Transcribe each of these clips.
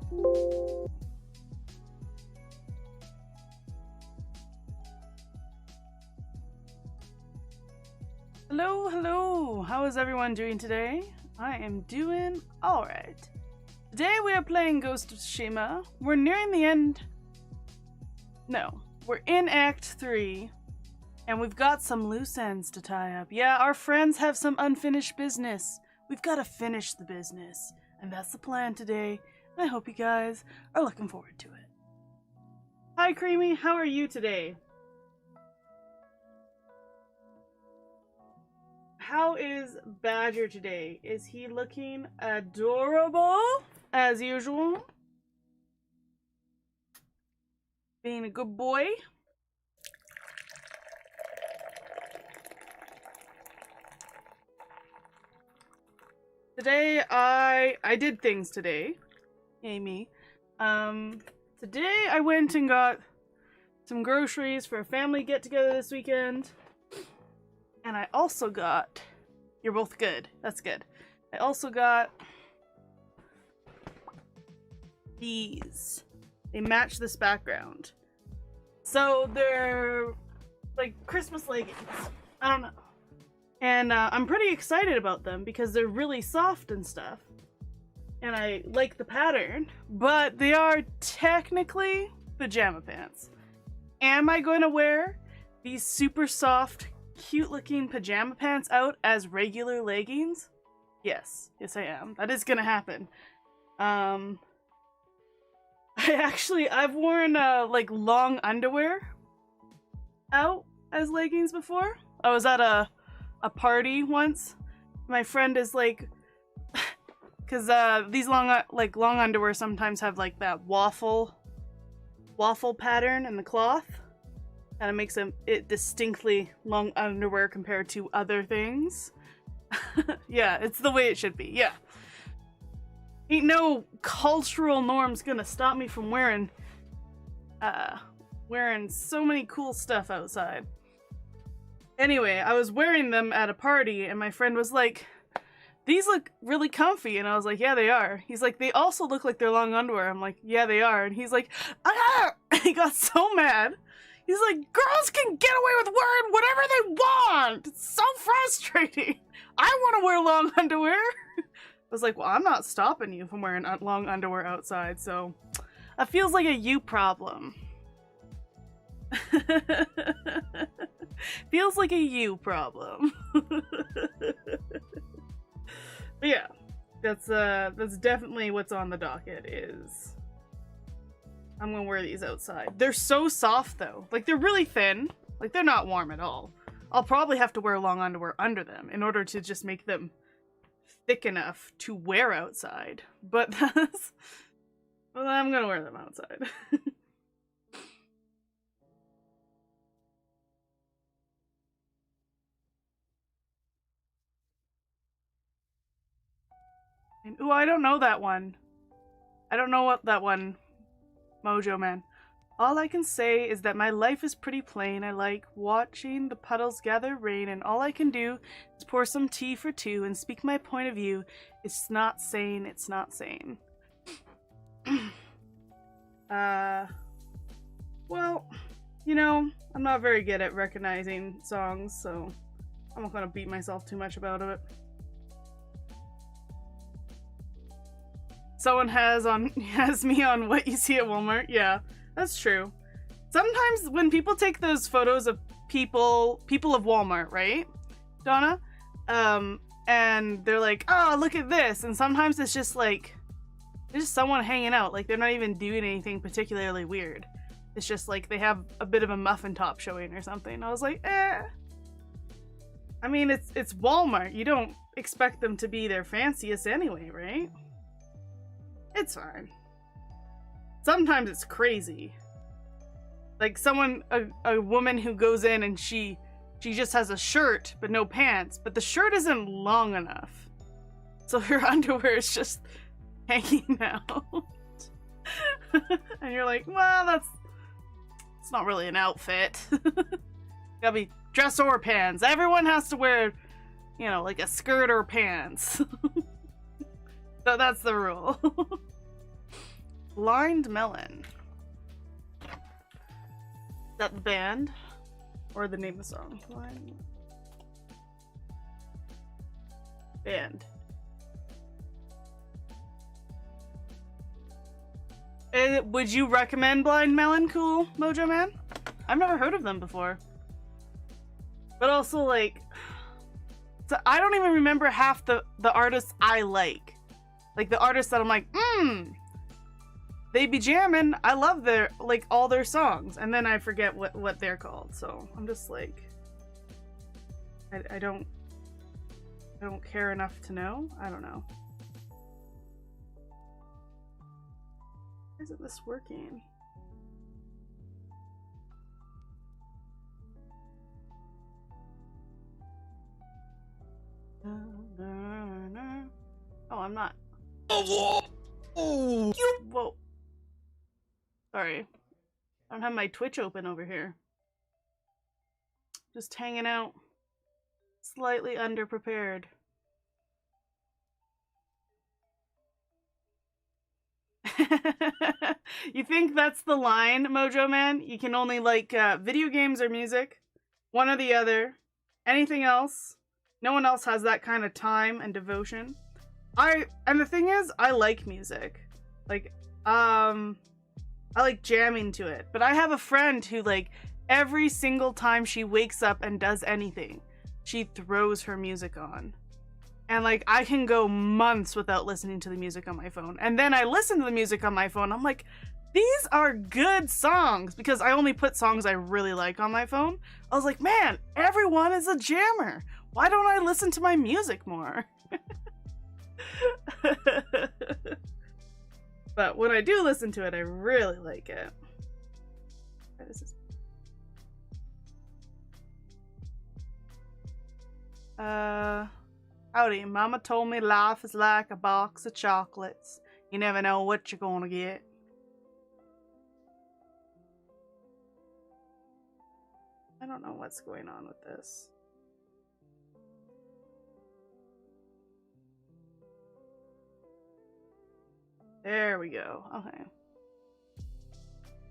Hello, hello! How is everyone doing today? I am doing alright. Today we are playing Ghost of Tsushima. We're nearing the end. No, we're in Act 3, and we've got some loose ends to tie up. Yeah, our friends have some unfinished business. We've got to finish the business, and that's the plan today, and I hope you guys are looking forward to it. Hi, Creamy, how are you today? How is Badger today? Is he looking adorable as usual? Being a good boy? Today I did things today. Yay me. Today I went and got some groceries for a family get together this weekend. And I also got, you're both good, that's good. I also got these. They match this background. So they're like Christmas leggings. I don't know. And I'm pretty excited about them because they're really soft and stuff. And I like the pattern, but they are technically pajama pants. Am I going to wear these super soft, cute looking pajama pants out as regular leggings? Yes I am. That is gonna happen. I've worn like long underwear out as leggings before. I was at a party once. My friend is like, because these long underwear sometimes have like that waffle pattern in the cloth. And it makes it distinctly long underwear compared to other things. Yeah, it's the way it should be, yeah. Ain't no cultural norms gonna stop me from wearing so many cool stuff outside. Anyway, I was wearing them at a party and my friend was like, these look really comfy, and I was like, yeah, they are. He's like, they also look like they're long underwear. I'm like, yeah, they are. And he's like, ah! He got so mad. He's like, girls can get away with wearing whatever they want! It's so frustrating! I want to wear long underwear! I was like, well, I'm not stopping you from wearing long underwear outside, so... That feels like a you problem. Feels like a you problem. But yeah, that's definitely what's on the docket is... I'm gonna wear these outside. They're so soft though. Like, they're really thin. Like, they're not warm at all. I'll probably have to wear long underwear under them in order to just make them thick enough to wear outside. But that's... Well, I'm gonna wear them outside. And, ooh, I don't know that one. I don't know what that one... Mojo Man. All I can say is that my life is pretty plain. I like watching the puddles gather rain, and all I can do is pour some tea for two and speak my point of view. It's not sane, it's not sane. Well, you know, I'm not very good at recognizing songs, so I'm not gonna beat myself too much about it. Someone has me on What You See at Walmart. Yeah, that's true. Sometimes when people take those photos of people of Walmart, right, Donna? And they're like, oh, look at this. And sometimes it's just like, there's just someone hanging out. Like, they're not even doing anything particularly weird. It's just like they have a bit of a muffin top showing or something. I was like, eh. I mean, it's Walmart. You don't expect them to be their fanciest anyway, right? It's fine. Sometimes it's crazy. Like a woman who goes in and she just has a shirt but no pants, but the shirt isn't long enough. So her underwear is just hanging out. And you're like, well, it's not really an outfit. Gotta be dress or pants. Everyone has to wear, you know, like a skirt or pants. So that's the rule. Blind Melon. Is that the band? Or the name of the song? Blind Band. Would you recommend Blind Melon, Cool Mojo Man? I've never heard of them before. But also, like, so I don't even remember half the artists I like. Like, the artists that I'm like, they be jamming. I love their, like, all their songs. And then I forget what they're called. So I'm just like, I don't care enough to know. I don't know. Why isn't this working? Oh, I'm not. Whoa. Sorry. I don't have my Twitch open over here. Just hanging out. Slightly underprepared. You think that's the line, Mojo Man? You can only like video games or music? One or the other. Anything else? No one else has that kind of time and devotion. And the thing is, I like music. Like, I like jamming to it. But I have a friend who, like, every single time she wakes up and does anything, she throws her music on. And, like, I can go months without listening to the music on my phone. And then I listen to the music on my phone. I'm like, these are good songs. Because I only put songs I really like on my phone. I was like, man, everyone is a jammer. Why don't I listen to my music more? But when I do listen to it, I really like it. What is this? Howdy, Mama told me life is like a box of chocolates. You never know what you're gonna get. I don't know what's going on with this. There we go. Okay.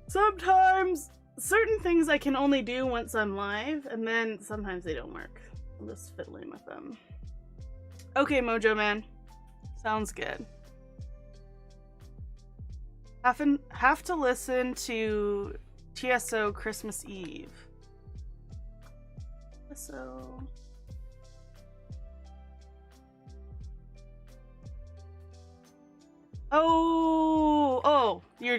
Sometimes certain things I can only do once I'm live, and then sometimes they don't work. I'm just fiddling with them. Okay, Mojo Man. Sounds good. Have to listen to TSO Christmas Eve. TSO. Oh, you're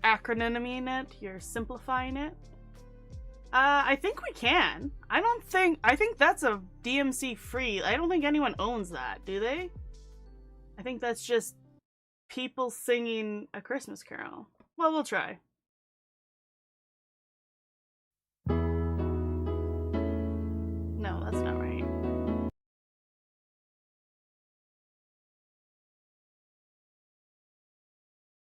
acronyming it, you're simplifying it. I think we can. I think that's a DMC free. I don't think anyone owns that, do they? I think that's just people singing A Christmas Carol. Well, we'll try. No, that's not right.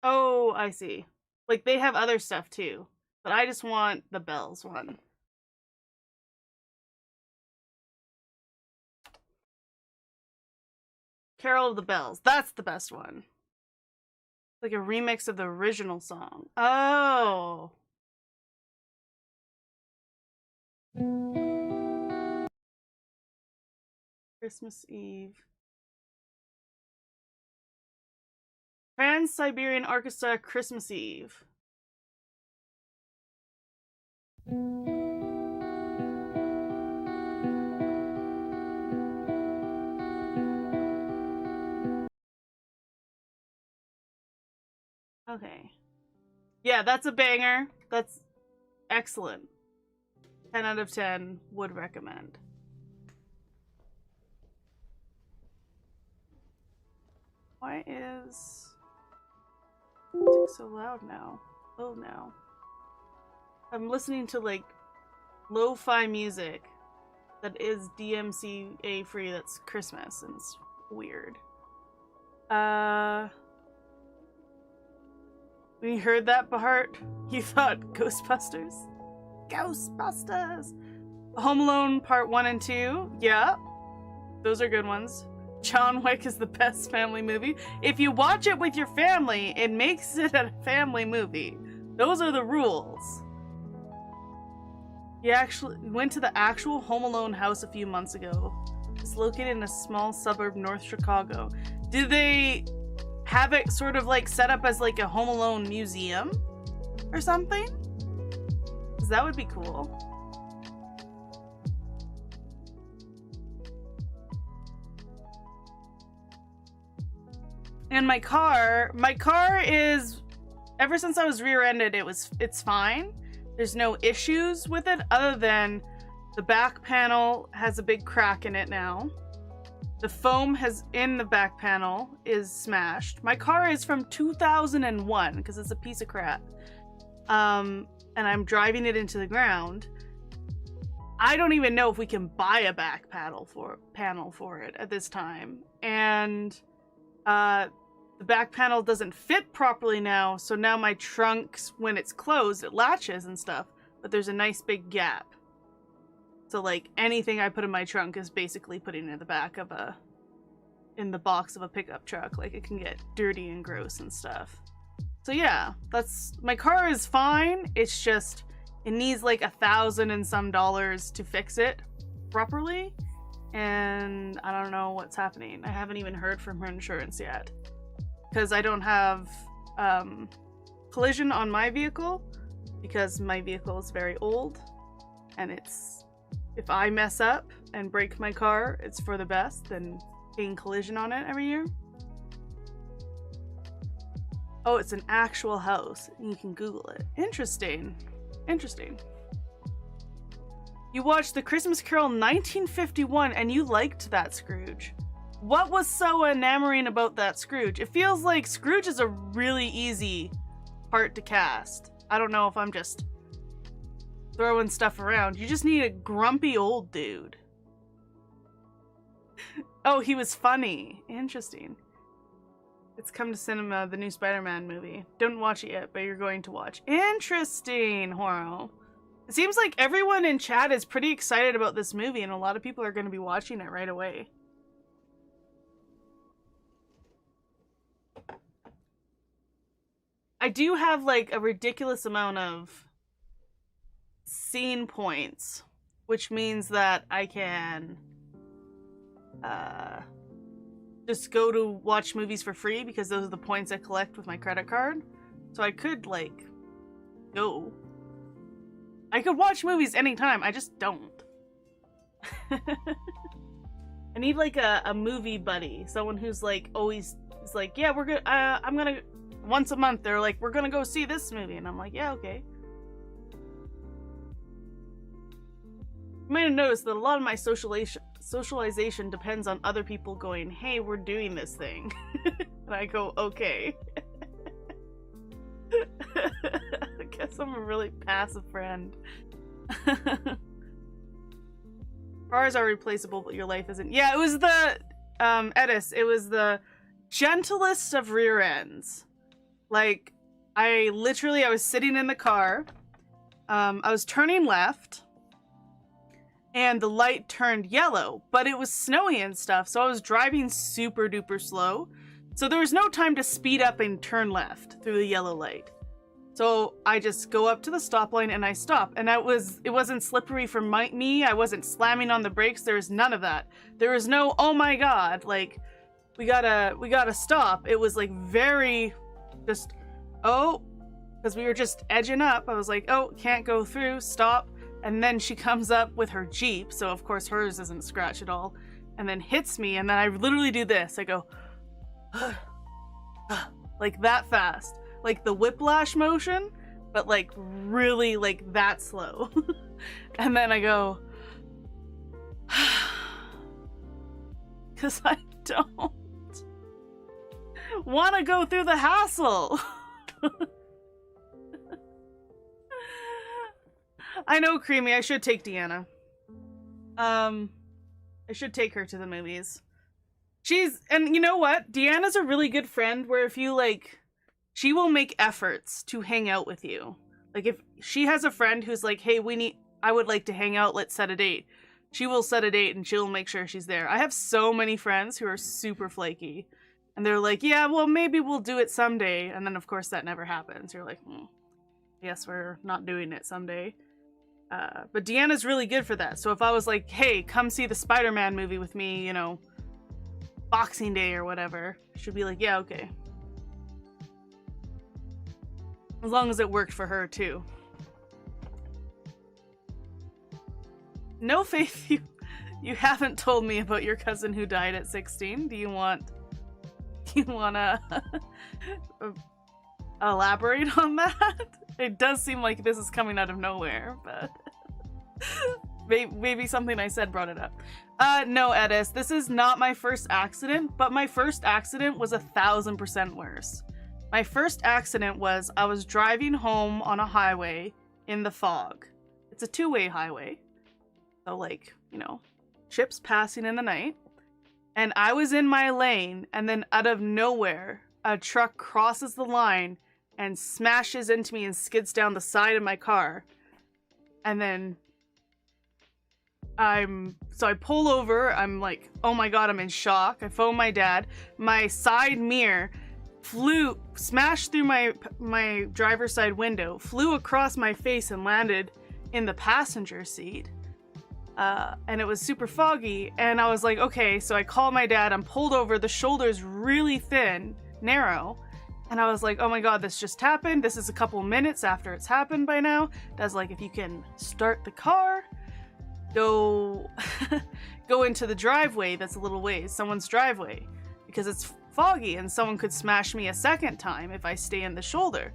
Oh, I see. Like, they have other stuff too. But I just want the bells one. Carol of the Bells. That's the best one. Like a remix of the original song. Oh. Christmas Eve. Trans-Siberian Orchestra Christmas Eve. Okay. Yeah, that's a banger. That's excellent. 10 out of 10 would recommend. Why is music so loud now? Oh no. I'm listening to like lo-fi music that is DMCA free that's Christmas and it's weird. When you heard that, Bahart, you thought Ghostbusters? Ghostbusters! Home Alone Part 1 and 2. Yeah. Those are good ones. John Wick is the best family movie. If you watch it with your family, it makes it a family movie. Those are the rules. He actually went to the actual Home Alone house a few months ago. It's located in a small suburb north Chicago. Do they have it sort of like set up as like a Home Alone museum or something? Because that would be cool. And my car is, ever since I was rear-ended, it's fine. There's no issues with it other than the back panel has a big crack in it now. The foam in the back panel is smashed. My car is from 2001 because it's a piece of crap. And I'm driving it into the ground. I don't even know if we can buy a back panel for it at this time. And the back panel doesn't fit properly now, so now my trunk, when it's closed, it latches and stuff, but there's a nice big gap. So like anything I put in my trunk is basically putting it in the back of in the box of a pickup truck. Like it can get dirty and gross and stuff. So yeah, my car is fine. It's just, it needs like $1,000 and some to fix it properly. And I don't know what's happening. I haven't even heard from her insurance yet. Because I don't have collision on my vehicle, because my vehicle is very old, and if I mess up and break my car, it's for the best than paying collision on it every year. Oh, it's an actual house. You can Google it. Interesting. Interesting. You watched The Christmas Carol 1951 and you liked that Scrooge. What was so enamoring about that Scrooge? It feels like Scrooge is a really easy part to cast. I don't know if I'm just throwing stuff around. You just need a grumpy old dude. Oh, he was funny. Interesting. It's come to cinema, the new Spider-Man movie. Don't watch it yet, but you're going to watch. Interesting, Horo. It seems like everyone in chat is pretty excited about this movie, and a lot of people are going to be watching it right away. I do have like a ridiculous amount of scene points, which means that I can just go to watch movies for free because those are the points I collect with my credit card. So I could like go. I could watch movies anytime, I just don't. I need like a movie buddy, someone who's like always is like, yeah, we're good. I'm gonna. Once a month, they're like, we're gonna go see this movie. And I'm like, yeah, okay. You might have noticed that a lot of my socialization depends on other people going, hey, we're doing this thing. And I go, okay. I guess I'm a really passive friend. Cars are replaceable, but your life isn't. Yeah, it was the, Edis, it was the gentlest of rear ends. Like, I was sitting in the car, I was turning left, and the light turned yellow, but it was snowy and stuff, so I was driving super duper slow, so there was no time to speed up and turn left through the yellow light. So I just go up to the stop line and I stop, and it wasn't slippery for me, I wasn't slamming on the brakes, there was none of that. There was no, oh my god, like, we gotta stop. It was like very... just, oh, because we were just edging up. I was like, oh, can't go through, stop. And then she comes up with her Jeep, so of course hers isn't scratched at all, and then hits me, and then I literally do this. I go, like that fast. Like the whiplash motion, but like really like that slow. And then I go, because I don't want to go through the hassle. I know, Creamy, I should take Deanna. I should take her to the movies. And you know what? Deanna's a really good friend where if you like, she will make efforts to hang out with you. Like if she has a friend who's like, hey, I would like to hang out, let's set a date. she will set a date and she'll make sure she's there. I have so many friends who are super flaky. And they're like, yeah, well, maybe we'll do it someday. And then, of course, that never happens. You're like, yes, we're not doing it someday. But Deanna's really good for that. So if I was like, hey, come see the Spider-Man movie with me, you know, Boxing Day or whatever, she'd be like, yeah, okay. As long as it worked for her, too. No, Faith, you haven't told me about your cousin who died at 16. Do you wanna elaborate on that? It does seem like this is coming out of nowhere, but maybe something I said brought it up. No, Edis, this is not my first accident, but my first accident was 1,000% worse. My first accident was I was driving home on a highway in the fog. It's a two-way highway. So, like, you know, ships passing in the night. And I was in my lane, and then out of nowhere, a truck crosses the line and smashes into me and skids down the side of my car. And then I pull over. I'm like, oh my god, I'm in shock. I phone my dad. My side mirror smashed through my driver's side window, flew across my face and landed in the passenger seat. And it was super foggy, and I was like, okay, so I call my dad, I'm pulled over, the shoulder's really thin, narrow, and I was like, oh my god, this just happened, this is a couple minutes after it's happened by now. Dad's like, if you can start the car, go into the driveway that's a little ways, someone's driveway, because it's foggy, and someone could smash me a second time if I stay in the shoulder.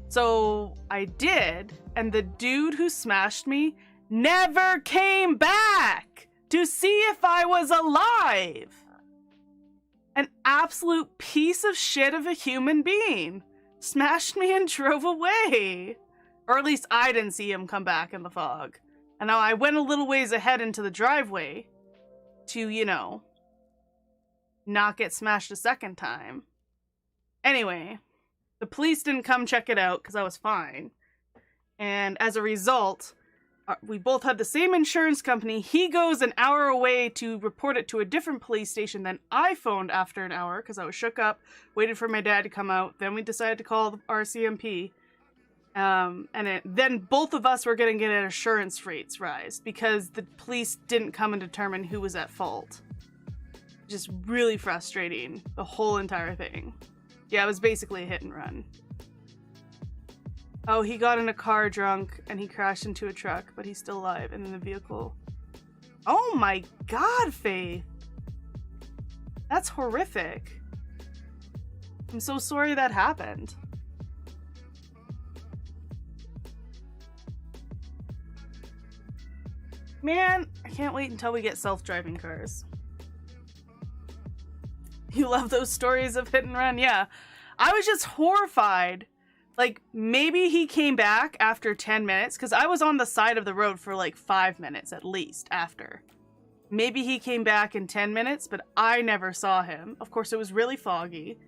So I did, and the dude who smashed me never came back to see if I was alive. An absolute piece of shit of a human being. Smashed me and drove away. Or at least I didn't see him come back in the fog. And now I went a little ways ahead into the driveway to, you know, not get smashed a second time. Anyway, the police didn't come check it out because I was fine. And as a result, we both had the same insurance company. He goes an hour away to report it to a different police station than I phoned after an hour because I was shook up, waited for my dad to come out. Then we decided to call our CMP. Then both of us were going to get an insurance rates rise because the police didn't come and determine who was at fault. Just really frustrating, the whole entire thing. Yeah, it was basically a hit and run. Oh, he got in a car drunk and he crashed into a truck, but he's still alive and in the vehicle. Oh my god, Faith! That's horrific. I'm so sorry that happened. Man, I can't wait until we get self-driving cars. You love those stories of hit and run? Yeah. I was just horrified. Like, maybe he came back after 10 minutes, because I was on the side of the road for like 5 minutes at least after. Maybe he came back in 10 minutes, but I never saw him. Of course, it was really foggy.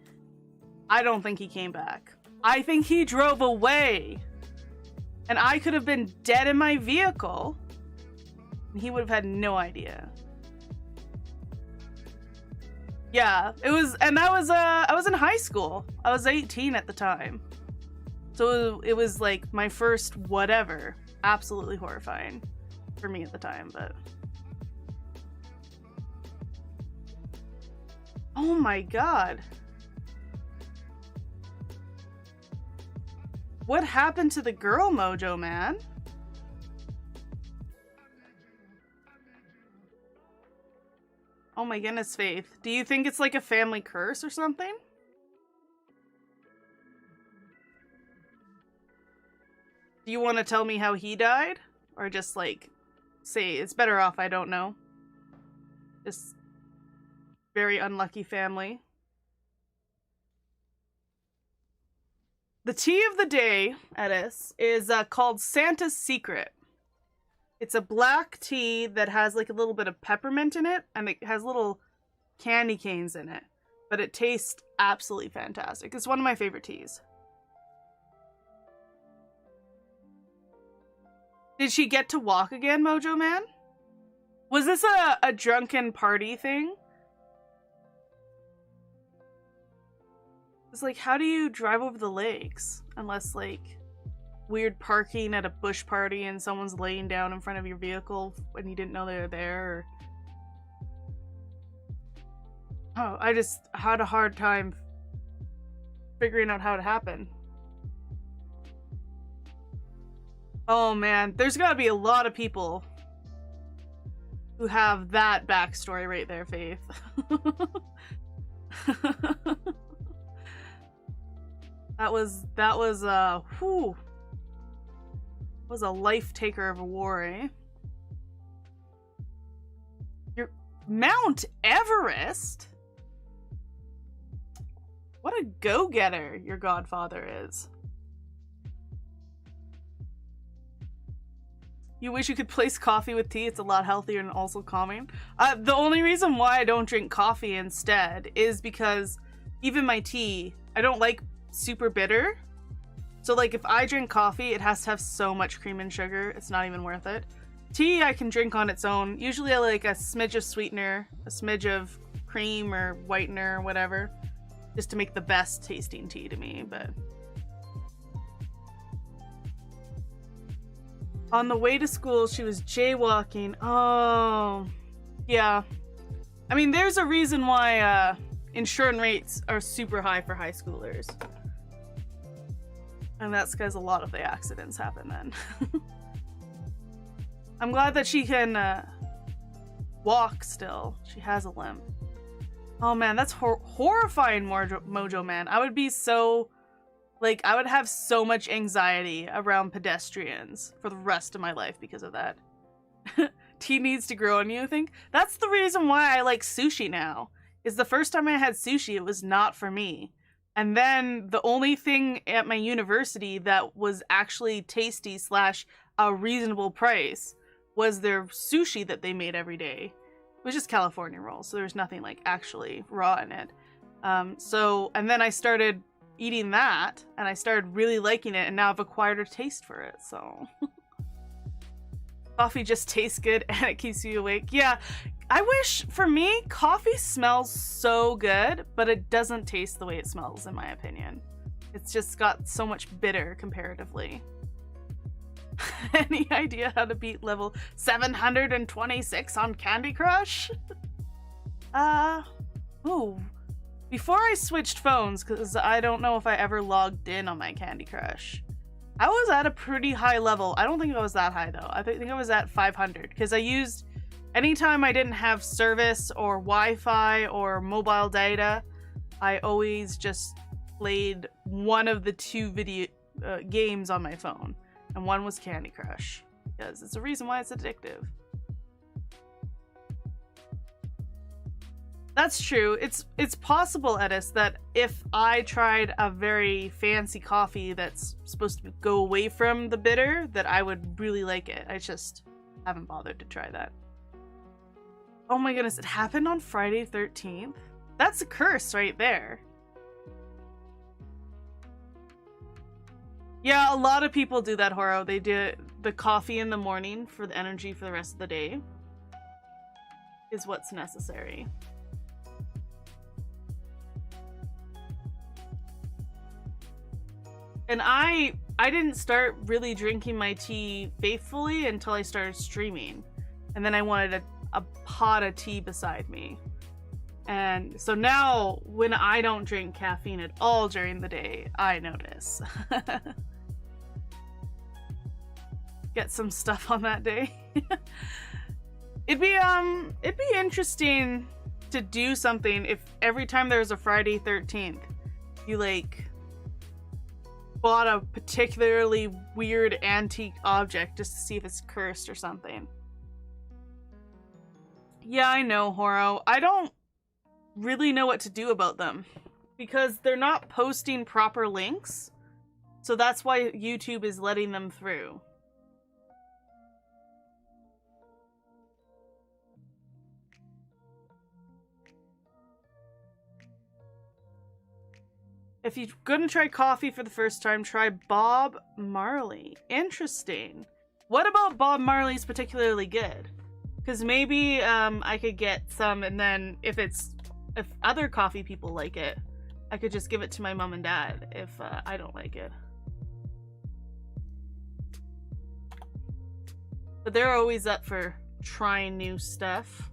I don't think he came back. I think he drove away. And I could have been dead in my vehicle. And he would have had no idea. Yeah, it was, and I was in high school. I was 18 at the time. So it was like my first whatever. Absolutely horrifying for me at the time, but. Oh my god. What happened to the girl, Mojo Man? Oh my goodness, Faith. Do you think it's like a family curse or something? Do you want to tell me how he died? Or just like, say, it's better off I don't know. Just very unlucky family. The tea of the day, Edis, is called Santa's Secret. It's a black tea that has like a little bit of peppermint in it, and it has little candy canes in it. But it tastes absolutely fantastic. It's one of my favorite teas. Did she get to walk again, Mojo Man? Was this a drunken party thing? It's like, how do you drive over the lakes? Unless, like, weird parking at a bush party and someone's laying down in front of your vehicle and you didn't know they were there. Or... Oh, I just had a hard time figuring out how it happened. Oh man, there's gotta be a lot of people who have that backstory right there, Faith. That was whew. Was a life taker of a war, eh? Your Mount Everest? What a go-getter your godfather is. You wish you could place coffee with tea. It's a lot healthier and also calming. The only reason why I don't drink coffee instead is because even my tea, I don't like super bitter. So like if I drink coffee, it has to have so much cream and sugar. It's not even worth it. Tea I can drink on its own. Usually I like a smidge of sweetener, a smidge of cream or whitener or whatever, just to make the best tasting tea to me, but... On the way to school, she was jaywalking. Oh, yeah. I mean, there's a reason why insurance rates are super high for high schoolers. And that's because a lot of the accidents happen then. I'm glad that she can walk still. She has a limp. Oh man, that's horrifying, Mojo Man. I would be so... Like, I would have so much anxiety around pedestrians for the rest of my life because of that. Tea needs to grow on you, I think. That's the reason why I like sushi now. Is the first time I had sushi, it was not for me. And then the only thing at my university that was actually tasty / a reasonable price was their sushi that they made every day. It was just California rolls, so there was nothing like actually raw in it. And then I started eating that, and I started really liking it, and now I've acquired a taste for it, so... Coffee just tastes good, and it keeps you awake. Yeah, I wish, for me, coffee smells so good, but it doesn't taste the way it smells, in my opinion. It's just got so much bitter, comparatively. Any idea how to beat level 726 on Candy Crush? Ooh. Before I switched phones, because I don't know if I ever logged in on my Candy Crush, I was at a pretty high level. I don't think I was that high, though. I think I was at 500, because I used... Anytime I didn't have service or Wi-Fi or mobile data, I always just played one of the two video games on my phone. And one was Candy Crush, because it's a reason why it's addictive. That's true. It's possible, Edis, that if I tried a very fancy coffee that's supposed to go away from the bitter, that I would really like it. I just haven't bothered to try that. Oh my goodness, it happened on Friday 13th? That's a curse right there. Yeah, a lot of people do that, Horo. They do the coffee in the morning for the energy for the rest of the day is what's necessary. And I didn't start really drinking my tea faithfully until I started streaming. And then I wanted a pot of tea beside me. And so now, when I don't drink caffeine at all during the day, I notice. Get some stuff on that day. It'd be interesting to do something if every time there was a Friday 13th, you like bought a particularly weird antique object just to see if it's cursed or something. Yeah, I know, Horo. I don't really know what to do about them because they're not posting proper links. So that's why YouTube is letting them through. If you're gonna try coffee for the first time, try Bob Marley. Interesting. What about Bob Marley's particularly good? Because maybe I could get some, and then if other coffee people like it, I could just give it to my mom and dad if I don't like it. But they're always up for trying new stuff.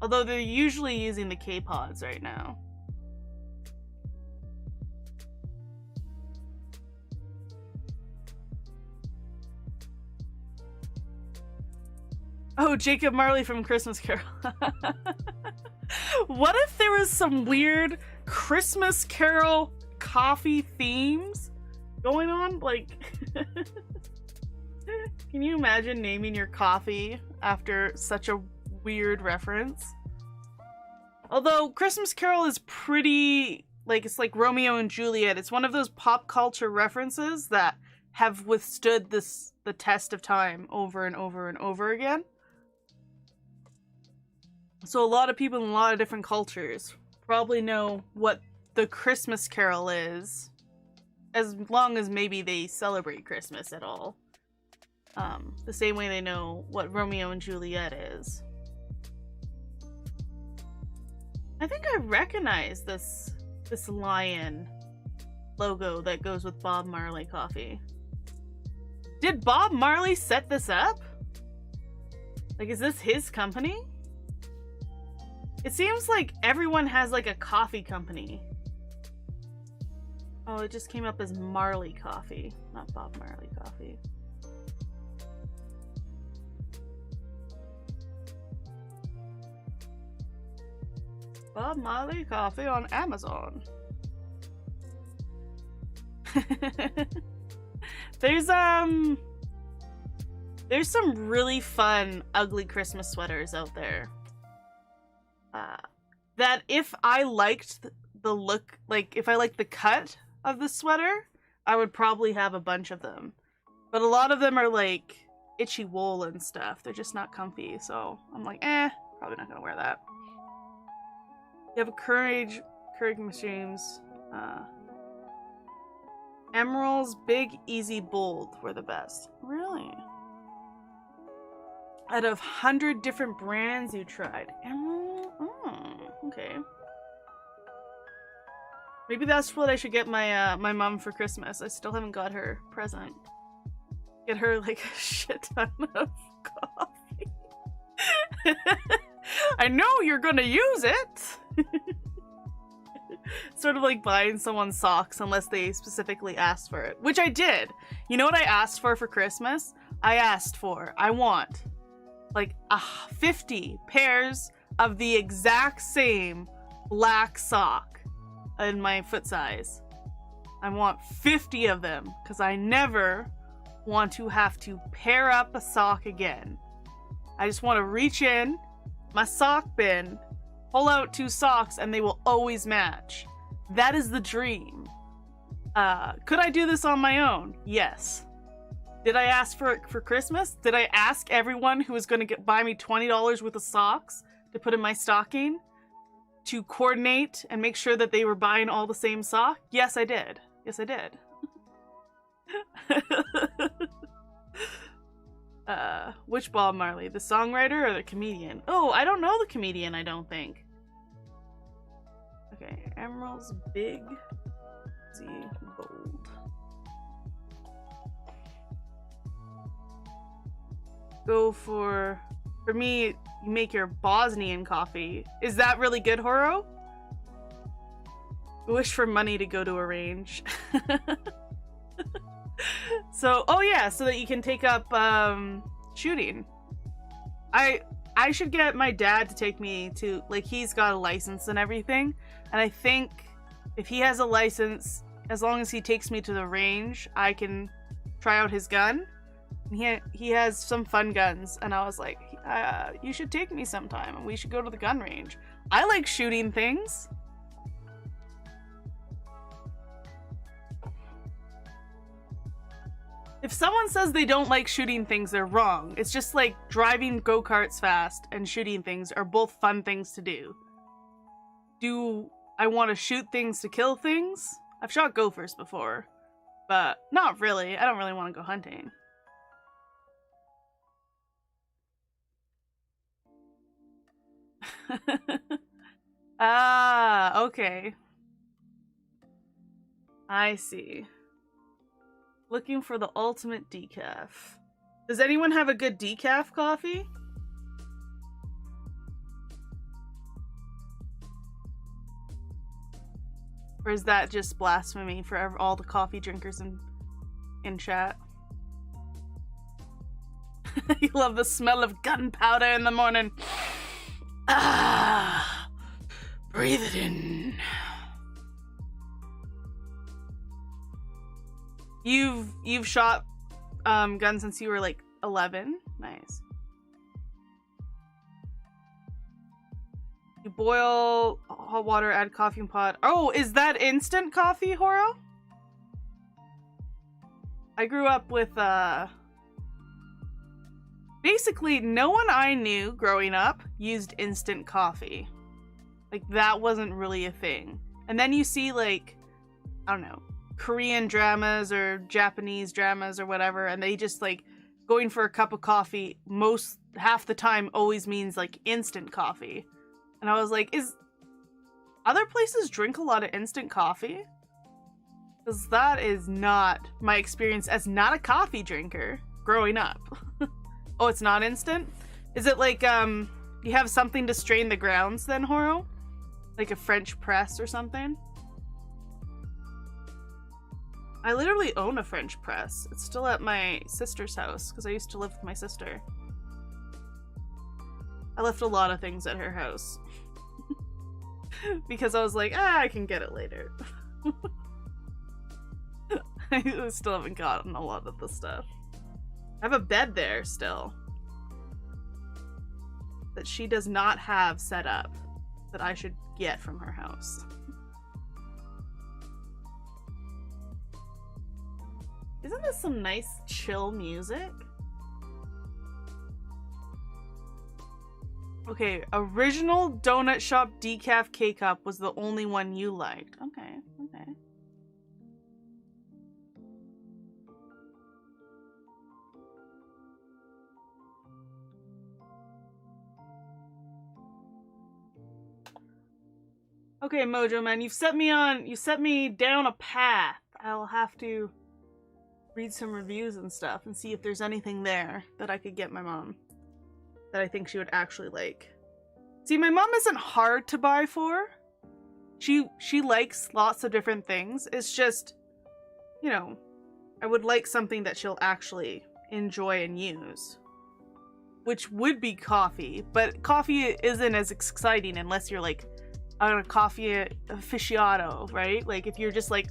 Although they're usually using the K-Pods right now. Oh, Jacob Marley from Christmas Carol. What if there was some weird Christmas Carol coffee themes going on? Like, can you imagine naming your coffee after such a weird reference? Although Christmas Carol is pretty, like, it's like Romeo and Juliet. It's one of those pop culture references that have withstood the test of time over and over and over again. So a lot of people in a lot of different cultures probably know what the Christmas Carol is, as long as maybe they celebrate Christmas at all. The same way they know what Romeo and Juliet is. I think I recognize this lion logo that goes with Bob Marley coffee. Did Bob Marley set this up? Like, is this his company? It seems like everyone has like a coffee company. Oh, it just came up as Marley Coffee, not Bob Marley Coffee. Bob Marley Coffee on Amazon. There's some really fun ugly Christmas sweaters out there. That if I liked the look, like if I liked the cut of the sweater, I would probably have a bunch of them. But a lot of them are like itchy wool and stuff. They're just not comfy, so I'm like, probably not gonna wear that. You have a Keurig machines. Emerald's Big, Easy, Bold were the best. Really? Out of 100 different brands you tried. Emerald? Oh, okay. Maybe that's what I should get my my mom for Christmas. I still haven't got her present. Get her like a shit ton of coffee. I know you're gonna use it! Sort of like buying someone socks unless they specifically asked for it. Which I did! You know what I asked for Christmas? I want like 50 pairs of the exact same black sock in my foot size. I want 50 of them because I never want to have to pair up a sock again. I just want to reach in my sock bin, pull out 2 socks, and they will always match. That is the dream. Could I do this on my own? Yes. Did I ask for it for Christmas? Did I ask everyone who was going to buy me $20 worth of socks to put in my stocking to coordinate and make sure that they were buying all the same sock? Yes, I did. Yes, I did. Which Bob Marley? The songwriter or the comedian? Oh, I don't know the comedian, I don't think. Okay, Emerald's Big, Easy, Bold. Go for me, you make your Bosnian coffee. Is that really good, Horo? Wish for money to go to a range. So, oh yeah, so that you can take up shooting. I should get my dad to take me to, like, he's got a license and everything, and I think if he has a license, as long as he takes me to the range, I can try out his gun. He has some fun guns, and I was like, you should take me sometime, and we should go to the gun range. I like shooting things. If someone says they don't like shooting things, they're wrong. It's just like driving go-karts fast and shooting things are both fun things to do. Do I want to shoot things to kill things? I've shot gophers before, but not really. I don't really want to go hunting. Ah, okay. I see. Looking for the ultimate decaf. Does anyone have a good decaf coffee? Or is that just blasphemy for all the coffee drinkers in chat? You love the smell of gunpowder in the morning. Ah, breathe it in. You've shot guns since you were like 11. Nice. You boil hot water, add coffee and pot. Oh, is that instant coffee, Horo? I grew up with basically no one I knew growing up used instant coffee. Like that wasn't really a thing. And then you see like, I don't know, Korean dramas or Japanese dramas or whatever, and they just like going for a cup of coffee half the time always means like instant coffee. And I was like, is other places drink a lot of instant coffee? Because that is not my experience as not a coffee drinker growing up. Oh, it's not instant? Is it like you have something to strain the grounds then, Horo? Like a French press or something? I literally own a French press. It's still at my sister's house because I used to live with my sister. I left a lot of things at her house. Because I was like, I can get it later. I still haven't gotten a lot of the stuff. I have a bed there still. That she does not have set up. That I should get from her house. Isn't this some nice chill music? Okay, original donut shop decaf K-cup was the only one you liked. Okay, okay. Okay, Mojo Man, you set me down a path. I'll have to read some reviews and stuff and see if there's anything there that I could get my mom that I think she would actually like. See, my mom isn't hard to buy for. She likes lots of different things. It's just, you know, I would like something that she'll actually enjoy and use. Which would be coffee, but coffee isn't as exciting unless you're like a coffee aficionado, right? Like if you're just like,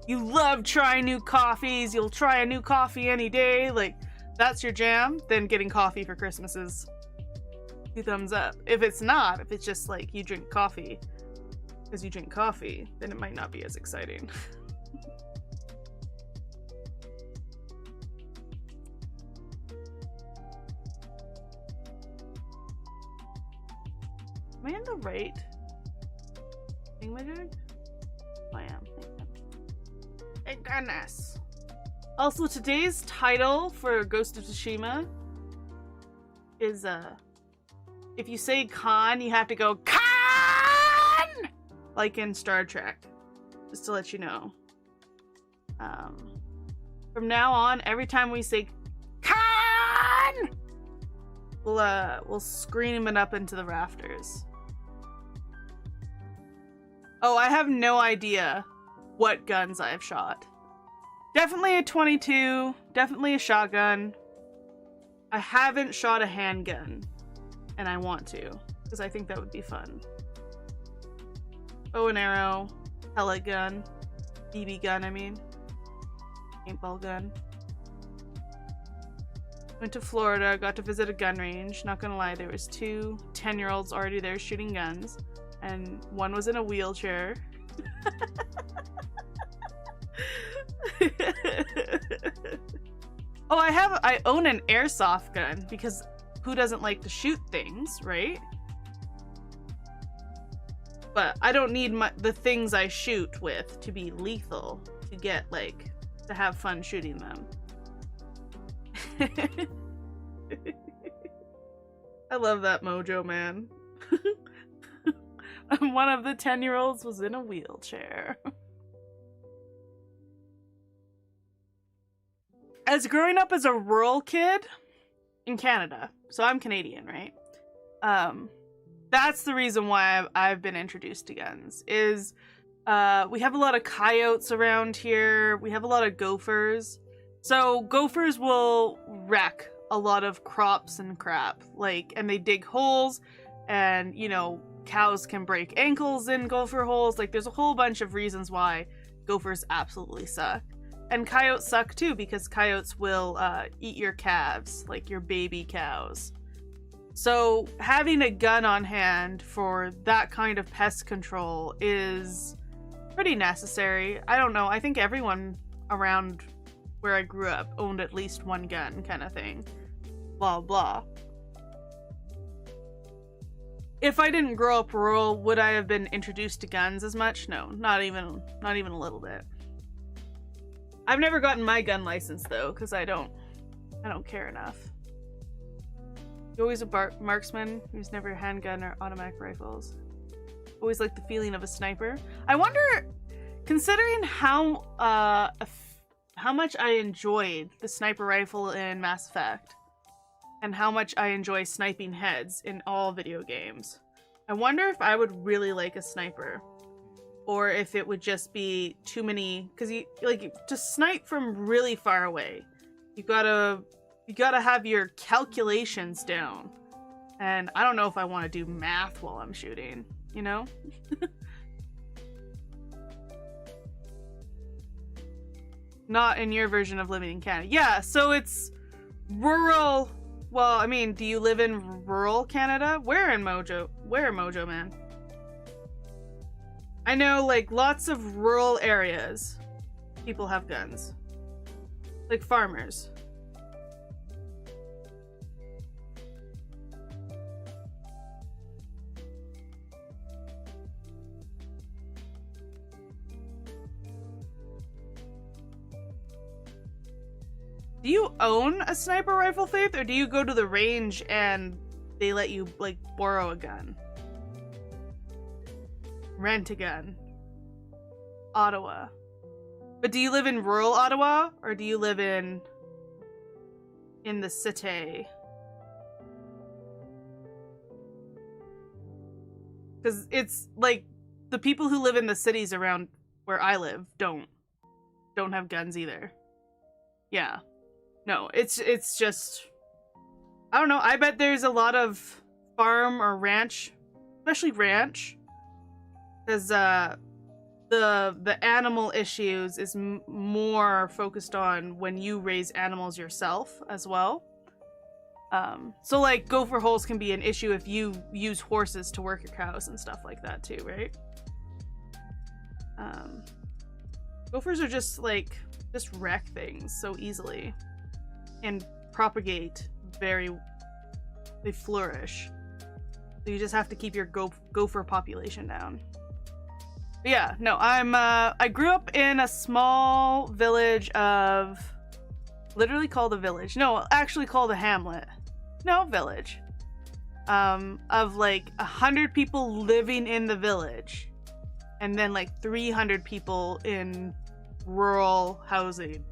you love trying new coffees, you'll try a new coffee any day, like that's your jam, then getting coffee for Christmas is 2 thumbs up. If it's not, if it's just like you drink coffee because you drink coffee, then it might not be as exciting. Am I in the right thingamajig? I am. Thank goodness. Also, today's title for Ghost of Tsushima is if you say Khan, you have to go Khan, like in Star Trek. Just to let you know. From now on, every time we say Khan, we'll scream it up into the rafters. Oh, I have no idea what guns I've shot. Definitely a 22, definitely a shotgun. I haven't shot a handgun, and I want to, because I think that would be fun. Bow and arrow, pellet gun, BB gun, I mean. Paintball gun. Went to Florida, got to visit a gun range. Not gonna lie, there was 2 10-year-olds already there shooting guns, and one was in a wheelchair. Oh, I own an airsoft gun because who doesn't like to shoot things, right? But I don't need the things I shoot with to be lethal to get like to have fun shooting them. I love that Mojo Man. One of the 10-year-olds was in a wheelchair. As growing up as a rural kid in Canada, so I'm Canadian, right? That's the reason why I've been introduced to guns, is we have a lot of coyotes around here. We have a lot of gophers. So gophers will wreck a lot of crops and crap, like, and they dig holes, and, you know, cows can break ankles in gopher holes. Like, there's a whole bunch of reasons why gophers absolutely suck. And coyotes suck too, because coyotes will eat your calves, like your baby cows. So having a gun on hand for that kind of pest control is pretty necessary. I don't know, I think everyone around where I grew up owned at least one gun, kind of thing. Blah, blah. If I didn't grow up rural, would I have been introduced to guns as much? No, not even a little bit. I've never gotten my gun license though, because I don't care enough. You're always a marksman who's never handgun or automatic rifles. Always like the feeling of a sniper. I wonder, considering how much I enjoyed the sniper rifle in Mass Effect, and how much I enjoy sniping heads in all video games, I wonder if I would really like a sniper. Or if it would just be too many, because you like to snipe from really far away. You gotta have your calculations down. And I don't know if I want to do math while I'm shooting, you know? Not in your version of living in Canada. Yeah, so it's rural. Well, I mean, do you live in rural Canada? Where in Mojo? Where, Mojo Man? I know, like, lots of rural areas, people have guns. Like farmers. Do you own a sniper rifle, Faith, or do you go to the range and they let you, like, borrow a gun? Rent a gun. Ottawa. But do you live in rural Ottawa, or do you live in the city? Because it's like the people who live in the cities around where I live don't have guns either. Yeah. No, it's just, I don't know. I bet there's a lot of farm or ranch, especially ranch, because the animal issues is more focused on when you raise animals yourself as well. So like gopher holes can be an issue if you use horses to work your cows and stuff like that too, right? Gophers are just wreck things so easily and propagate they flourish. So you just have to keep your gopher population down. But yeah, no, I grew up in a small village of, literally called a village. No, actually called a hamlet. No, village. Of like 100 people living in the village. And then like 300 people in rural housing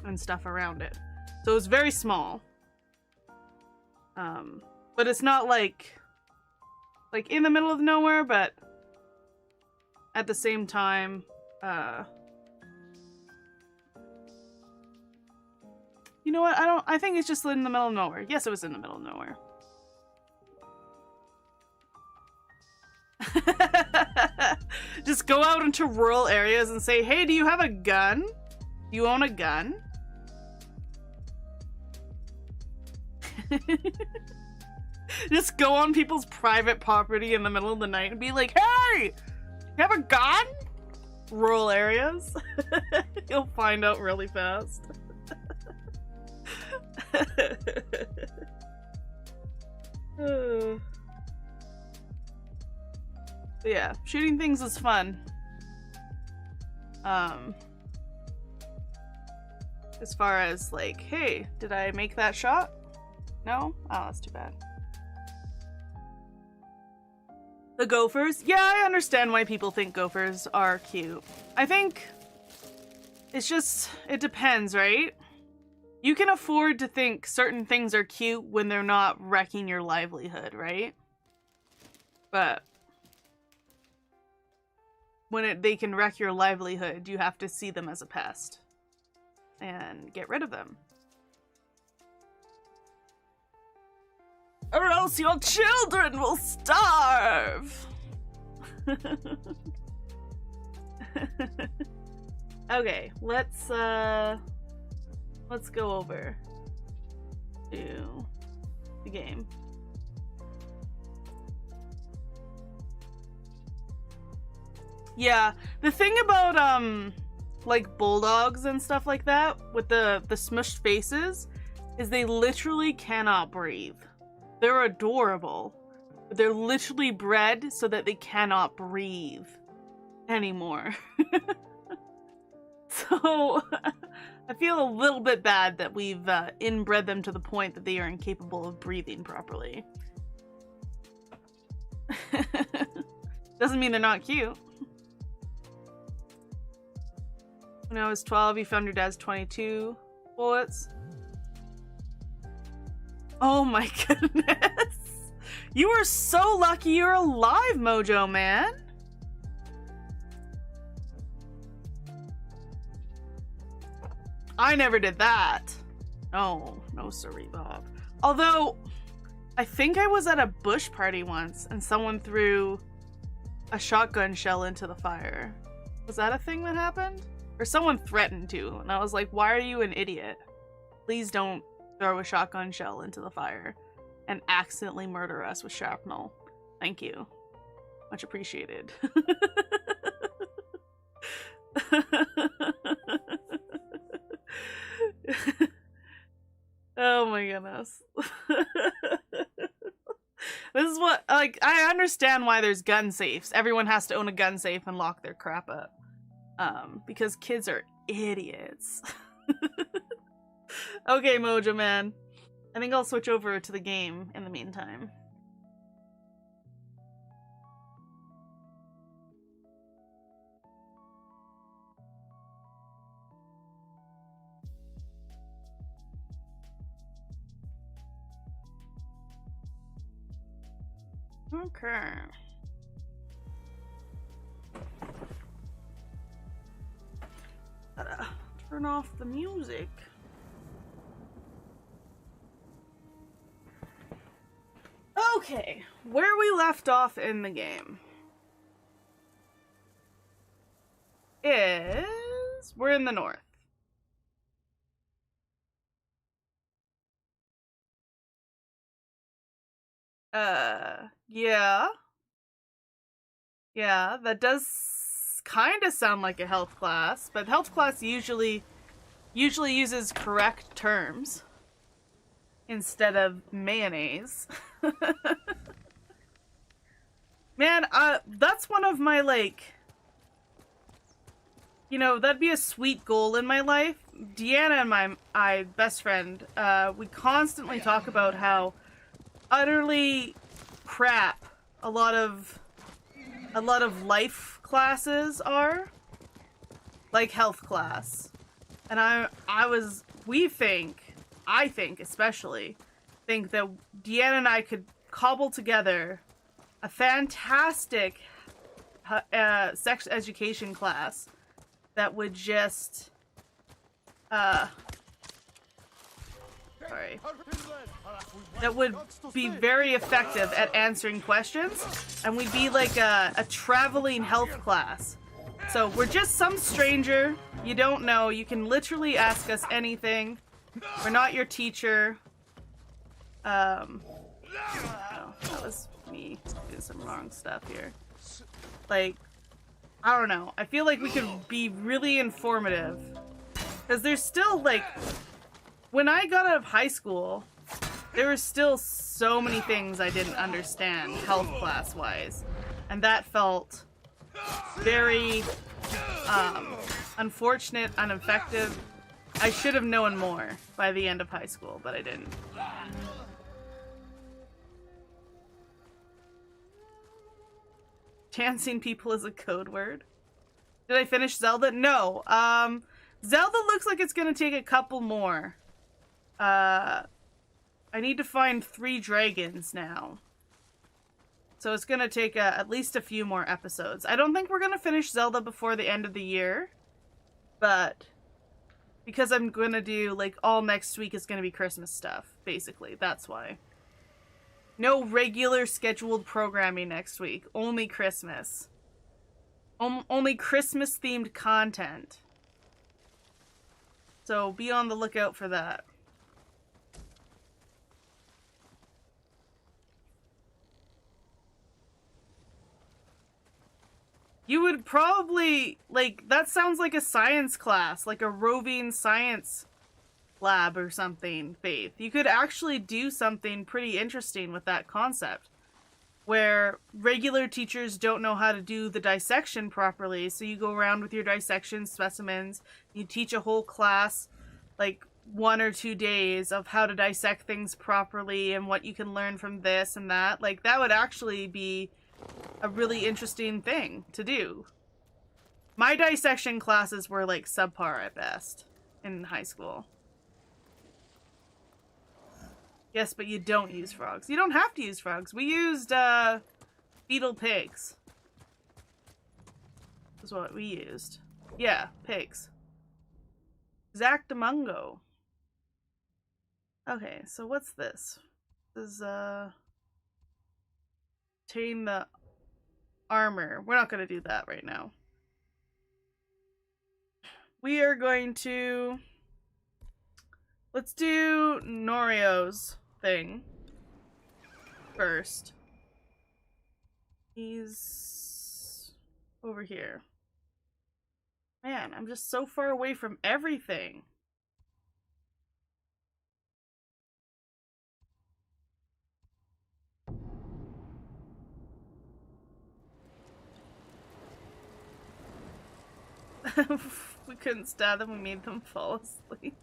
and stuff around it. So it was very small. But it's not like in the middle of nowhere, but at the same time, you know what? I think it's just in the middle of nowhere. Yes, it was in the middle of nowhere. Just go out into rural areas and say, hey, do you have a gun? Do you own a gun? Just go on people's private property in the middle of the night and be like, hey, you have a gun? Rural areas. You'll find out really fast. But yeah, shooting things is fun. As far as like, hey, did I make that shot? No? Oh, that's too bad. The gophers? Yeah, I understand why people think gophers are cute. I think it's just, it depends, right? You can afford to think certain things are cute when they're not wrecking your livelihood, right? But when they can wreck your livelihood, you have to see them as a pest and get rid of them. Or else your children will starve! Okay, let's go over to the game. Yeah, the thing about like bulldogs and stuff like that with the smushed faces is they literally cannot breathe. They're adorable, but they're literally bred so that they cannot breathe anymore. So I feel a little bit bad that we've inbred them to the point that they are incapable of breathing properly. Doesn't mean they're not cute. When I was 12, you found your dad's 22 bullets. Oh my goodness. You are so lucky you're alive, Mojo man. I never did that. Oh, no sorry, Bob. Although, I think I was at a bush party once and someone threw a shotgun shell into the fire. Was that a thing that happened? Or someone threatened to, and I was like, why are you an idiot? Please don't throw a shotgun shell into the fire and accidentally murder us with shrapnel. Thank you. Much appreciated. Oh my goodness. This is what, like, I understand why there's gun safes. Everyone has to own a gun safe and lock their crap up. Because kids are idiots. Okay, Mojo man. I think I'll switch over to the game in the meantime. Okay. Gotta turn off the music. Okay, where we left off in the game is we're in the north. Yeah. Yeah, that does kind of sound like a health class, but health class usually uses correct terms instead of mayonnaise. Man, that's one of my, like, you know, that'd be a sweet goal in my life. Deanna and my best friend, we constantly talk about how utterly crap a lot of life classes are, like health class. And I think especially think that Deanna and I could cobble together a fantastic sex education class that would just that would be very effective at answering questions, and we'd be like a traveling health class. So we're just some stranger you don't know. You can literally ask us anything. We're not your teacher. Oh, that was me doing some wrong stuff here. Like, I don't know. I feel like we could be really informative. Because there's still, like, when I got out of high school, there were still so many things I didn't understand, health class-wise. And that felt very unfortunate, ineffective. I should have known more by the end of high school, but I didn't. Dancing people is a code word. Did I finish Zelda? No. Zelda looks like it's gonna take a couple more. I need to find 3 dragons now. So it's gonna take at least a few more episodes. I don't think we're gonna finish Zelda before the end of the year. But because I'm gonna do, like, all next week is gonna be Christmas stuff, basically. That's why. No regular scheduled programming next week. Only Christmas. Only Christmas-themed content. So be on the lookout for that. You would probably, like, that sounds like a science class, like a roving science lab or something, Faith. You could actually do something pretty interesting with that concept, where regular teachers don't know how to do the dissection properly, so you go around with your dissection specimens, you teach a whole class, like, 1 or 2 days of how to dissect things properly and what you can learn from this and that. Like, that would actually be a really interesting thing to do. My dissection classes were, like, subpar at best in high school. Yes, but you don't use frogs. You don't have to use frogs. We used, fetal pigs. That's what we used. Yeah, pigs. Zactamungo. Okay, so what's this? This is, obtain the armor. We're not gonna do that right now. We are going to... Let's do Norio's thing first. He's over here. Man, I'm just so far away from everything. We couldn't stab them, we made them fall asleep.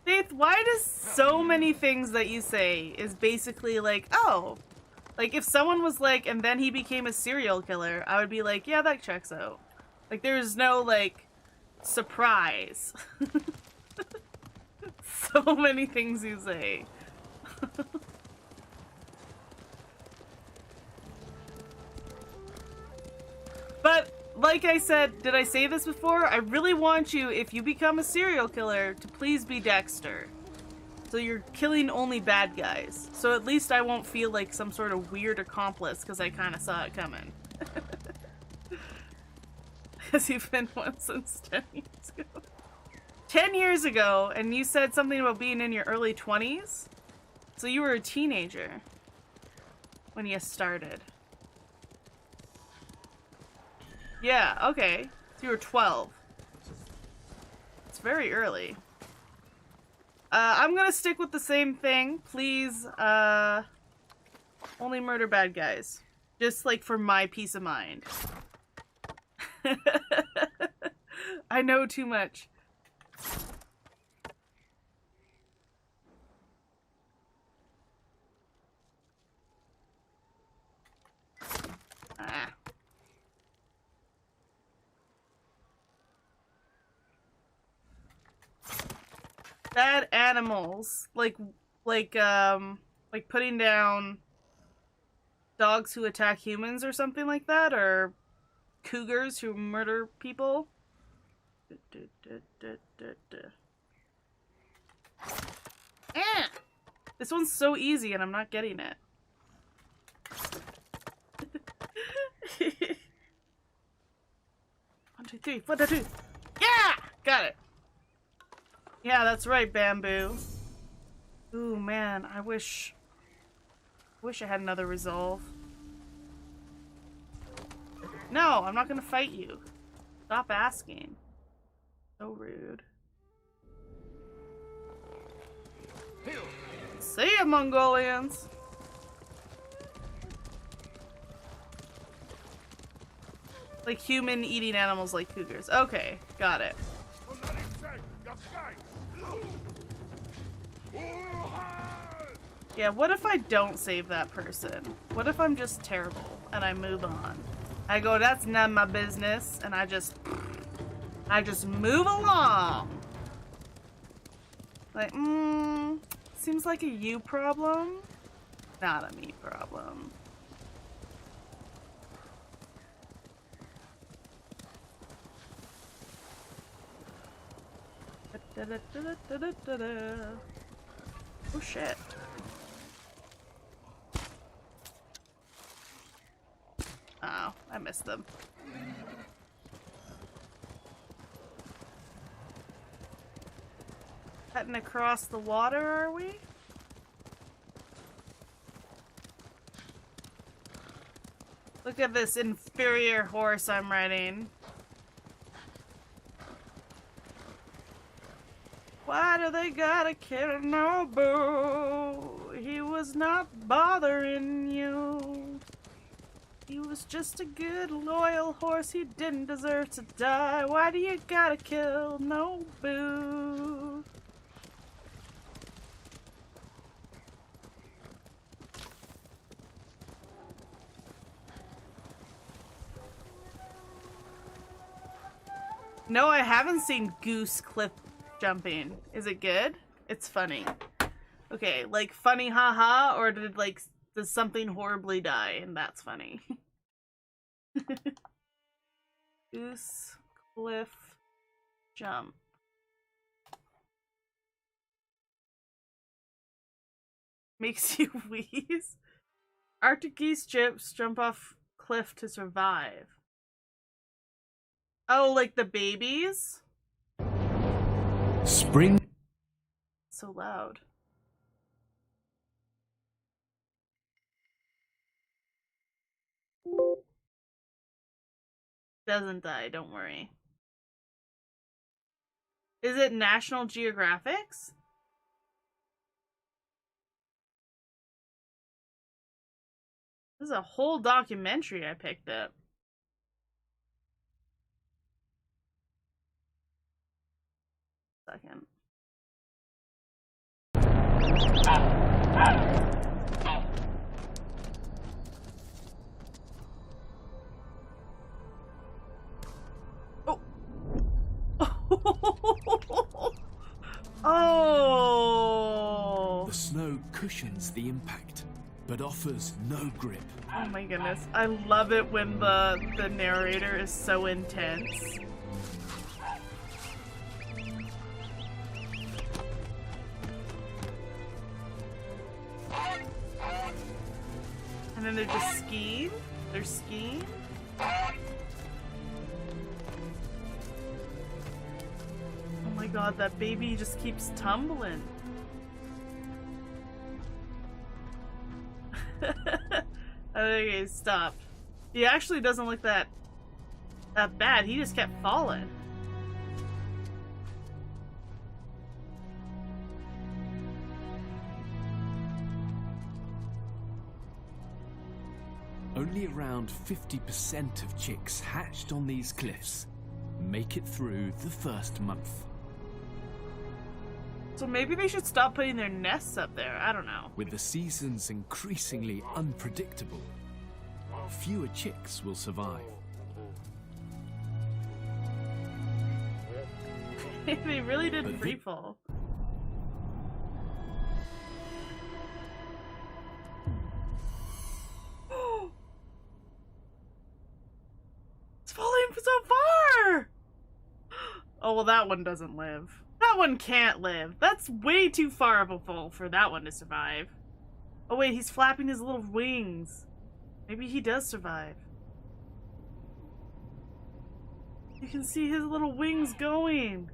Faith, why does so many things that you say is basically like, oh, like if someone was like, and then he became a serial killer, I would be like, yeah, that checks out. Like there's no like surprise. So many things you say. But like I said, did I say this before? I really want you, if you become a serial killer, to please be Dexter. So you're killing only bad guys. So at least I won't feel like some sort of weird accomplice because I kind of saw it coming. Has he been one since 10 years ago? 10 years ago, and you said something about being in your early 20s? So you were a teenager when you started. Yeah, okay. So you were 12. It's very early. I'm gonna stick with the same thing. Please, only murder bad guys. Just, like, for my peace of mind. I know too much. Ah. Bad animals, like putting down dogs who attack humans or something like that, or cougars who murder people. Eh! This one's so easy and I'm not getting it. 1, 2, 3, 1, 2, 3. Yeah! Got it. Yeah, that's right, Bamboo. Ooh, man, I wish I had another resolve. No, I'm not gonna fight you. Stop asking. So rude. See ya, Mongolians! Like human eating animals like cougars. Okay, got it. Yeah, what if I don't save that person? What if I'm just terrible and I move on? I go, that's none of my business, and I just move along. Like, seems like a you problem, not a me problem. Oh shit. Oh, I missed them. Heading across the water, are we? Look at this inferior horse I'm riding. Why do they gotta kill Nobu? He was not bothering you. He was just a good, loyal horse. He didn't deserve to die. Why do you gotta kill Nobu? No, I haven't seen Goose cliff jumping. Is it good? It's funny. Okay, like funny haha, or does something horribly die and that's funny? Goose cliff jump. Makes you wheeze. Arctic geese jump off cliff to survive. Oh, like the babies? Spring. So loud. Doesn't die, don't worry. Is it National Geographic's? This is a whole documentary I picked up. Second. Oh. Oh. The snow cushions the impact, but offers no grip. Oh my goodness. I love it when the narrator is so intense. And then they're just skiing. They're skiing. Oh my god, that baby just keeps tumbling. Okay, stop. He actually doesn't look that bad. He just kept falling. Only around 50% of chicks hatched on these cliffs make it through the first month. So maybe they should stop putting their nests up there. I don't know. With the seasons increasingly unpredictable, fewer chicks will survive. They really did freefall. It's falling so far! Oh, well, that one doesn't live. That one can't live. That's way too far of a fall for that one to survive. Oh wait, he's flapping his little wings. Maybe he does survive. You can see his little wings going.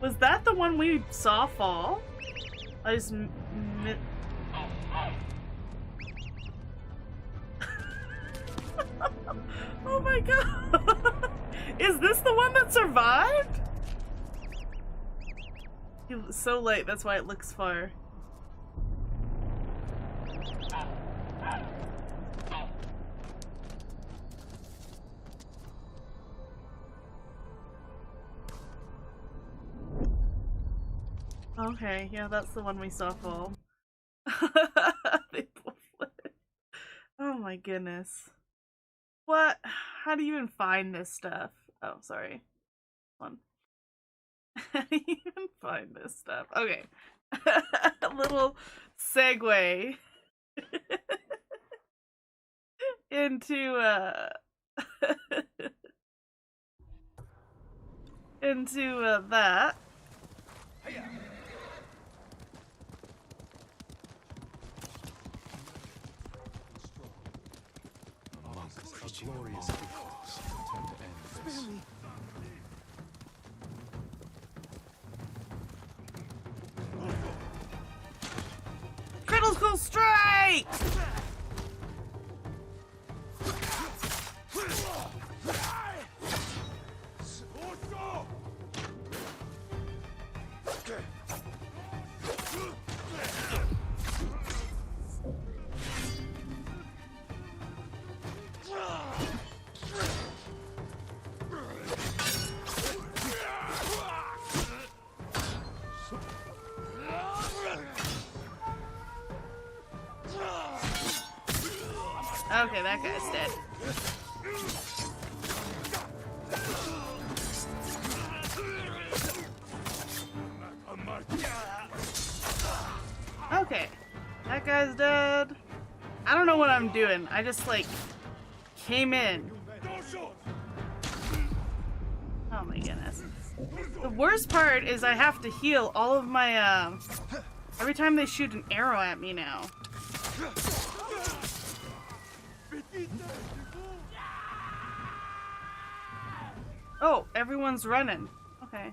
Was that the one we saw fall? I just oh my god! Is this the one that survived? It was so late, that's why it looks far. Okay, yeah, that's the one we saw fall. They both lit. Oh my goodness. What? How do you even find this stuff? Oh, sorry. One. How do you even find this stuff? Okay. A little segue into that. Glorious because time to end this. Critical strike! Okay, that guy's dead. Okay, that guy's dead. I don't know what I'm doing. I just like came in. Oh my goodness. The worst part is I have to heal all of my every time they shoot an arrow at me now. Oh, everyone's running. Okay.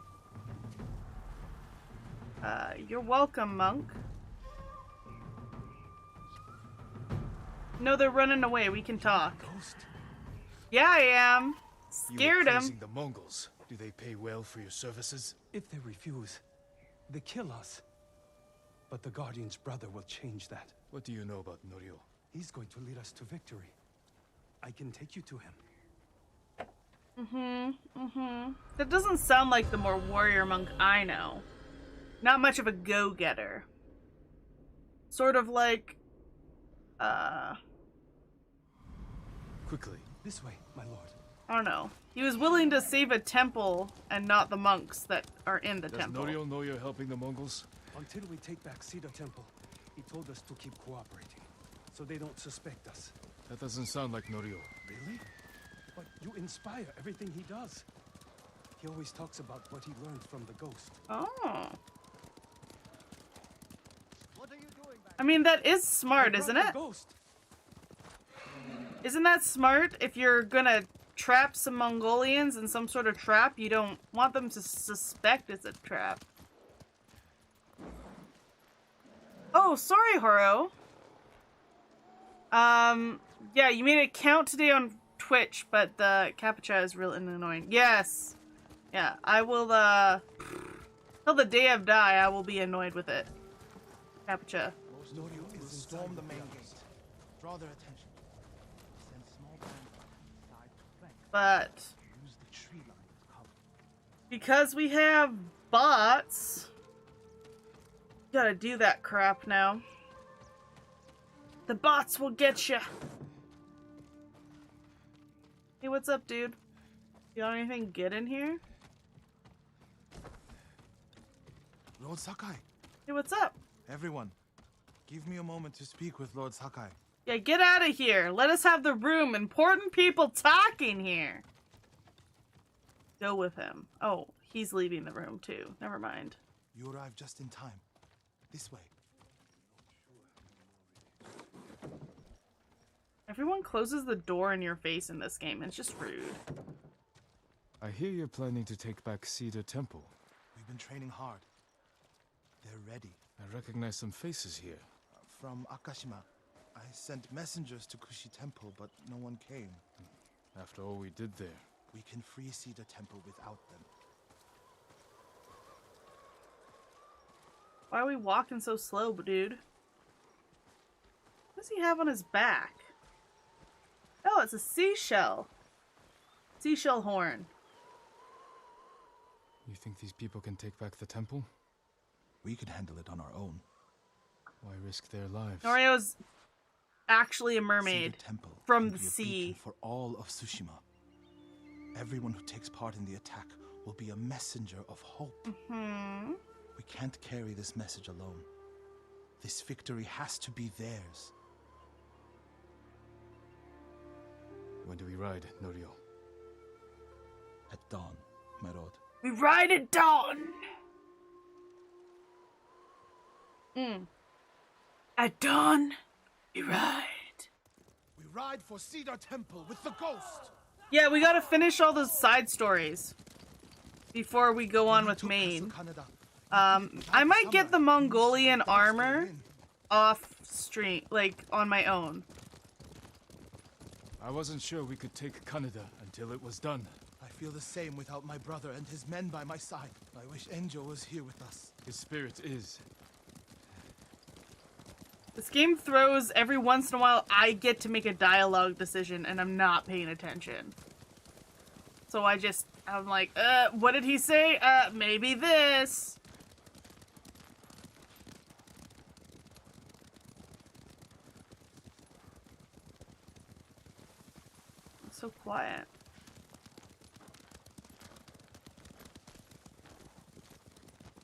You're welcome, monk. No, they're running away. We can talk. Ghost? Yeah, I am. Scared You were him. praising the Mongols. Do they pay well for your services? If they refuse, they kill us. But the Guardian's brother will change that. What do you know about Norio? He's going to lead us to victory. I can take you to him. That doesn't sound like the more warrior monk I know. Not much of a go-getter. Sort of like, Quickly. This way, my lord. I don't know. He was willing to save a temple and not the monks that are in the Does temple. Norio know you're helping the Mongols? Until we take back Cedar Temple, he told us to keep cooperating, so they don't suspect us. That doesn't sound like Norio. Really? But you inspire everything he does. He always talks about what he learned from the ghost. Oh. I mean, that is smart, isn't it? Ghost. Isn't that smart? If you're gonna trap some Mongolians in some sort of trap, you don't want them to suspect it's a trap. Oh, sorry, Horo. Yeah, you made an account today on Twitch, but the captcha is real and annoying. Yes. Yeah, I will, till the day I die, I will be annoyed with it. Captcha. Norio is Storm the main gate. Draw their attention. Send small bands inside to flank. But Use the tree line as cover. because we have bots, gotta do that crap now. The bots will get you. Hey, what's up, dude? You got anything good in here? Lord Sakai, Hey, what's up? everyone, give me a moment to speak with Lord Sakai. Yeah, get out of here. Let us have the room. Important people talking here. Go with him. Oh, he's leaving the room too. Never mind. You arrived just in time. This way. Everyone closes the door in your face in this game. It's just rude. I hear you're planning to take back Cedar Temple. We've been training hard. They're ready. I recognize some faces here. From Akashima, I sent messengers to Kushi Temple, but no one came. After all we did there. We can free Cedar Temple without them. Why are we walking so slow, dude? What does he have on his back? Oh, it's a seashell. Seashell horn. You think these people can take back the temple? We could handle it on our own. Why risk their lives? Norio's actually a mermaid See the temple from can the be a sea. beacon for all of Tsushima. Everyone who takes part in the attack will be a messenger of hope. Hmm. We can't carry this message alone. This victory has to be theirs. When do we ride, Norio? At dawn, my lord. We ride at dawn. At dawn, we ride. We ride for Cedar Temple with the ghost. Yeah, we gotta finish all those side stories before we go on with Took main. Castle Canada. I might get the Mongolian Dogs came armor in. off stream, like on my own. I wasn't sure we could take Canada until it was done. I feel the same without my brother and his men by my side. I wish Enjo was here with us. His spirit is. This game throws every once in a while I get to make a dialogue decision and I'm not paying attention. So I'm like, what did he say? Maybe this. It's so quiet.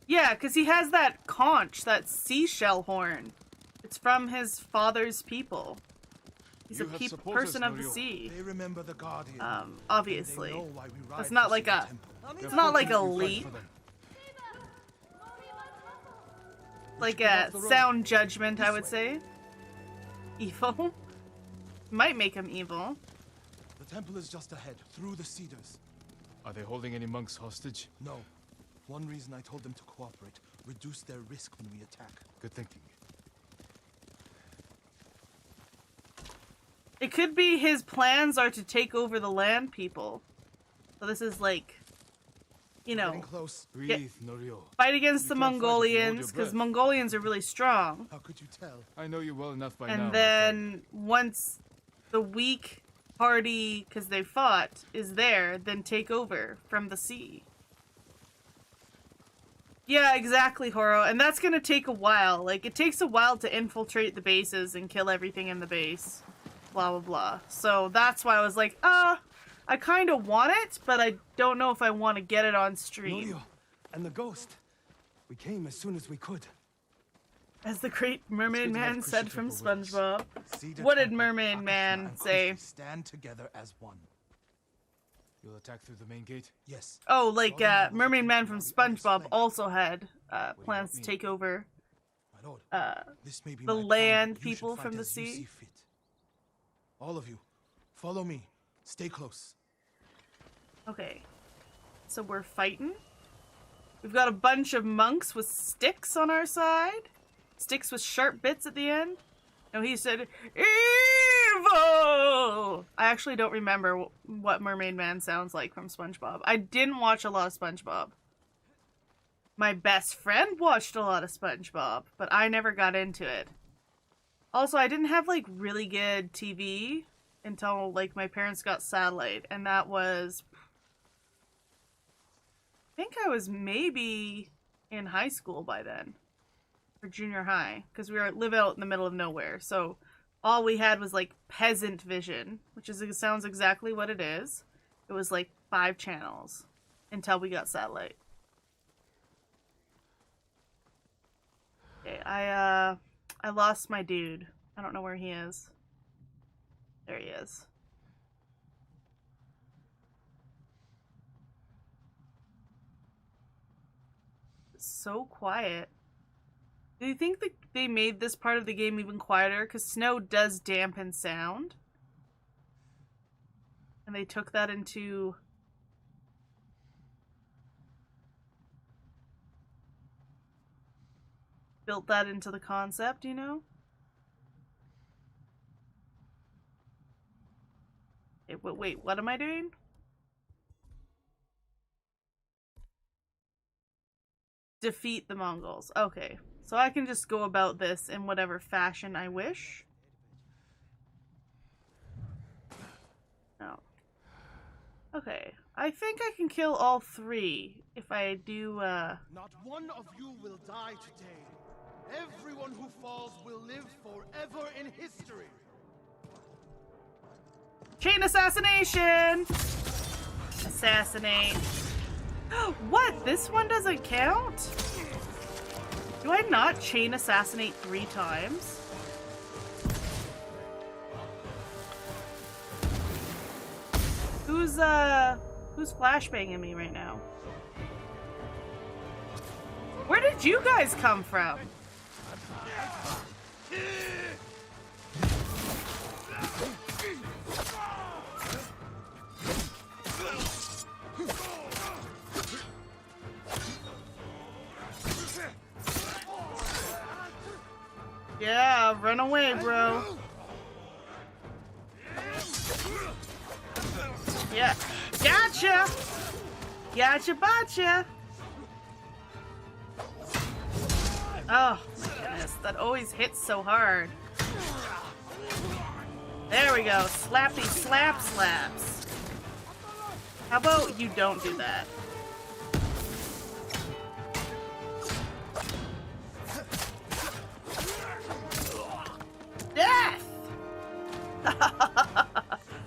Yeah, because he has that conch, that seashell horn. It's from his father's people. He's You a have supporters, person of the Norio. sea. They remember the Guardian. Obviously. And they know why we ride It's not for like Cedar a- Temple. It's not like a You fight leap, for them. like Get a off the road. sound judgment, I This would way. say. Evil? Might make him evil. The temple is just ahead, through the cedars. Are they holding any monks hostage? No. One reason I told them to cooperate, reduce their risk when we attack. Good thinking. It could be his plans are to take over the land people. So this is like, you know, Getting close. Breathe, Norio. fight against You the can't fight if you hold your Mongolians, because breath. Mongolians are really strong. How could you tell? I know you well enough by now. And my then once the weak party, because they fought, is there, then take over from the sea. Yeah, exactly, Horo. And that's gonna take a while. Like, it takes a while to infiltrate the bases and kill everything in the base. Blah, blah, blah. So that's why I was like, I kind of want it, but I don't know if I want to get it on stream. Norio and the ghost. We came as soon as we could. As the great Mermaid good to have Man said from Christopher with us. SpongeBob. Cedar What did Temple, Mermaid Akashima, Man and say? Kushi stand together as one. You'll attack through the main gate? Yes. Oh, like, Well, Mermaid Man from on the other SpongeBob flank. also had plans want to me? take over My lord. This may be the my plan, land but you should people fight from the as you sea. see fit. All of you, follow me. Stay close. Okay. So we're fighting. We've got a bunch of monks with sticks on our side. Sticks with sharp bits at the end. No, he said, evil! I actually don't remember what Mermaid Man sounds like from SpongeBob. I didn't watch a lot of SpongeBob. My best friend watched a lot of SpongeBob, but I never got into it. Also, I didn't have, like, really good TV until, like, my parents got satellite, and that was... I think I was maybe in high school by then. Or junior high, because we live out in the middle of nowhere, so all we had was, like, peasant vision, which sounds exactly what it is. It was, like, 5 channels until we got satellite. Okay, I lost my dude. I don't know where he is. There he is. It's so quiet. Do you think that they made this part of the game even quieter? Because snow does dampen sound. And they took that into... built that into the concept, you know? Wait, what am I doing? Defeat the Mongols. Okay. So I can just go about this in whatever fashion I wish. No. Okay. I think I can kill all 3 if I do, Not one of you will die today. Everyone who falls will live forever in history. Chain assassination! Assassinate. What? This one doesn't count? Do I not chain assassinate 3 times? Who's flashbanging me right now? Where did you guys come from? Yeah, run away, bro. Yeah. Gotcha! Gotcha, botcha! Oh, my goodness. That always hits so hard. There we go. Slappy slap slaps. How about you don't do that? Death!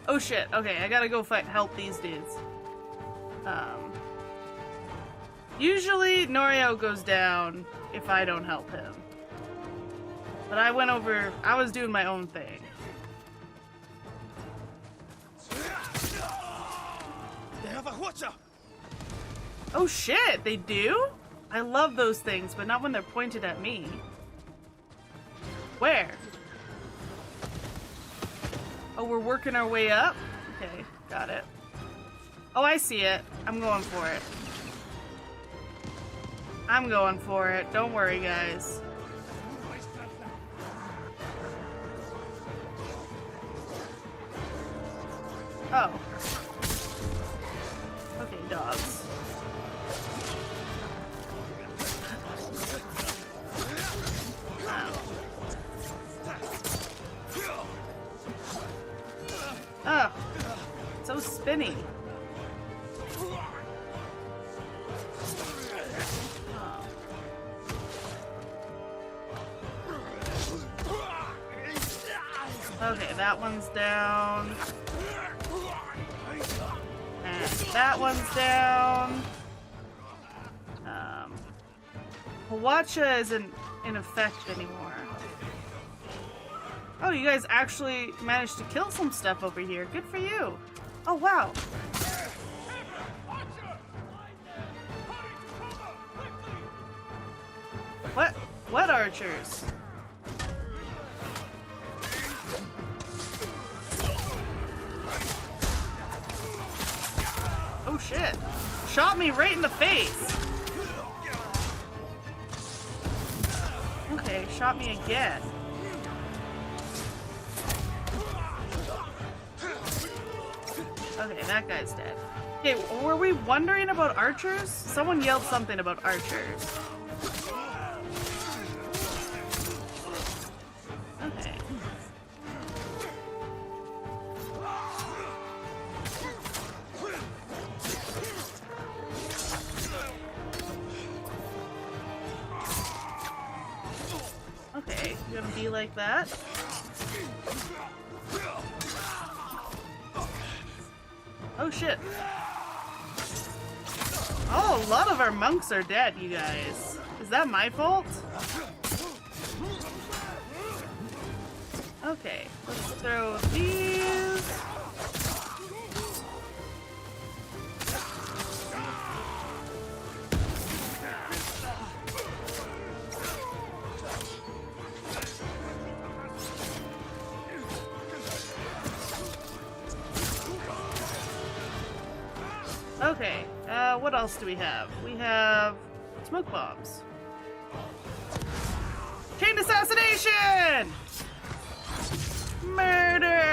Oh shit. Okay, I gotta go help these dudes. Usually Norio goes down if I don't help him. But I was doing my own thing. They have a Hwacha! Oh shit, they do? I love those things, but not when they're pointed at me. Where? Oh, we're working our way up? Okay, got it. Oh, I see it. I'm going for it. I'm going for it. Don't worry, guys. Oh. Okay, dogs. Oh, so spinny. Okay, that one's down. And that one's down. Hwacha isn't in effect anymore. Oh, you guys actually managed to kill some stuff over here. Good for you. Oh, wow. What? What archers? Oh, shit. Shot me right in the face. Okay, shot me again. Okay, that guy's dead. Okay, were we wondering about archers? Someone yelled something about archers. Okay. Okay, you gonna be like that? Oh shit. Oh, a lot of our monks are dead, you guys. Is that my fault? Okay, let's throw these. Okay, what else do we have? We have smoke bombs. Chain assassination! Murder!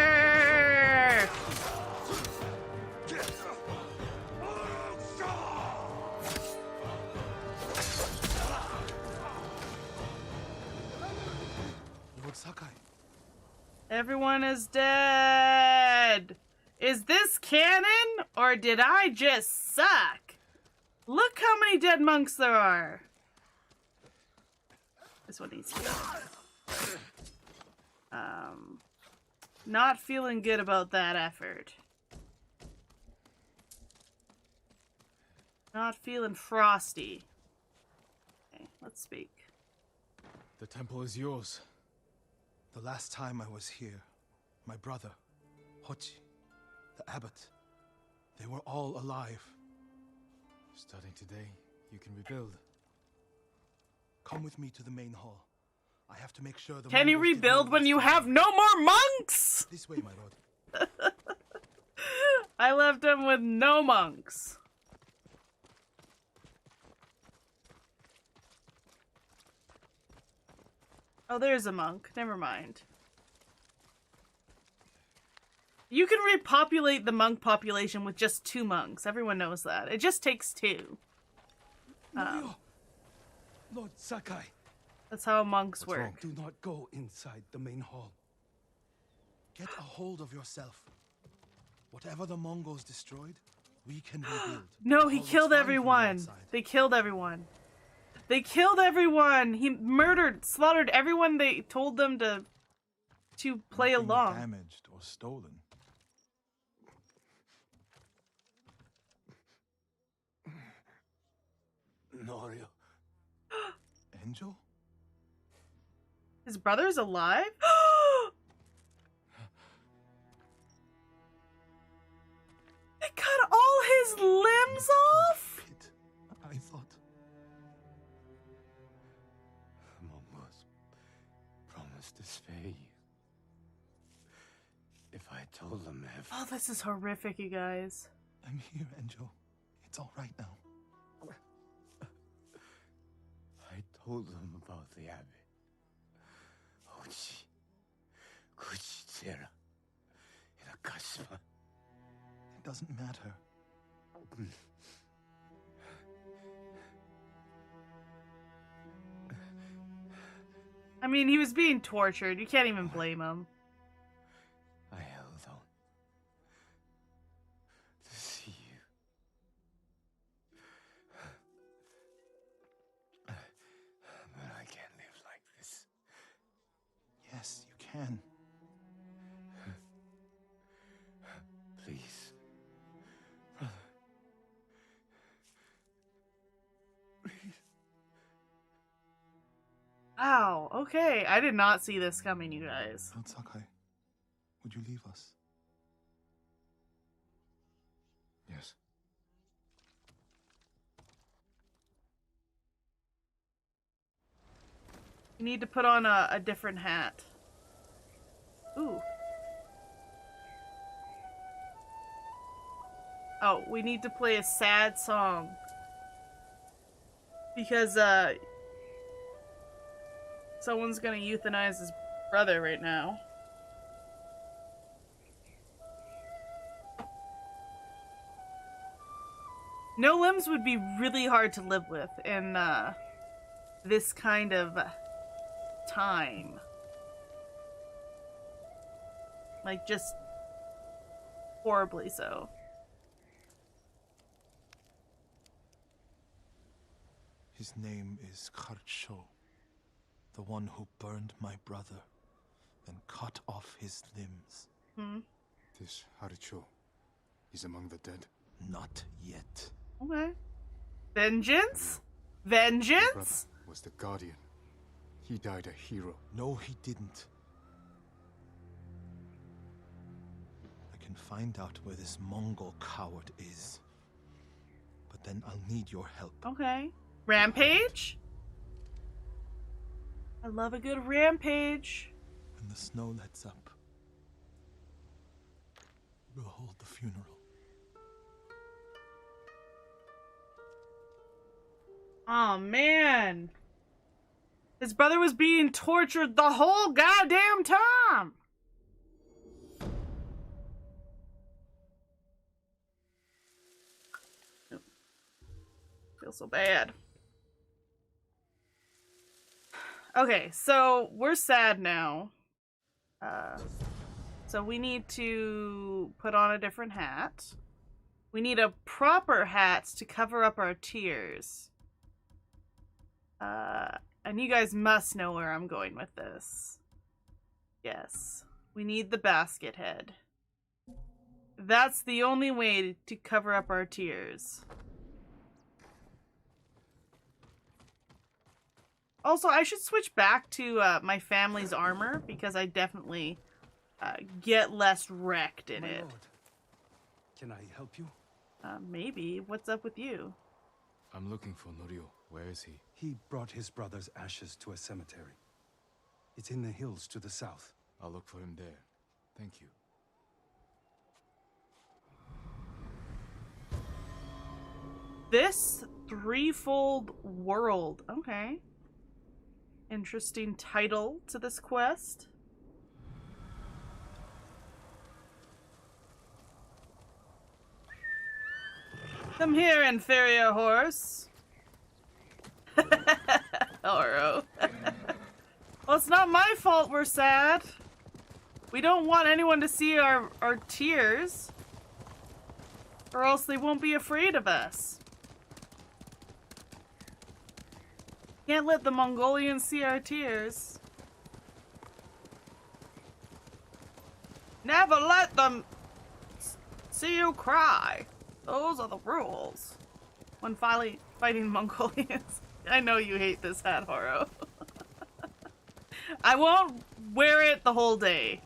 Lord Sakai. Everyone is dead! Is this canon Or did I just suck? Look how many dead monks there are. This one needs to go. Not feeling good about that effort. Not feeling frosty. Okay, let's speak. The temple is yours. The last time I was here, my brother, Hochi, the abbot, they were all alive. Starting today, you can rebuild. Come with me to the main hall. I have to make sure the Can you Mongols did rebuild not when you destroy have them. no more monks? This way, my lord. I left him with no monks. Oh, there's a monk. Never mind. You can repopulate the monk population with just 2 monks. Everyone knows that. It just takes 2. Lord Sakai, That's how monks What's wrong? work. do not go inside the main hall. Get a hold of yourself. Whatever the Mongols destroyed, we can rebuild. No, The he hall looks killed fine from the everyone. outside. They killed everyone. They killed everyone. He murdered, slaughtered everyone they told them to play Nothing along. damaged or stolen. Norio. Angel? His brother's alive? They cut all his limbs off? Pit. I thought. Mongols promised to spare you. If I told them everything. Oh, this is horrific, you guys. I'm here, Angel. It's all right now. I told them about the abbey. Hochi, Kuchitsera, in Akashima. It doesn't matter. I mean, he was being tortured. You can't even blame him. I held on to see you. But I can't live like this. Yes, you can. Please. Brother. Please. Ow, okay. I did not see this coming, you guys. Lord Sakai, would you leave us? Yes. You need to put on a different hat. Ooh. Oh, we need to play a sad song. Because, someone's gonna euthanize his brother right now. No limbs would be really hard to live with in, this kind of time. Like, just horribly so. His name is Kharcho, the one who burned my brother and cut off his limbs. Hmm. This Haricho is among the dead. Not yet. Okay. Vengeance? Your brother Vengeance? was the guardian. He died a hero. No, he didn't. I can find out where this Mongol coward is. But then I'll need your help. Okay. Rampage? I love a good rampage. When the snow lets up, we'll hold the funeral. Oh man. His brother was being tortured the whole goddamn time. Feel so bad. Okay, so we're sad now. So we need to put on a different hat. We need a proper hat to cover up our tears. And you guys must know where I'm going with this. Yes. We need the basket head. That's the only way to cover up our tears. Also, I should switch back to my family's armor because I definitely get less wrecked in My it. lord, can I help you? Maybe. What's up with you? I'm looking for Norio. Where is he? He brought his brother's ashes to a cemetery. It's in the hills to the south. I'll look for him there. Thank you. This threefold world. Okay. Interesting title to this quest. Come here, inferior horse. Oro. Well, it's not my fault we're sad. We don't want anyone to see our tears. Or else they won't be afraid of us. Can't let the Mongolians see our tears. Never let them see you cry. Those are the rules. When fighting Mongolians. I know you hate this hat, Horo. I won't wear it the whole day.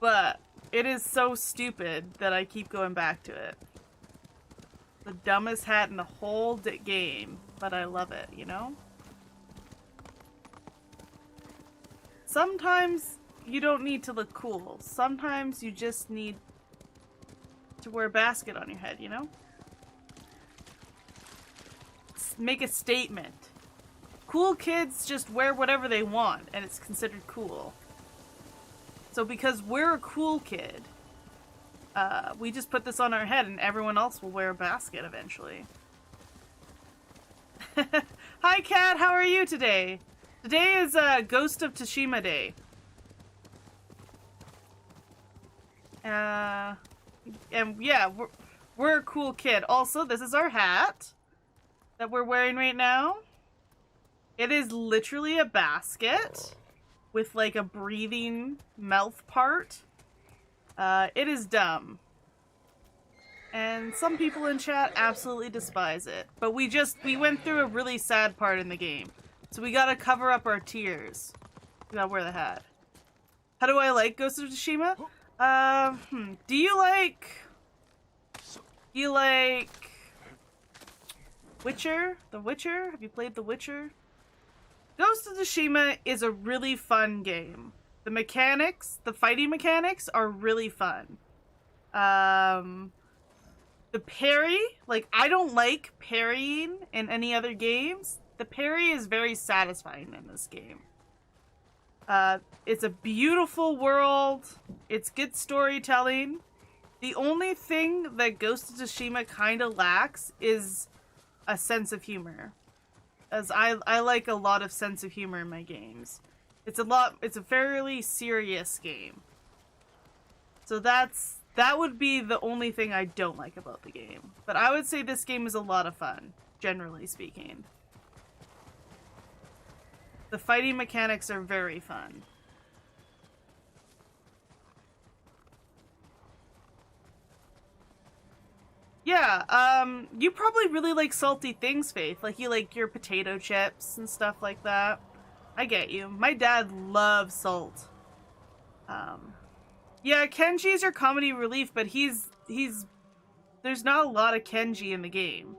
But it is so stupid that I keep going back to it. The dumbest hat in the whole game. But I love it, you know? Sometimes you don't need to look cool. Sometimes you just need to wear a basket on your head, you know? Make a statement. Cool kids just wear whatever they want, and it's considered cool. So because we're a cool kid, we just put this on our head, and everyone else will wear a basket eventually. Hi, Kat. How are you today? Today is Ghost of Tsushima Day. And yeah, we're a cool kid. Also, this is our hat that we're wearing right now. It is literally a basket with like a breathing mouth part. It is dumb. And some people in chat absolutely despise it. But we went through a really sad part in the game. So we gotta cover up our tears. We gotta wear the hat. How do I like Ghost of Tsushima? Do you like Witcher? The Witcher? Have you played The Witcher? Ghost of Tsushima is a really fun game. The mechanics, the fighting mechanics are really fun. The parry, like, I don't like parrying in any other games. The parry is very satisfying in this game. It's a beautiful world. It's good storytelling. The only thing that Ghost of Tsushima kind of lacks is a sense of humor. As I like a lot of sense of humor in my games. It's a fairly serious game. So that would be the only thing I don't like about the game. But I would say this game is a lot of fun, generally speaking. The fighting mechanics are very fun. Yeah, you probably really like salty things, Faith. Like, you like your potato chips and stuff like that. I get you. My dad loves salt. Yeah, Kenji is your comedy relief, but there's not a lot of Kenji in the game.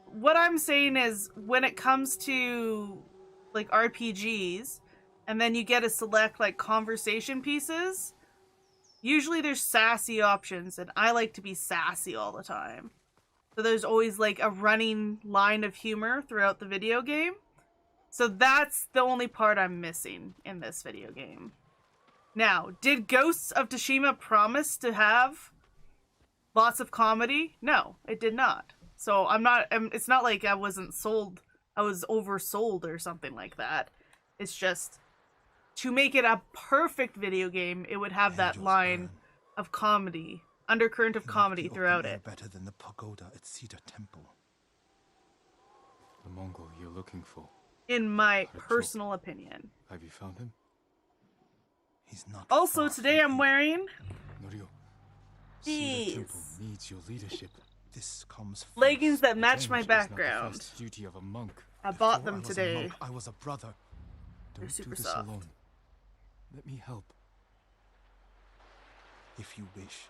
What I'm saying is, when it comes to, like, RPGs, and then you get to select, like, conversation pieces, usually there's sassy options, and I like to be sassy all the time. So there's always, like, a running line of humor throughout the video game. So that's the only part I'm missing in this video game. Now, did Ghosts of Tsushima promise to have lots of comedy? No, it did not. So it's not like I was oversold or something like that. It's just, to make it a perfect video game, it would have that line of comedy undercurrent of You have comedy the open throughout air it. better than the pagoda at Cedar Temple. The Mongol you're looking for. In my Kharcho. personal opinion. Have you found him? He's not Also, far today from I'm here. wearing Norio, Cedar Temple these needs your leadership. This comes first. leggings that match my Revenge is not the background. first duty of a monk. I bought Before them I was a today. monk, I was a brother. They're Don't super do this soft. alone. Let me help. If you wish.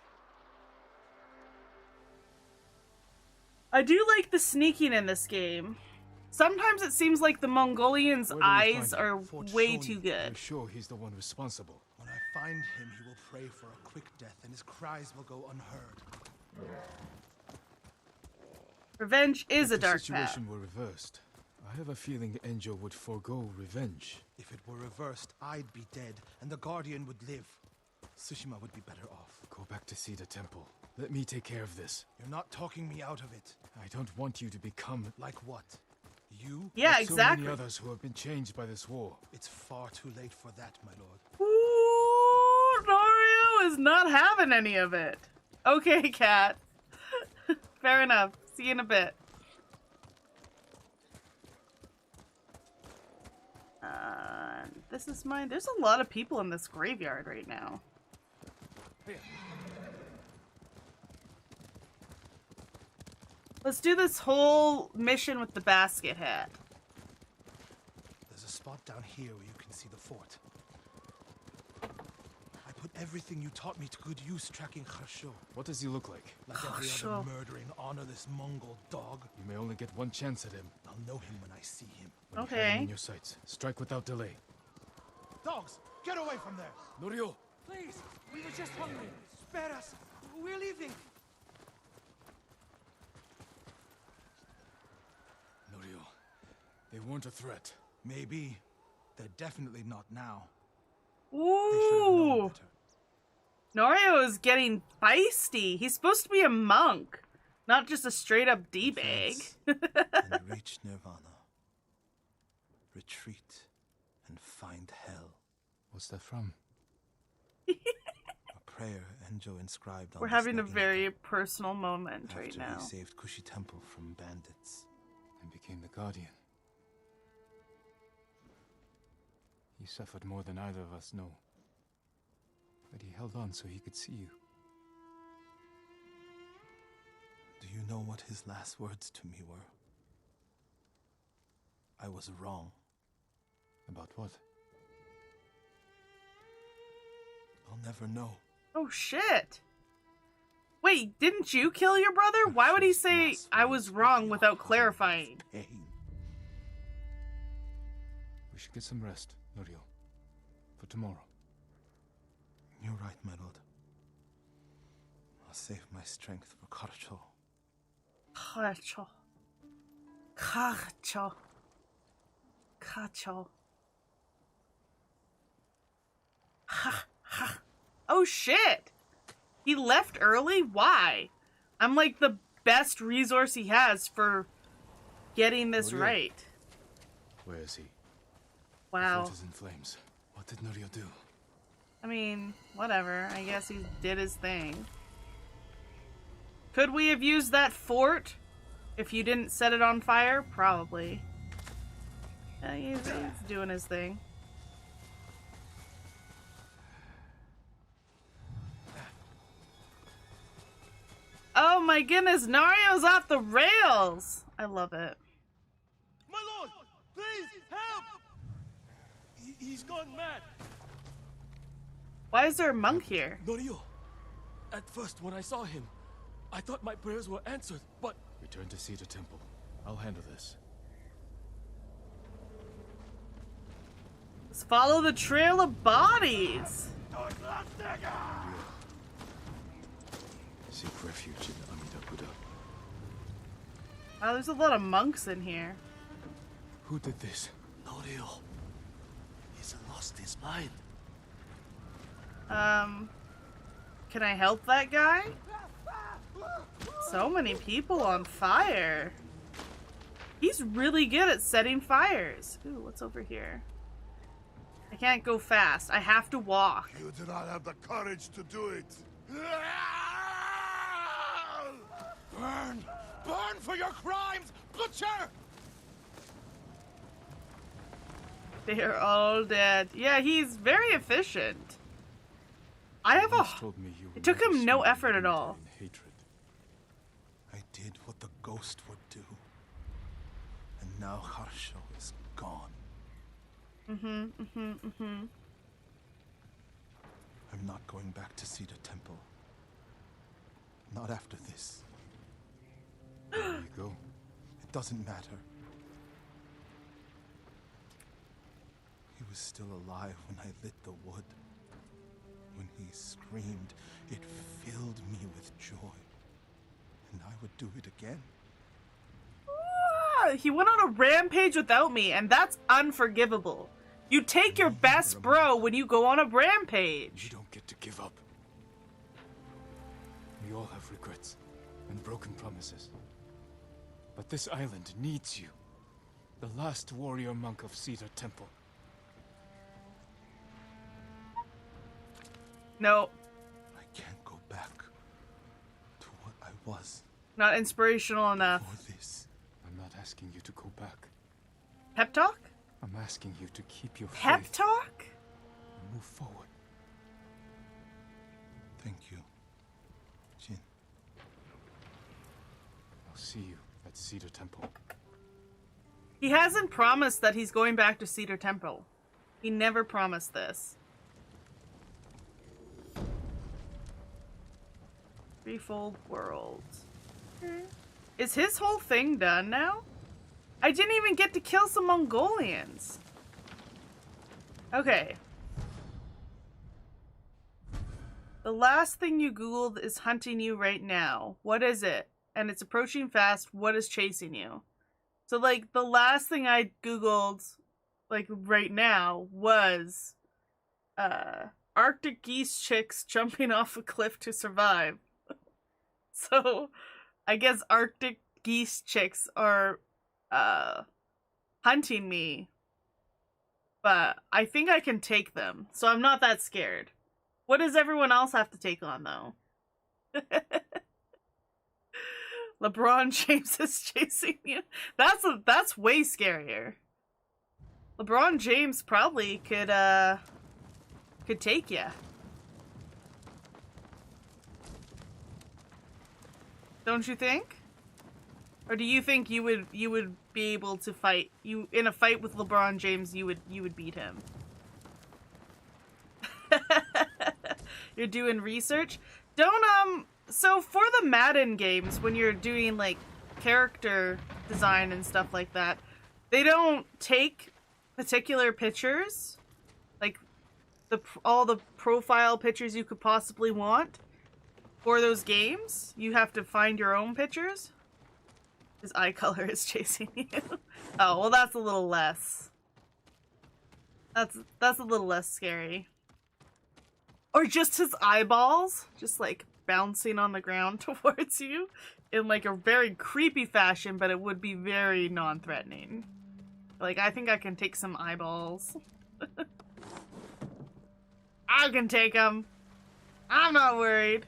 I do like the sneaking in this game. Sometimes it seems like the Mongolians' Where do we eyes find are Fort way Sony. too You're good. sure he's the one responsible? When I find him, he will pray for a quick death, and his cries will go unheard. Revenge is a If the dark situation path. were reversed, I have a feeling Enjo would forego revenge. If it were reversed, I'd be dead, and the Guardian would live. Tsushima would be better off. Go back to Cedar Temple. Let me take care of this. You're not talking me out of it. I don't want you to become Like what? You? Yeah, like so exactly. many others who have been changed by this war. It's far too late for that, my lord. Ooh, Norio is not having any of it. Okay, cat. Fair enough. See you in a bit. This is mine. There's a lot of people in this graveyard right now. Let's do this whole mission with the basket hat. There's a spot down here where you can see the fort. I put everything you taught me to good use tracking Kharsho. What does he look like? Like every Kharsho. other murdering, honorless Mongol dog. You may only get one chance at him. I'll know him when I see him. When you have him Okay. in your sights, strike without delay. Dogs, get away from there! Norio! Please, we were just hungry. Spare us. We're leaving. Norio, they weren't a threat. Maybe. They're definitely not now. They should have known Ooh. better. Norio is getting feisty. He's supposed to be a monk, not just a straight up D-bag. And reach nirvana. Retreat and find hell. What's that from? A prayer Enjo inscribed on We're this having a letter very personal moment right after now. he saved Kushi Temple from bandits. And became the Guardian. He suffered more than either of us know. But he held on so he could see you. Do you know what his last words to me were? I was wrong. About what? I'll never know. Oh shit. Wait, didn't you kill your brother? Why would he say Last I words was would wrong be a without howl of clarifying? pain. We should get some rest, Norio. For tomorrow. You're right, my lord. I'll save my strength for Kharcho. Kacho. Kacho. Kacho. Ha ha. Oh shit! He left early? Why? I'm like the best resource he has for getting this Norio. right. Where is he? The Wow. fort is in flames. What did Norio do? I mean, whatever. I guess he did his thing. Could we have used that fort if you didn't set it on fire? Probably. Yeah, he's doing his thing. Oh my goodness, Nario's off the rails! I love it. My lord, please help! He's gone mad. Why is there a monk here? Norio, at first when I saw him, I thought my prayers were answered, but Return to Cedar Temple. I'll handle this. Let's follow the trail of bodies. Seek refuge in Amida Buddha. Wow, there's a lot of monks in here. Who did this? Norio, he's lost his mind. Can I help that guy? So many people on fire. He's really good at setting fires. Ooh, what's over here? I can't go fast. I have to walk. You do not have the courage to do it. Burn! Burn for your crimes, butcher! They're all dead. Yeah, he's very efficient. I have a... Told me you It took him no effort at all. Hatred. I did what the ghost would do. And now Harsho is gone. I'm not going back to Cedar Temple. Not after this. There you go. It doesn't matter. He was still alive when I lit the wood. When he screamed, it filled me with joy. And I would do it again. He went on a rampage without me, and that's unforgivable. You take your best bro when you go on a rampage. You don't get to give up. We all have regrets and broken promises. But this island needs you. The last warrior monk of Cedar Temple. No, I can't go back to what I was not inspirational enough. for this. I'm not asking you to go back. Pep talk? I'm asking you to keep your Pep faith talk? and move forward. Thank you, Jin. I'll see you at Cedar Temple. He hasn't promised that he's going back to Cedar Temple. He never promised this. Threefold world. Is his whole thing done now? I didn't even get to kill some Mongolians. Okay. The last thing you Googled is hunting you right now. What is it? And it's approaching fast. What is chasing you? So, like, the last thing I Googled, like, right now was, Arctic geese chicks jumping off a cliff to survive. So, I guess Arctic geese chicks are, hunting me. But I think I can take them, so I'm not that scared. What does everyone else have to take on, though? LeBron James is chasing you. That's way scarier. LeBron James probably could take you. Don't you think? Or do you think you would be able to fight you in a fight with LeBron James? You would beat him. You're doing research. Don't So for the Madden games, when you're doing like character design and stuff like that, they don't take particular pictures, like all the profile pictures you could possibly want for those games. You have to find your own pictures. His eye color is chasing you. Oh, well, that's a little less. That's a little less scary. Or just his eyeballs, just like bouncing on the ground towards you in like a very creepy fashion, but it would be very non-threatening. Like, I think I can take some eyeballs. I can take them. I'm not worried.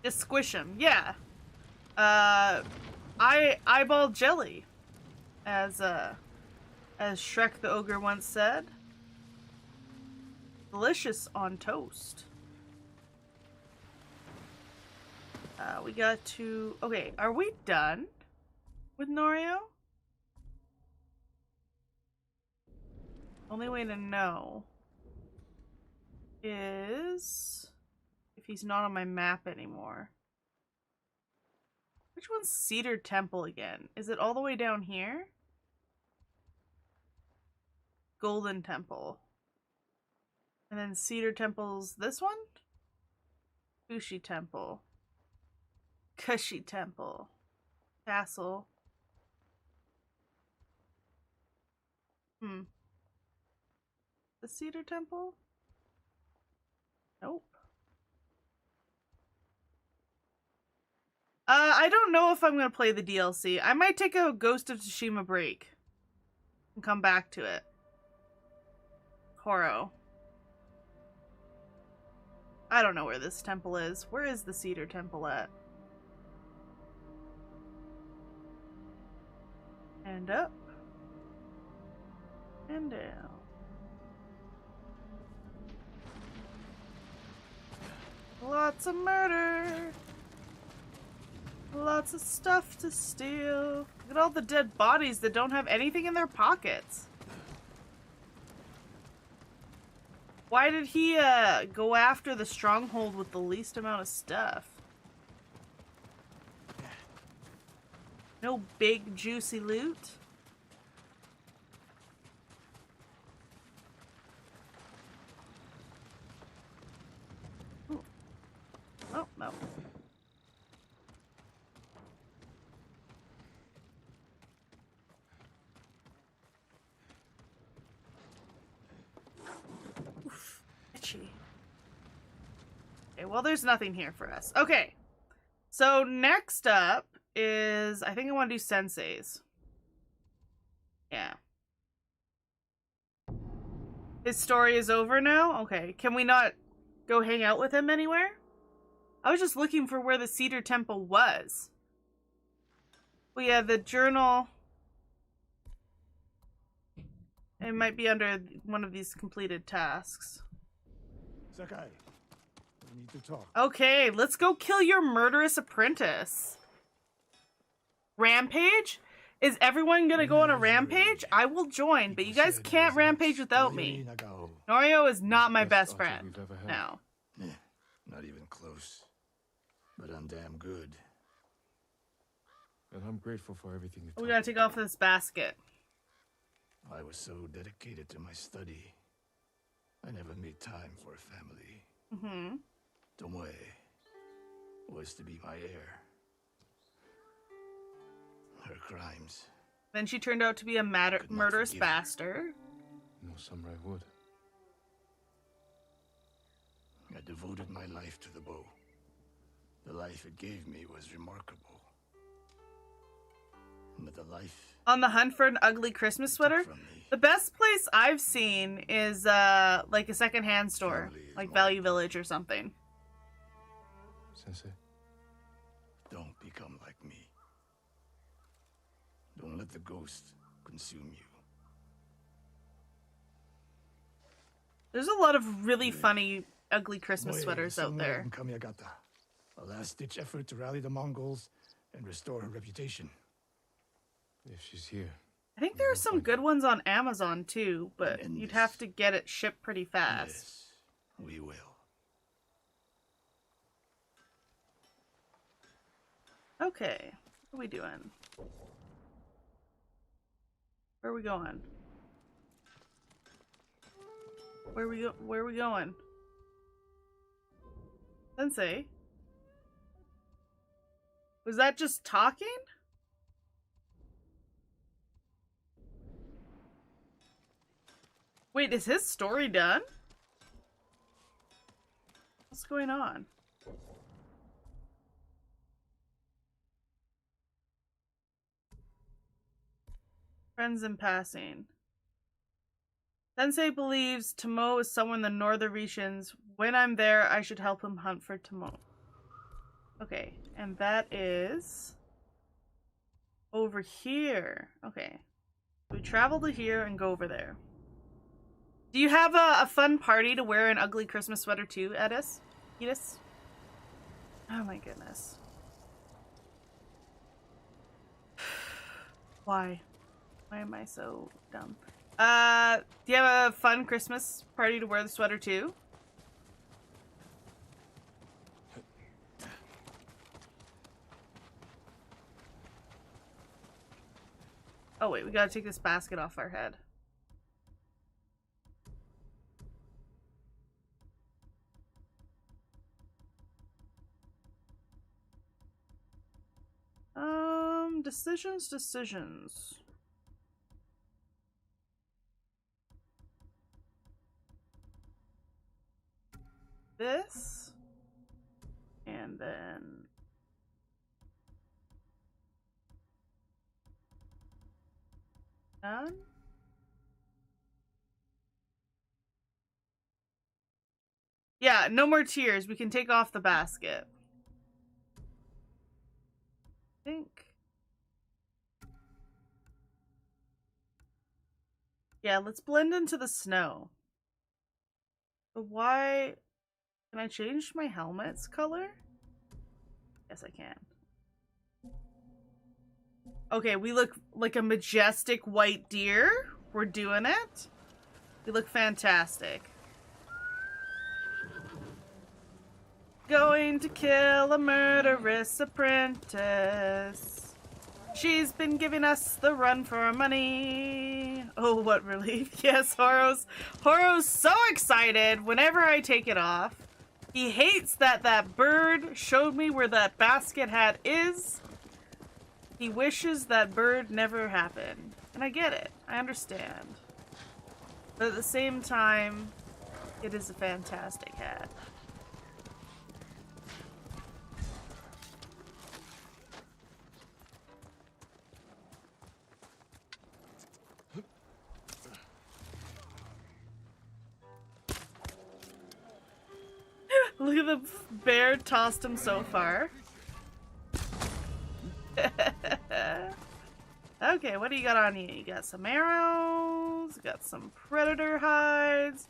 Just squish him, yeah. Eyeball jelly, as Shrek the Ogre once said. Delicious on toast. We got to... Okay, are we done with Norio? Only way to know is if he's not on my map anymore. Which one's Cedar Temple again? Is it all the way down here? Golden Temple. And then Cedar Temple's this one? Fushi Temple. Kushi Temple. Castle. The Cedar Temple? Nope. I don't know if I'm gonna play the DLC. I might take a Ghost of Tsushima break and come back to it. Koro. I don't know where this temple is. Where is the Cedar Temple at? And up. And down. Lots of murder. Lots of stuff to steal. Look at all the dead bodies that don't have anything in their pockets. Why did he go after the stronghold with the least amount of stuff? No big juicy loot? Ooh. Oh, no. Oof, itchy. Okay, well, there's nothing here for us. Okay. So next up is, I think I want to do Sensei's. Yeah. His story is over now? Okay. Can we not go hang out with him anywhere? I was just looking for where the Cedar Temple was. Well, yeah, the journal. It might be under one of these completed tasks. Sakai, we need to talk. Okay, let's go kill your murderous apprentice. Rampage? Is everyone gonna go on a rampage? I will join, but you guys can't rampage without me. Norio is not my best friend. No. Not even close. But I'm damn good. And I'm grateful for everything you've We gotta take off this basket. I was so dedicated to my study. I never made time for a family. Mm-hmm. Tomoe was to be my heir. Her crimes. Then she turned out to be a murderous forgive her. bastard. No samurai would. I devoted my life to the bow. The life it gave me was remarkable. But the life On the hunt for an ugly Christmas sweater? from me, The best place I've seen is like a secondhand store, Family is like more Value Village or something. Sensei? don't become like me. Don't let the ghost consume you. There's a lot of really funny ugly Christmas Tomoe sweaters is out somewhere there. in Kamiagata. A last-ditch effort to rally the Mongols and restore her reputation. If she's here. I think there are some good ones on Amazon too, but end you'd this. have to get it shipped pretty fast. Yes, we will. Okay, what are we doing? Where are we going? Where are we going? Sensei? Was that just talking? Wait, is his story done? What's going on? Friends in passing. Sensei believes Tomo is someone in the northern regions. When I'm there, I should help him hunt for Tomo. Okay, and that is over here. Okay. We travel to here and go over there. Do you have a fun party to wear an ugly Christmas sweater too, Edis? Edis? Oh my goodness. Why? Why am I so dumb? Do you have a fun Christmas party to wear the sweater too? Oh wait, we gotta take this basket off our head. Decisions. This. And then... done. Yeah, no more tears. We can take off the basket. I think. Yeah, let's blend into the snow. But why? Can I change my helmet's color? Yes, I can. Okay, we look like a majestic white deer. We're doing it. We look fantastic. Going to kill a murderous apprentice. She's been giving us the run for our money. Oh, what relief. Yes, Horo's so excited whenever I take it off. He hates that that bird showed me where that basket hat is. He wishes that bird never happened. And I get it. I understand. But at the same time, it is a fantastic hat. Look at the bear tossed him so far. Okay, what do you got on you? You got some arrows, got some predator hides,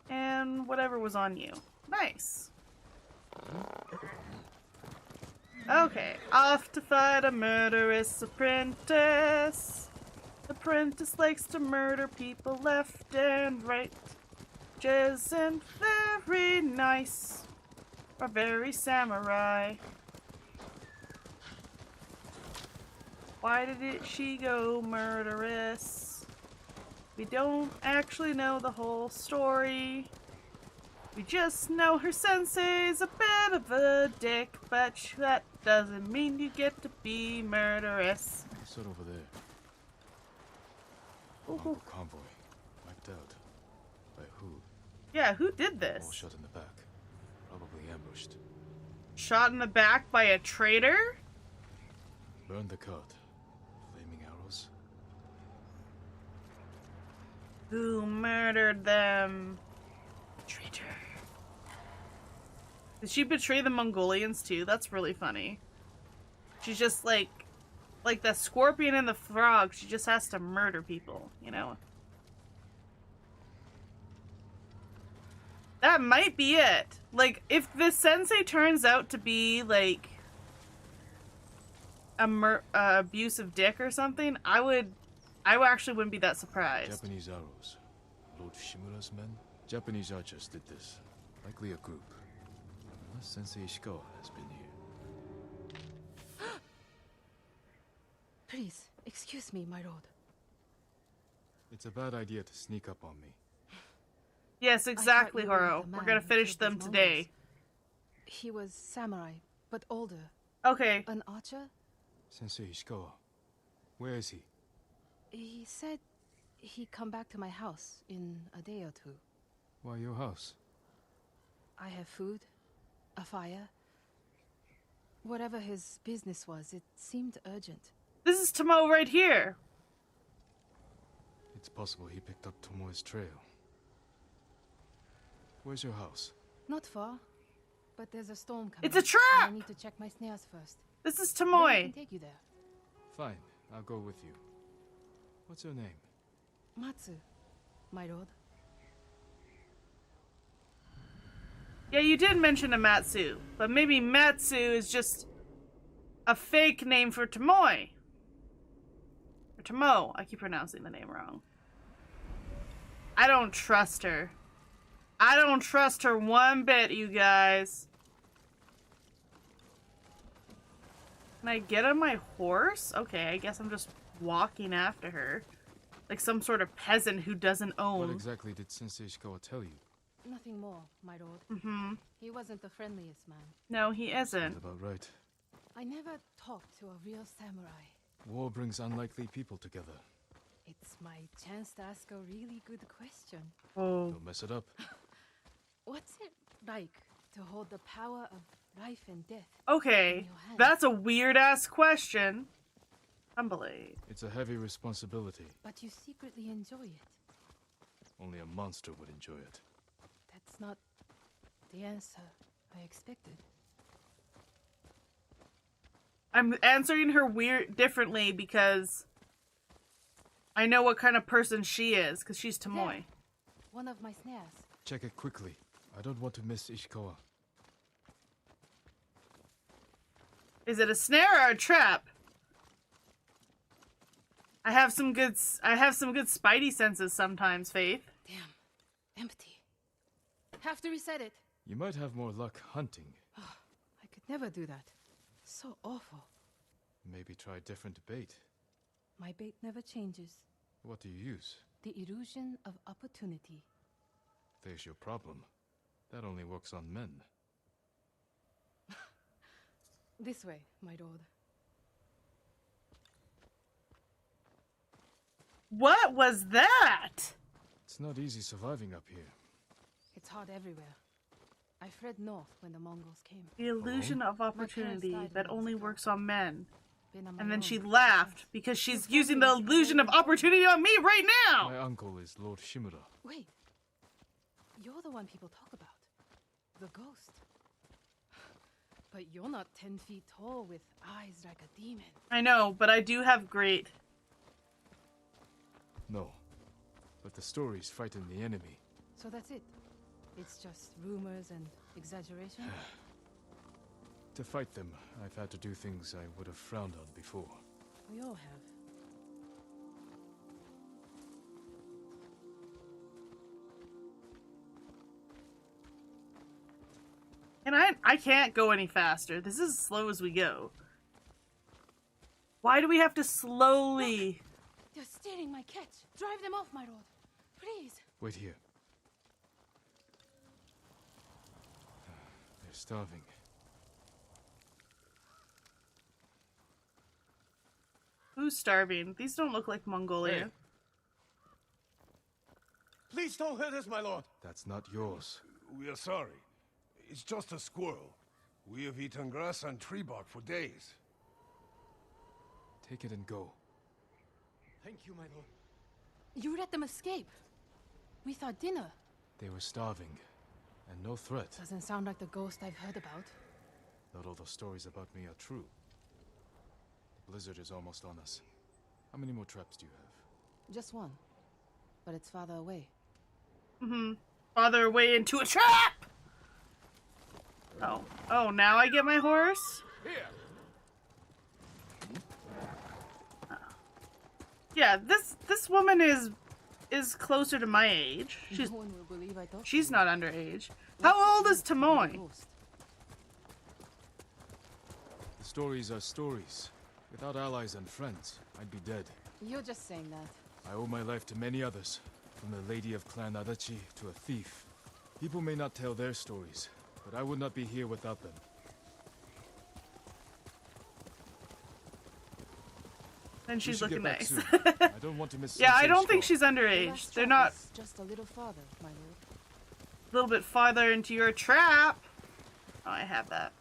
and whatever was on you. Nice. Okay, off to fight a murderous apprentice. Apprentice likes to murder people left and right. Which isn't very nice or very samurai. Why did she go murderous? We don't actually know the whole story. We just know her sensei's a bit of a dick, but that doesn't mean you get to be murderous. What's that over there? Ooh. Mongol convoy. Wiped out. By who? Yeah, who did this? All shot in the back. Probably ambushed. Shot in the back by a traitor? Burn the cart. Flaming arrows. Who murdered them? Traitor. Did she betray the Mongolians too? That's really funny. She's just like the scorpion and the frog. She just has to murder people, you know? That might be it. Like, if the sensei turns out to be, like, a abusive dick or something, I actually wouldn't be that surprised. Japanese arrows. Lord Shimura's men? Japanese archers did this. Likely a group. Unless Sensei Ishikawa has been here. Please, excuse me, my lord. It's a bad idea to sneak up on me. Yes, exactly, you were Horo. the We're man gonna who finish killed them these today. Mongols. He was samurai, but older. Okay. An archer? Sensei Ishikawa. Where is he? He said he'd come back to my house in a day or two. Why your house? I have food, a fire. Whatever his business was, it seemed urgent. This is Tomo right here. It's possible he picked up Tomoe's trail. Where's your house? Not far, but there's a storm coming. It's a and trap! I need to check my snares first. This is Then I Tomoe. can take you there. Fine, I'll go with you. What's your name? Matsu, my lord. Yeah, you did mention a Matsu, but maybe Matsu is just a fake name for Tomoe. Or Tomo. I keep pronouncing the name wrong. I don't trust her. I don't trust her one bit, you guys. Can I get on my horse? Okay, I guess I'm just walking after her. Like some sort of peasant who doesn't own. What exactly did Sensei Ishikawa tell you? Nothing more, my lord. Mm-hmm. He wasn't the friendliest man. No, he isn't. Sounds about right. I never talked to a real samurai. War brings unlikely people together. It's my chance to ask a really good question. Oh. Don't mess it up. What's it like to hold the power of life and death? Okay, in your hands? that's a weird-ass question. Humbly. It's a heavy responsibility. But you secretly enjoy it. Only a monster would enjoy it. That's not The answer I expected. I'm answering her differently because I know what kind of person she is, because she's Tomoe. There. One of my snares. Check it quickly. I don't want to miss Ishikawa. Is it a snare or a trap? I have some good spidey senses sometimes, Faith. Damn. Empty. Have to reset it. You might have more luck hunting. I could never do that. So awful. Maybe try different bait. My bait never changes. What do you use? The illusion of opportunity. There's your problem. That only works on men. This way, my lord. What was that? It's not easy surviving up here. It's hard everywhere. I fled north when the Mongols came. The illusion of opportunity died that when I was only a girl. works on men. Been on my And then own she ever laughed since. because she's using the illusion of opportunity on me right now! My uncle is Lord Shimura. Wait. You're the one people talk about. The ghost. But you're not 10 feet tall with eyes like a demon. I know, but I do have great... No. But the stories frighten the enemy. So that's it. It's just rumors and exaggeration? To fight them, I've had to do things I would have frowned on before. We all have. And I can't go any faster. This is as slow as we go. Why do we have to slowly... They're stealing my catch. Drive them off, my lord. Please. Wait here. They're starving. Who's starving? These don't look like Mongolia. Hey. Please don't hurt us, my lord. That's not yours. We are sorry. It's just a squirrel. We have eaten grass and tree bark for days. Take it and go. Thank you, my lord. You let them escape. We thought dinner. They were starving, and no threat. Doesn't sound like the ghost I've heard about. Not all those stories about me are true. The blizzard is almost on us. How many more traps do you have? Just one. But it's farther away. Farther away into a trap! Oh. Oh, now I get my horse? Here! Yeah, this woman is closer to my age. No one will believe I thought She's so. not underage. How old is Tomoe? Ghost. The stories are stories. Without allies and friends, I'd be dead. You're just saying that. I owe my life to many others, from the lady of Clan Adachi to a thief. People may not tell their stories, but I would not be here without them. And We she's should looking get back nice. soon. I don't want to miss Oh, Yeah, I Sensei's don't think call. she's The underage. last They're trap not is just a little farther, my lord. a little bit farther into your trap. Oh, I have that.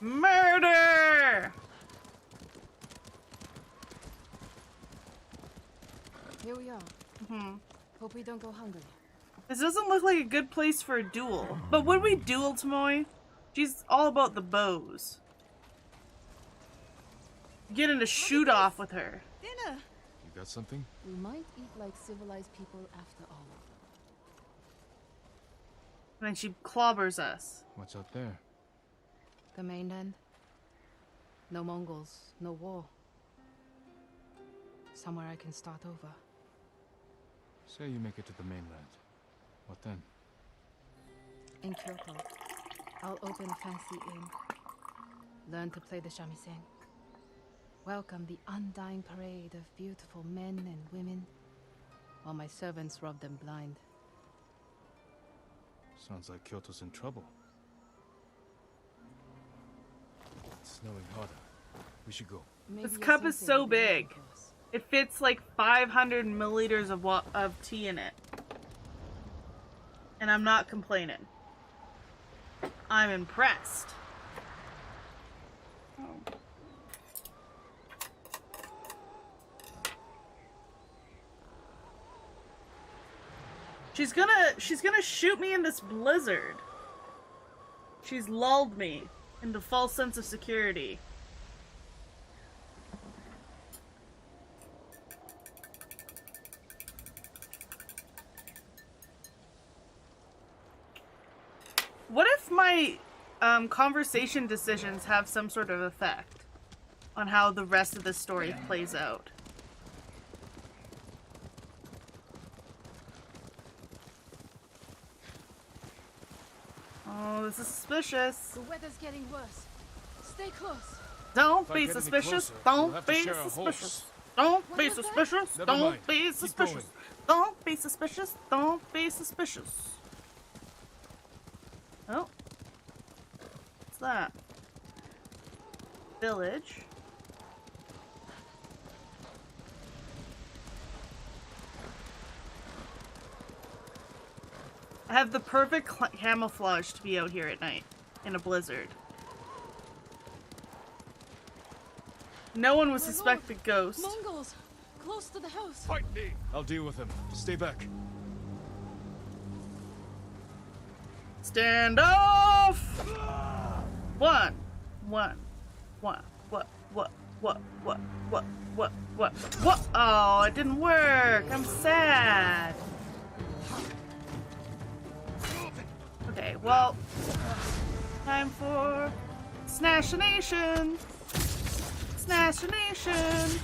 Murder! Here we are. Hope we don't go hungry. This doesn't look like a good place for a duel. But would we duel Tomoe? She's all about the bows. Get in a shoot off with her. Dinner! You got something? We might eat like civilized people after all. And then she clobbers us. What's out there? The mainland. No Mongols, no war. Somewhere I can start over. Say you make it to the mainland. What then? In Kyoto, I'll open a fancy inn. Learn to play the shamisen. Welcome the undying parade of beautiful men and women, while my servants rub them blind. Sounds like Kyoto's in trouble. It's snowing harder. We should go. Maybe This a cup is sensei so will be waiting big. for us. It fits like 500 milliliters of tea in it. And I'm not complaining. I'm impressed. Oh. She's gonna shoot me in this blizzard. She's lulled me into false sense of security. What if my conversation decisions have some sort of effect on how the rest of the story plays out? Oh, this is suspicious. The weather's getting worse. Stay close. Don't If I be get any suspicious. closer, we'll Don't have to be share a suspicious. horse. Don't What be was that? suspicious. Never Don't mind. be Keep suspicious. going. Don't be suspicious. Don't be suspicious. Oh. What's that? Village. I have the perfect camouflage to be out here at night in a blizzard. No one would suspect the ghost. Mongols! Close to the house. Fight me! I'll deal with him. Stay back. Stand off! What? Oh, it didn't work. I'm sad. Okay, well, time for Snashination. Snashination.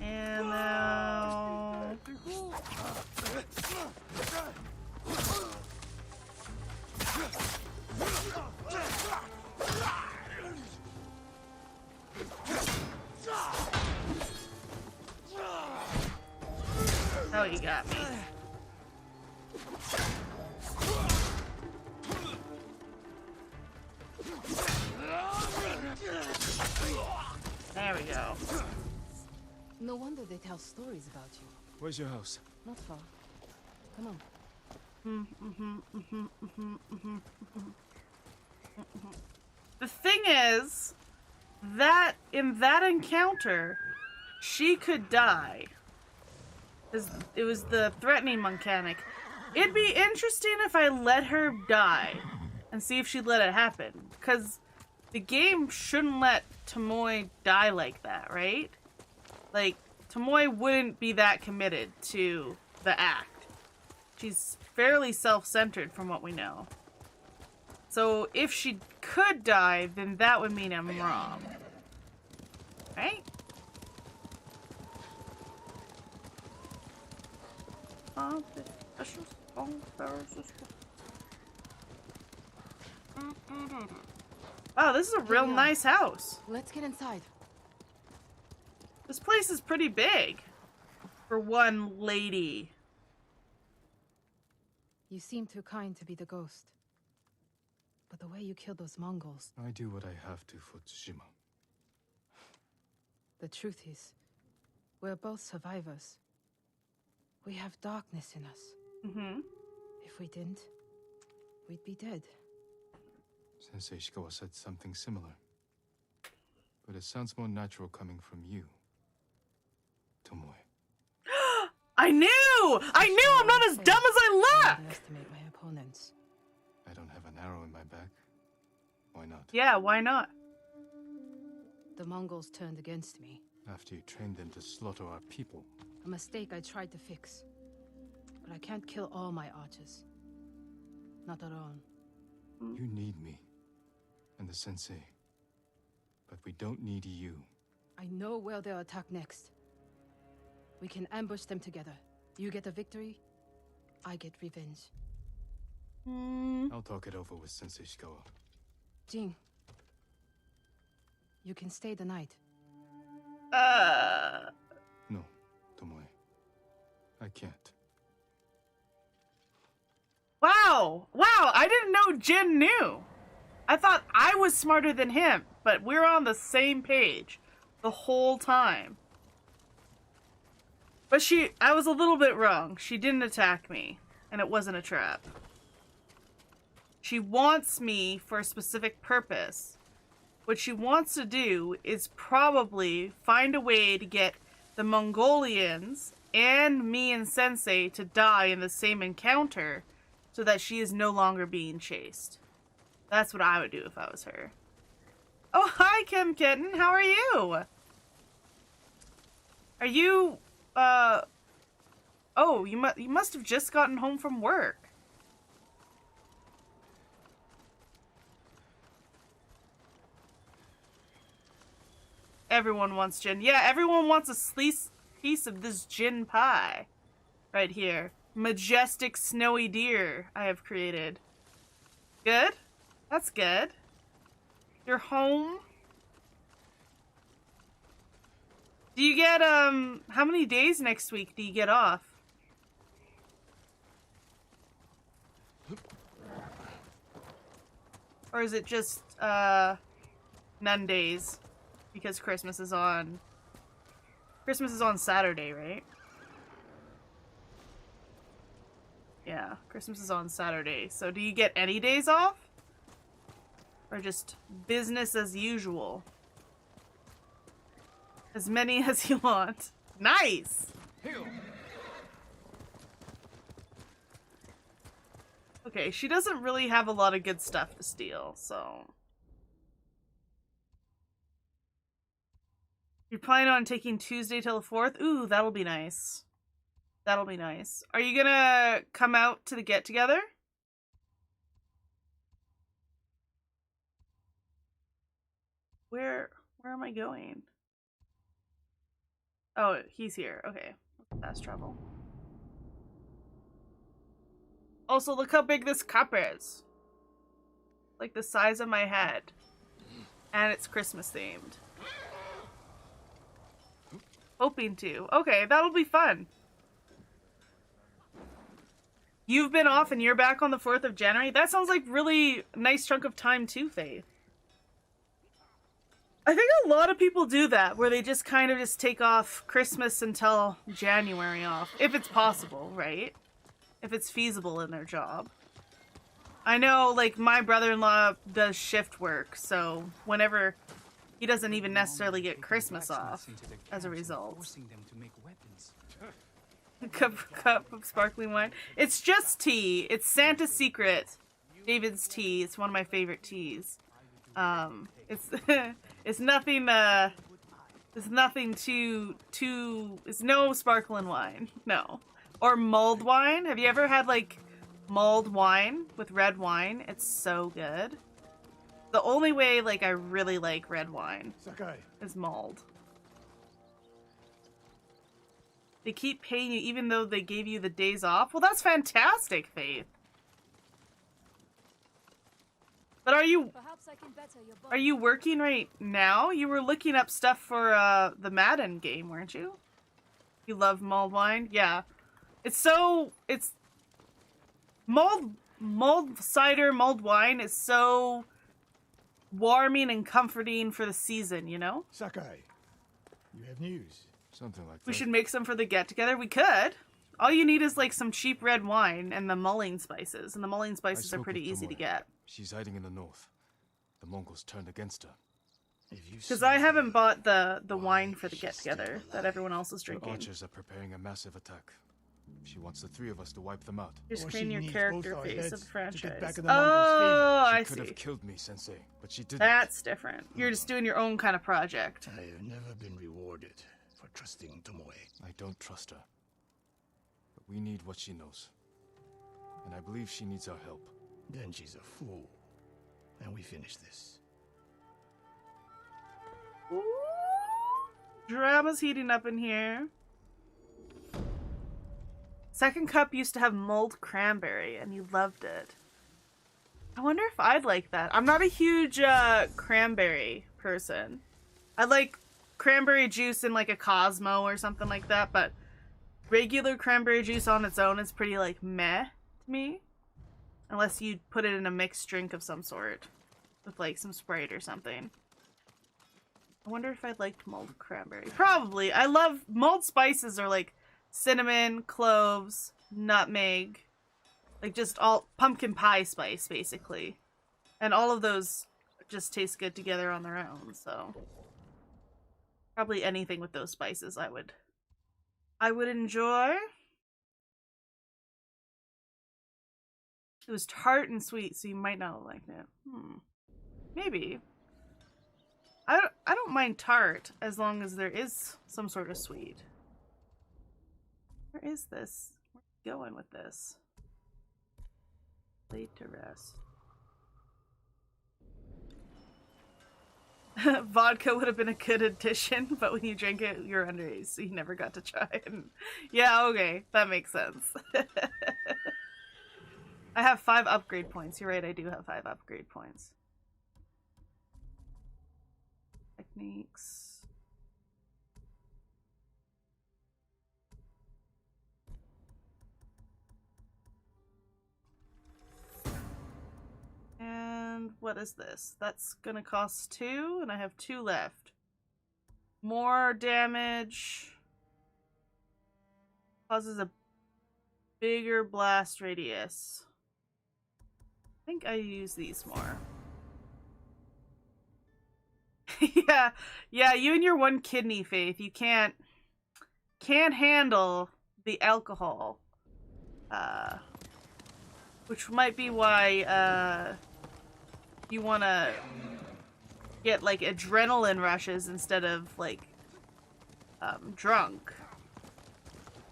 And now... Oh, you got me. There we go. No wonder they tell stories about you. Where's your house? Not far. Come on. The thing is that in that encounter, she could die. It was the threatening mechanic. It'd be interesting if I let her die and see if she'd let it happen. Because the game shouldn't let Tomoe die like that, right? Like, Tomoe wouldn't be that committed to the act. She's fairly self-centered from what we know. So if she could die, then that would mean I'm wrong. Right? Wow, this is a real nice house. Let's get inside. This place is pretty big for one lady. You seem too kind to be the ghost. But the way you killed those Mongols, I do what I have to for Tsushima. the truth is, we're both survivors. We have darkness in us. Mm-hmm. If we didn't, we'd be dead. Sensei Ishikawa said something similar. But it sounds more natural coming from you, Tomoe. I knew! I'm not as dumb as I look! Underestimate my opponents. I don't have an arrow in my back. Why not? Yeah, why not? The Mongols turned against me. After you trained them to slaughter our people. A mistake I tried to fix. But I can't kill all my archers. Not alone. You need me. And the sensei. But we don't need you. I know where they'll attack next. We can ambush them together. You get a victory, I get revenge. I'll talk it over with Sensei Ishikawa. Jin, you can stay the night. No, Tomoe. I can't. Wow, I didn't know Jin knew. I thought I was smarter than him, but we're on the same page the whole time. But I was a little bit wrong. She didn't attack me, and it wasn't a trap. She wants me for a specific purpose. What she wants to do is probably find a way to get the Mongolians and me and Sensei to die in the same encounter so that she is no longer being chased. That's what I would do if I was her. Oh, hi, Kim Kitten. How are you? Are you, oh, you must have just gotten home from work. Everyone wants gin. Yeah, everyone wants a piece of this gin pie. Right here. Majestic snowy deer I have created. Good? That's good. You're home? Do you get, how many days next week do you get off? Or is it just, none days? Because Christmas is on Saturday, right? Yeah, Christmas is on Saturday. So do you get any days off? Or just business as usual? As many as you want. Nice! Okay, she doesn't really have a lot of good stuff to steal, so... You're planning on taking Tuesday till the 4th? Ooh, that'll be nice. That'll be nice. Are you gonna come out to the get-together? Where am I going? Oh, he's here. Okay. Fast travel. Also, look how big this cup is. Like the size of my head. And it's Christmas themed. Hoping to. Okay, that'll be fun. You've been off and you're back on the 4th of January? That sounds like really nice chunk of time too, Faith. I think a lot of people do that, where they just kind of just take off Christmas until January off. If it's possible, right? If it's feasible in their job. I know, like, my brother-in-law does shift work, so whenever... He doesn't even necessarily get Christmas off as a result. Cup of sparkling wine. It's just tea. It's Santa's Secret. David's tea. It's one of my favorite teas. It's nothing. It's nothing too. It's no sparkling wine. No, or mulled wine. Have you ever had like mulled wine with red wine? It's so good. The only way, like, I really like red wine is mulled. They keep paying you even though they gave you the days off? Well, that's fantastic, Faith. But are you working right now? You were looking up stuff for the Madden game, weren't you? You love mulled wine? Yeah. It's mulled cider, mulled wine is so warming and comforting for the season, you know? Sakai, you have news. Something like that. We should make some for the get-together. We could. All you need is like some cheap red wine and the mulling spices. And the mulling spices are pretty easy to get. She's hiding in the north. The Mongols turned against her. Because I haven't bought the wine for the get-together that everyone else is drinking. The archers are preparing a massive attack. She wants the 3 of us to wipe them out. You're screening your character face of the franchise. Oh, I see. She could have killed me, Sensei, but she didn't. That's different. You're just doing your own kind of project. I have never been rewarded for trusting Tomoe. I don't trust her. But we need what she knows. And I believe she needs our help. Then she's a fool. And we finish this. Ooh. Drama's heating up in here. Second cup used to have mulled cranberry, and you loved it. I wonder if I'd like that. I'm not a huge cranberry person. I like cranberry juice in like a Cosmo or something like that, but regular cranberry juice on its own is pretty like meh to me. Unless you put it in a mixed drink of some sort. With like some Sprite or something. I wonder if I'd like mulled cranberry. Probably. I love mulled spices are like cinnamon, cloves, nutmeg, like just all pumpkin pie spice basically, and all of those just taste good together on their own. So probably anything with those spices I I would enjoy. It was tart and sweet, so you might not have liked it. Maybe. I don't mind tart as long as there is some sort of sweet. Where is this? Where are we going with this? Laid to rest. Vodka would have been a good addition, but when you drink it, you're underage, so you never got to try it. Yeah, okay, that makes sense. I have 5 upgrade points. You're right, I do have 5 upgrade points. Techniques. And what is this? That's gonna cost 2, and I have 2 left. More damage. Causes a bigger blast radius. I think I use these more. yeah, you and your 1 kidney, Faith. You can't handle the alcohol. Which might be why, you wanna get, like, adrenaline rushes instead of, like, drunk.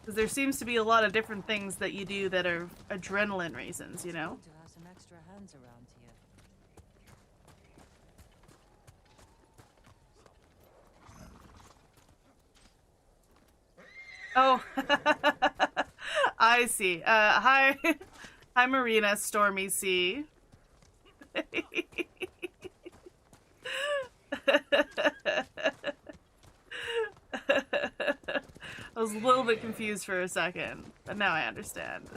Because there seems to be a lot of different things that you do that are adrenaline reasons, you know? To have some extra hands around here. Oh, I see. Hi, hi, Marina, Stormy Sea. I was a little bit confused for a second, but now I understand.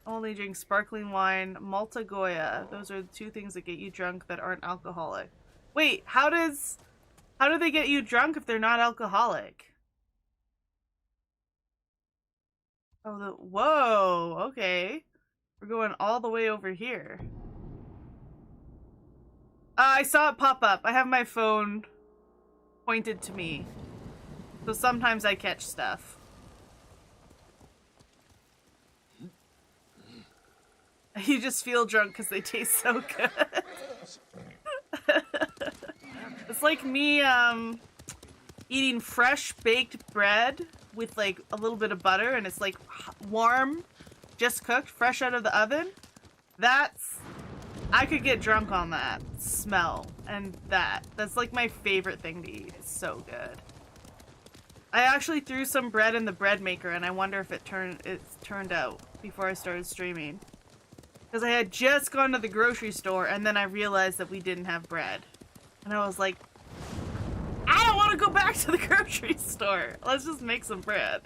Only drink sparkling wine, Malta Goya. Those are the 2 things that get you drunk that aren't alcoholic. Wait, how do they get you drunk if they're not alcoholic? Oh, whoa, okay. We're going all the way over here. I saw it pop up. I have my phone pointed to me. So sometimes I catch stuff. You just feel drunk because they taste so good. It's like me eating fresh baked bread with like a little bit of butter, and it's like warm, just cooked, fresh out of the oven. I could get drunk on that smell, and that's like my favorite thing to eat. It's so good. I actually threw some bread in the bread maker, and I wonder if it turned out before I started streaming. Because I had just gone to the grocery store, and then I realized that we didn't have bread. And I was like, I don't want to go back to the grocery store. Let's just make some bread.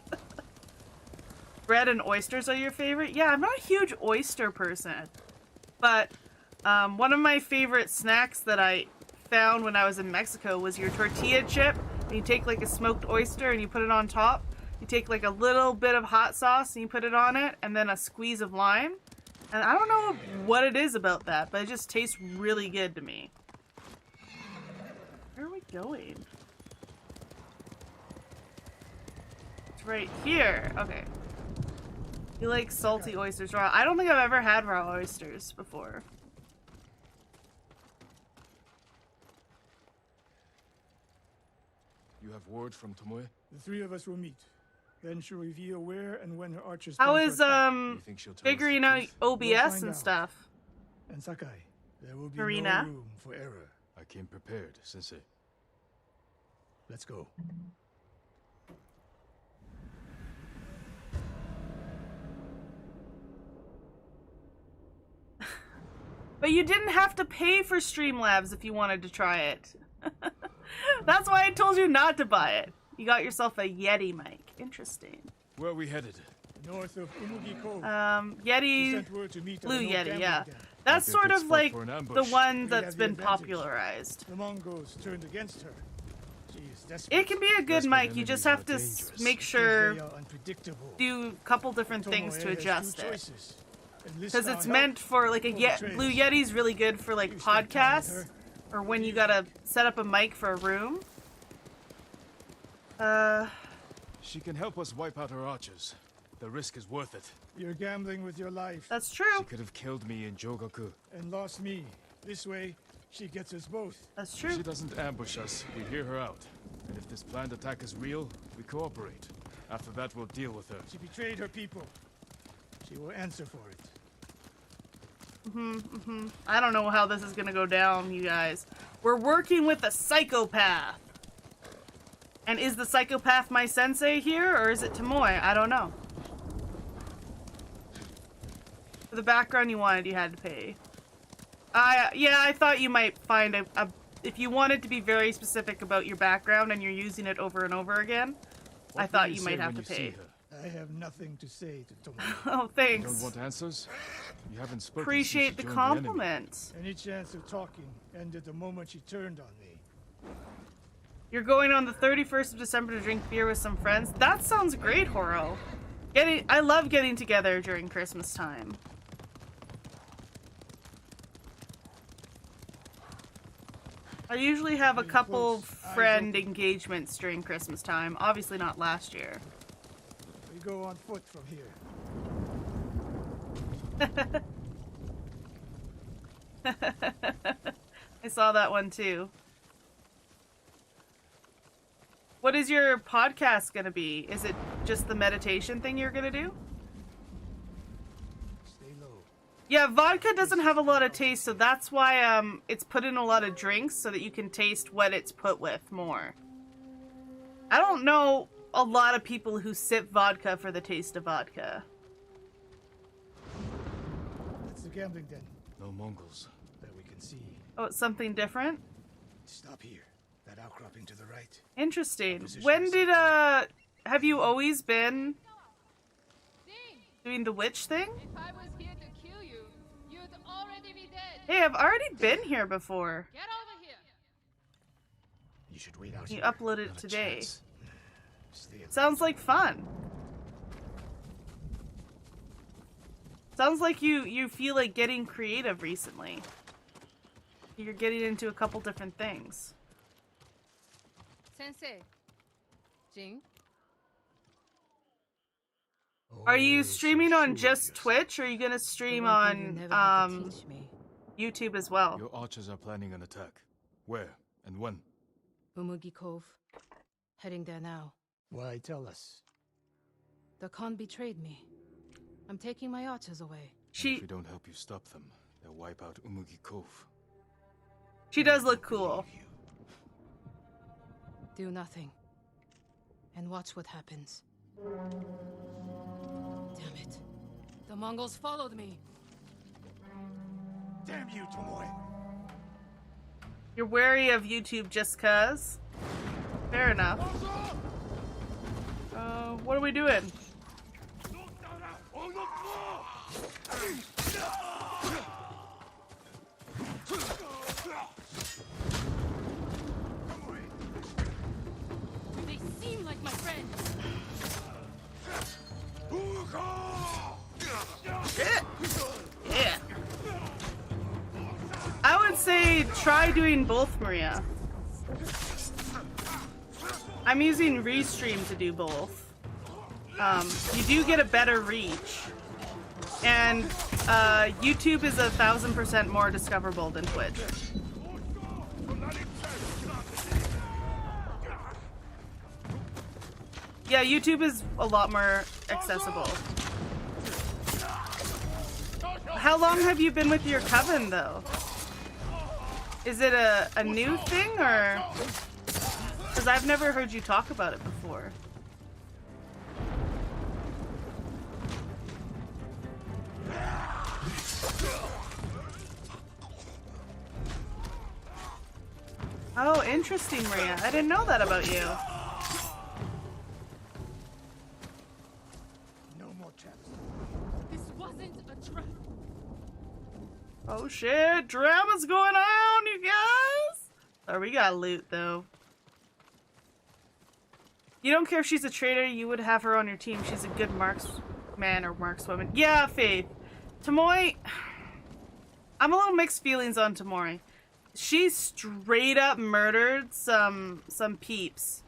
Bread and oysters are your favorite? Yeah, I'm not a huge oyster person. But one of my favorite snacks that I found when I was in Mexico was your tortilla chip. And you take like a smoked oyster and you put it on top. You take like a little bit of hot sauce and you put it on it, and then a squeeze of lime. And I don't know what it is about that, but it just tastes really good to me. Where are we going? It's right here. Okay. You like salty oysters raw? I don't think I've ever had raw oysters before. You have word from Tomoe? The 3 of us will meet. Then she'll reveal where and when her archers. How plan is for attack. figuring out OBS and stuff? And Sakai, there will be Marina. no room for error. I came prepared, Sensei. Let's go. But you didn't have to pay for Streamlabs if you wanted to try it. That's why I told you not to buy it. You got yourself a Yeti mic. Interesting. Where are we headed? North of Umugi Cove. Yeti, Blue Yeti, yeah. That's sort of like the one that's been popularized. The Mongols turned against her. She is desperate. It can be a good mic. You just have to make sure, They are unpredictable. do a couple different things to Tomoe has adjust two it. choices. Because it's meant for like a Blue Yeti's really good for like podcasts or when you gotta set up a mic for a room. She can help us wipe out her archers. The risk is worth it. You're gambling with your life. That's true. She could have killed me in Jogaku. And lost me. This way, she gets us both. That's If true. she doesn't ambush us, we hear her out. And if this planned attack is real, we cooperate. After that, we'll deal with her. She betrayed her people. She will answer for it. I don't know how this is gonna go down, you guys. We're working with a psychopath. And is the psychopath my sensei here, or is it Tomoe? I don't know. For the background you wanted, you had to pay. Yeah, I thought you might find a if you wanted to be very specific about your background and you're using it over and over again, I thought you might have to pay. I have nothing to say to Tomoe. Oh, You thanks. don't want answers? You haven't spoken Appreciate since the she joined enemy. compliment. Any chance of talking ended the moment she turned on me. You're going on the 31st of December to drink beer with some friends? That sounds great, Horo. I love getting together during Christmas time. I usually have a couple friend engagements during Christmas time. Obviously not last year. We go on foot from here. I saw that one too. What is your podcast gonna be? Is it just the meditation thing you're gonna do? Stay low. Yeah, vodka doesn't have a lot of taste, so that's why it's put in a lot of drinks so that you can taste what it's put with more. I don't know a lot of people who sip vodka for the taste of vodka. That's the gambling den No Mongols. that we can see. Oh, it's something different? Stop here. That outcropping to the right. Interesting. When did, have you always been doing the witch thing? If I was here to kill you, you'd already be dead. Hey, I've already been here before. Get over here. You should wait out You here. uploaded it Not a today. chance. Stay alive. Sounds like fun. Sounds like you feel like getting creative recently. You're getting into a couple different things. Sensei. Jin? Are you Oh, streaming on Tsushima, just yes. Twitch, or are you gonna stream The one thing you on never had to teach me. YouTube as well? Your archers are planning an attack. Where and when? Umugi Cove. Heading there now. Why tell us? The Khan betrayed me. I'm taking my archers away. And if we don't help you stop them, they'll wipe out Umugi Cove. She does look cool. Do nothing. And watch what happens. Damn it. The Mongols followed me. Damn you, Tomoe! You're wary of YouTube just cuz? Fair enough. What are we doing? They seem like my friends. Yeah. I would say try doing both, Maria. I'm using Restream to do both. You do get a better reach. And YouTube is 1000% more discoverable than Twitch. Yeah, YouTube is a lot more accessible. How long have you been with your coven, though? Is it a new thing, or...? Because I've never heard you talk about it before. Oh, interesting, Maria. I didn't know that about you. No more traps. This wasn't a trap. Oh shit, drama's going on, you guys! Oh, we got loot, though. You don't care if she's a traitor, you would have her on your team. She's a good marksman or markswoman. Yeah, Faith. Tomoe... I'm a little mixed feelings on Tomoe. She straight up murdered some peeps.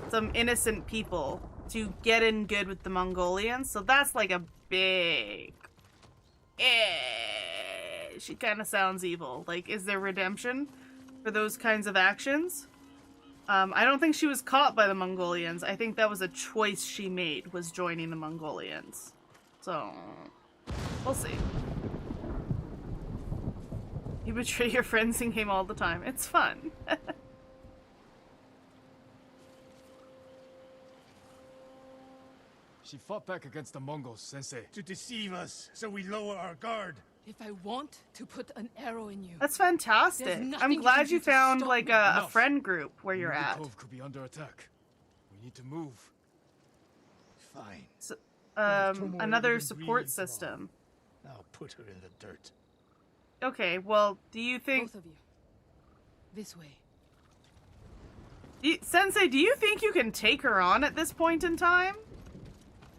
Some innocent people to get in good with the Mongolians. So that's like a big... She kind of sounds evil. Like, is there redemption for those kinds of actions? I don't think she was caught by the Mongolians. I think that was a choice she made, was joining the Mongolians. So, we'll see. You betray your friends in game all the time. It's fun. She fought back against the Mongols, Sensei. To deceive us, so we lower our guard. If I want to put an arrow in you. That's fantastic. There's nothing I'm you glad can you do to found stop like me. a friend group where you're The at. cove could be under attack. We need to move. Fine. So, Tomoe another even support breathes long. system. I'll put her in the dirt. Okay, well, do you think... Both of you. This way. Sensei, do you think you can take her on at this point in time?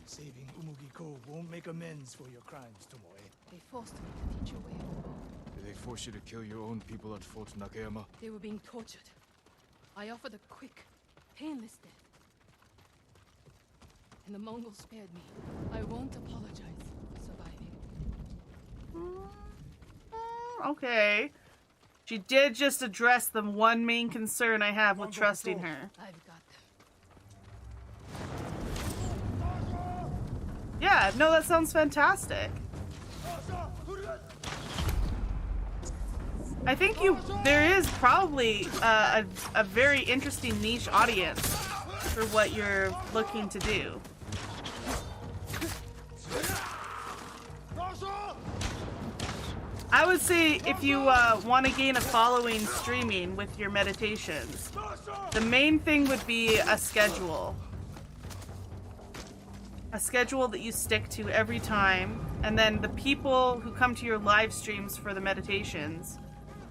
Saving Umugi Cove won't make amends for your crimes, Tomoe. They forced me to teach your way of the bow. Did they force you to kill your own people at Fort Nakayama? They were being tortured. I offered a quick, painless death. And the Mongols spared me. I won't apologize for surviving. Okay. She did just address the one main concern I have with trusting her. I've got them. Yeah, no, that sounds fantastic. I think there is probably a very interesting niche audience for what you're looking to do. I would say if you want to gain a following streaming with your meditations, the main thing would be a schedule. A schedule that you stick to every time, and then the people who come to your live streams for the meditations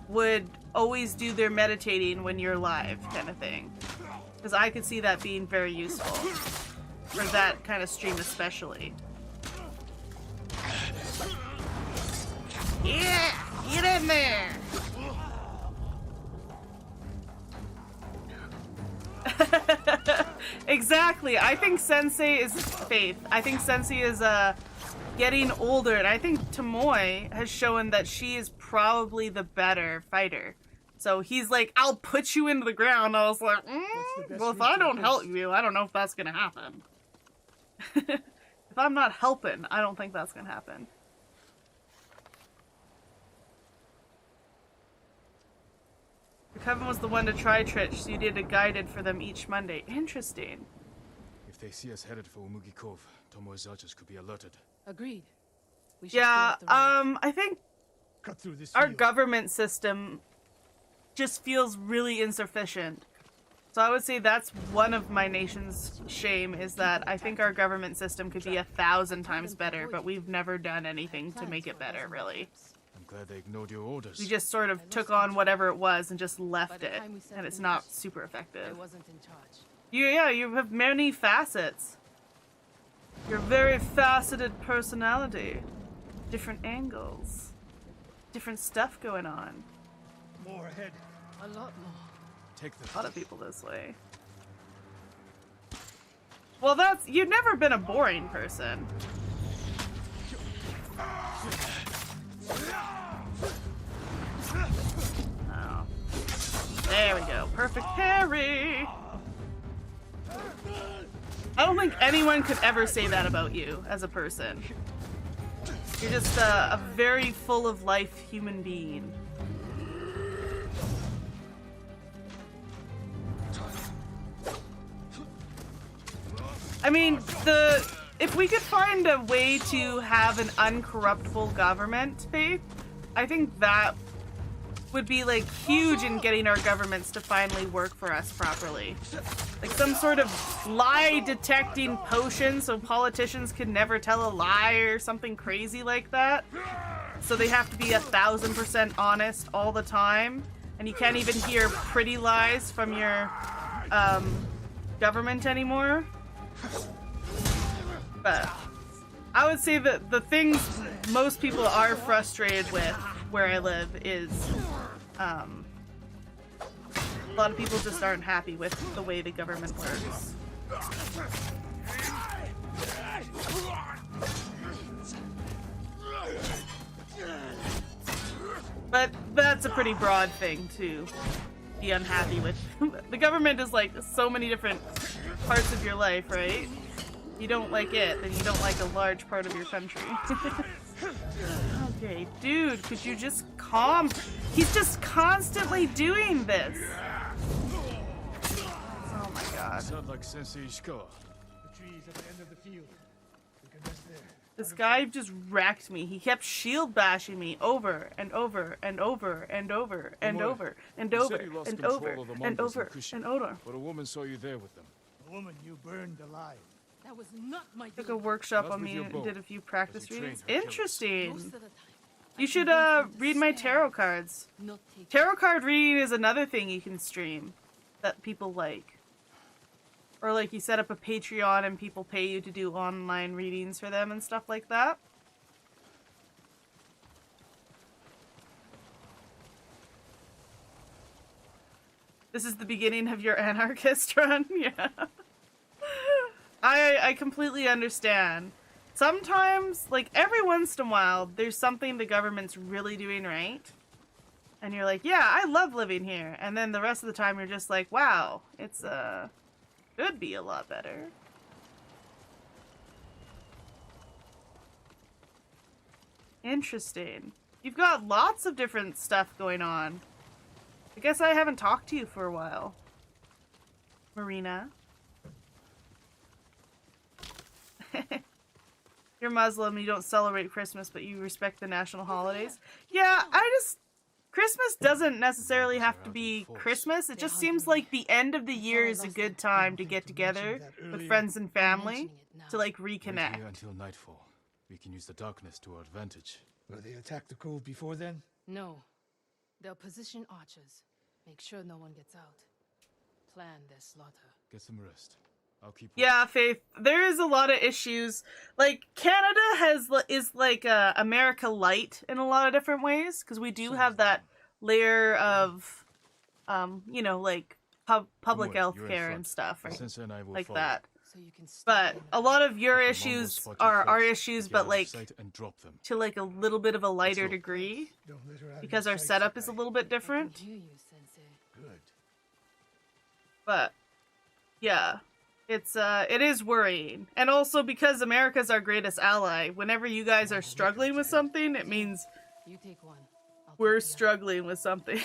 would always do their meditating when you're live, kind of thing. Because I could see that being very useful. For that kind of stream especially. Yeah! Get in there! Exactly. I think Sensei is Faith. I think Sensei is getting older, and I think Tomoe has shown that she is probably the better fighter. So he's like, I'll put you into the ground. I was like, well, if I don't help you, I don't know if that's gonna happen. If I'm not helping, I don't think that's gonna happen. Kevin was the one to try Trich, so you did a guided for them each Monday. Interesting. If they see us headed for Umugi Cove, Tomoe's archers could be alerted. Agreed. We should Yeah, clear up the road. I think Cut through this our field. government system just feels really insufficient. So I would say that's one of my nation's shame, is that I think our government system could be 1,000 times better, but we've never done anything to make it better, really. I'm glad they ignored your orders. We just sort of took on whatever it was and just left it, and it's not super I effective. wasn't in charge. Yeah, you have many facets. You're a very faceted personality. Different angles. Different stuff going on. More ahead. A lot more. Take them. A lot of people this way. Well, you've never been a boring person. Oh. There we go. Perfect parry. I don't think anyone could ever say that about you as a person. You're just a very full of life human being. I mean, if we could find a way to have an uncorruptible government, Faith, I think that would be like huge in getting our governments to finally work for us properly. Like some sort of lie detecting potion so politicians could never tell a lie or something crazy like that. So they have to be 1,000% honest all the time, and you can't even hear pretty lies from your government anymore. But I would say that the things most people are frustrated with where I live is a lot of people just aren't happy with the way the government works. But that's a pretty broad thing to be unhappy with. The government is like so many different parts of your life, right? You don't like it, then you don't like a large part of your country. Okay, dude, could you just calm? He's just constantly doing this. Oh my god. Sound like Sensei Ishikawa. The trees at the end of the field. We can rest there. This guy just wrecked me. He kept shield bashing me over and over and over and over and over and You over said you lost and control over of the and Mongols in over Kushi, and over. But a woman saw you there with them. The woman you burned alive. That was not my Took a doing. workshop Not on with me your and bow, did a few practice you trained readings. her killers. Most Interesting. of the time. You I should can wait read my despair, tarot cards. not take Tarot card reading is another thing you can stream that people like. Or like you set up a Patreon and people pay you to do online readings for them and stuff like that. This is the beginning of your anarchist run? Yeah. I completely understand. Sometimes, like every once in a while, there's something the government's really doing right. And you're like, yeah, I love living here. And then the rest of the time you're just like, wow, it's could be a lot better. Interesting. You've got lots of different stuff going on. I guess I haven't talked to you for a while. Marina. You're Muslim, you don't celebrate Christmas, but you respect the national holidays. Yeah, Christmas doesn't necessarily have to be Christmas. It just seems like the end of the year is a good time to get together with friends and family to like Wait reconnect. here until nightfall. We can use the darkness to our advantage. Will they attack the cove before then? No. They'll position archers. Make sure no one gets out. Plan their slaughter. Get some rest. I'll keep. Yeah, Faith, there is a lot of issues. Like, Canada is like America light in a lot of different ways, because we do have that layer of, you know, like public Don't worry, health you're in care front. and stuff, The right? sensei and I will Like follow. that. So you can stay But in a the lot of your If the Mongols issues spot you are our first, issues, get but out of like sight and drop them. to like a little bit of a lighter go. degree, Don't let her out of because your our sight, setup is a Sakai. little bit I can different. hear you, Sensei. Good. But yeah, it is worrying. And also because America's our greatest ally, whenever you guys are struggling with something, it means You take one. I'll we're take the other. struggling with something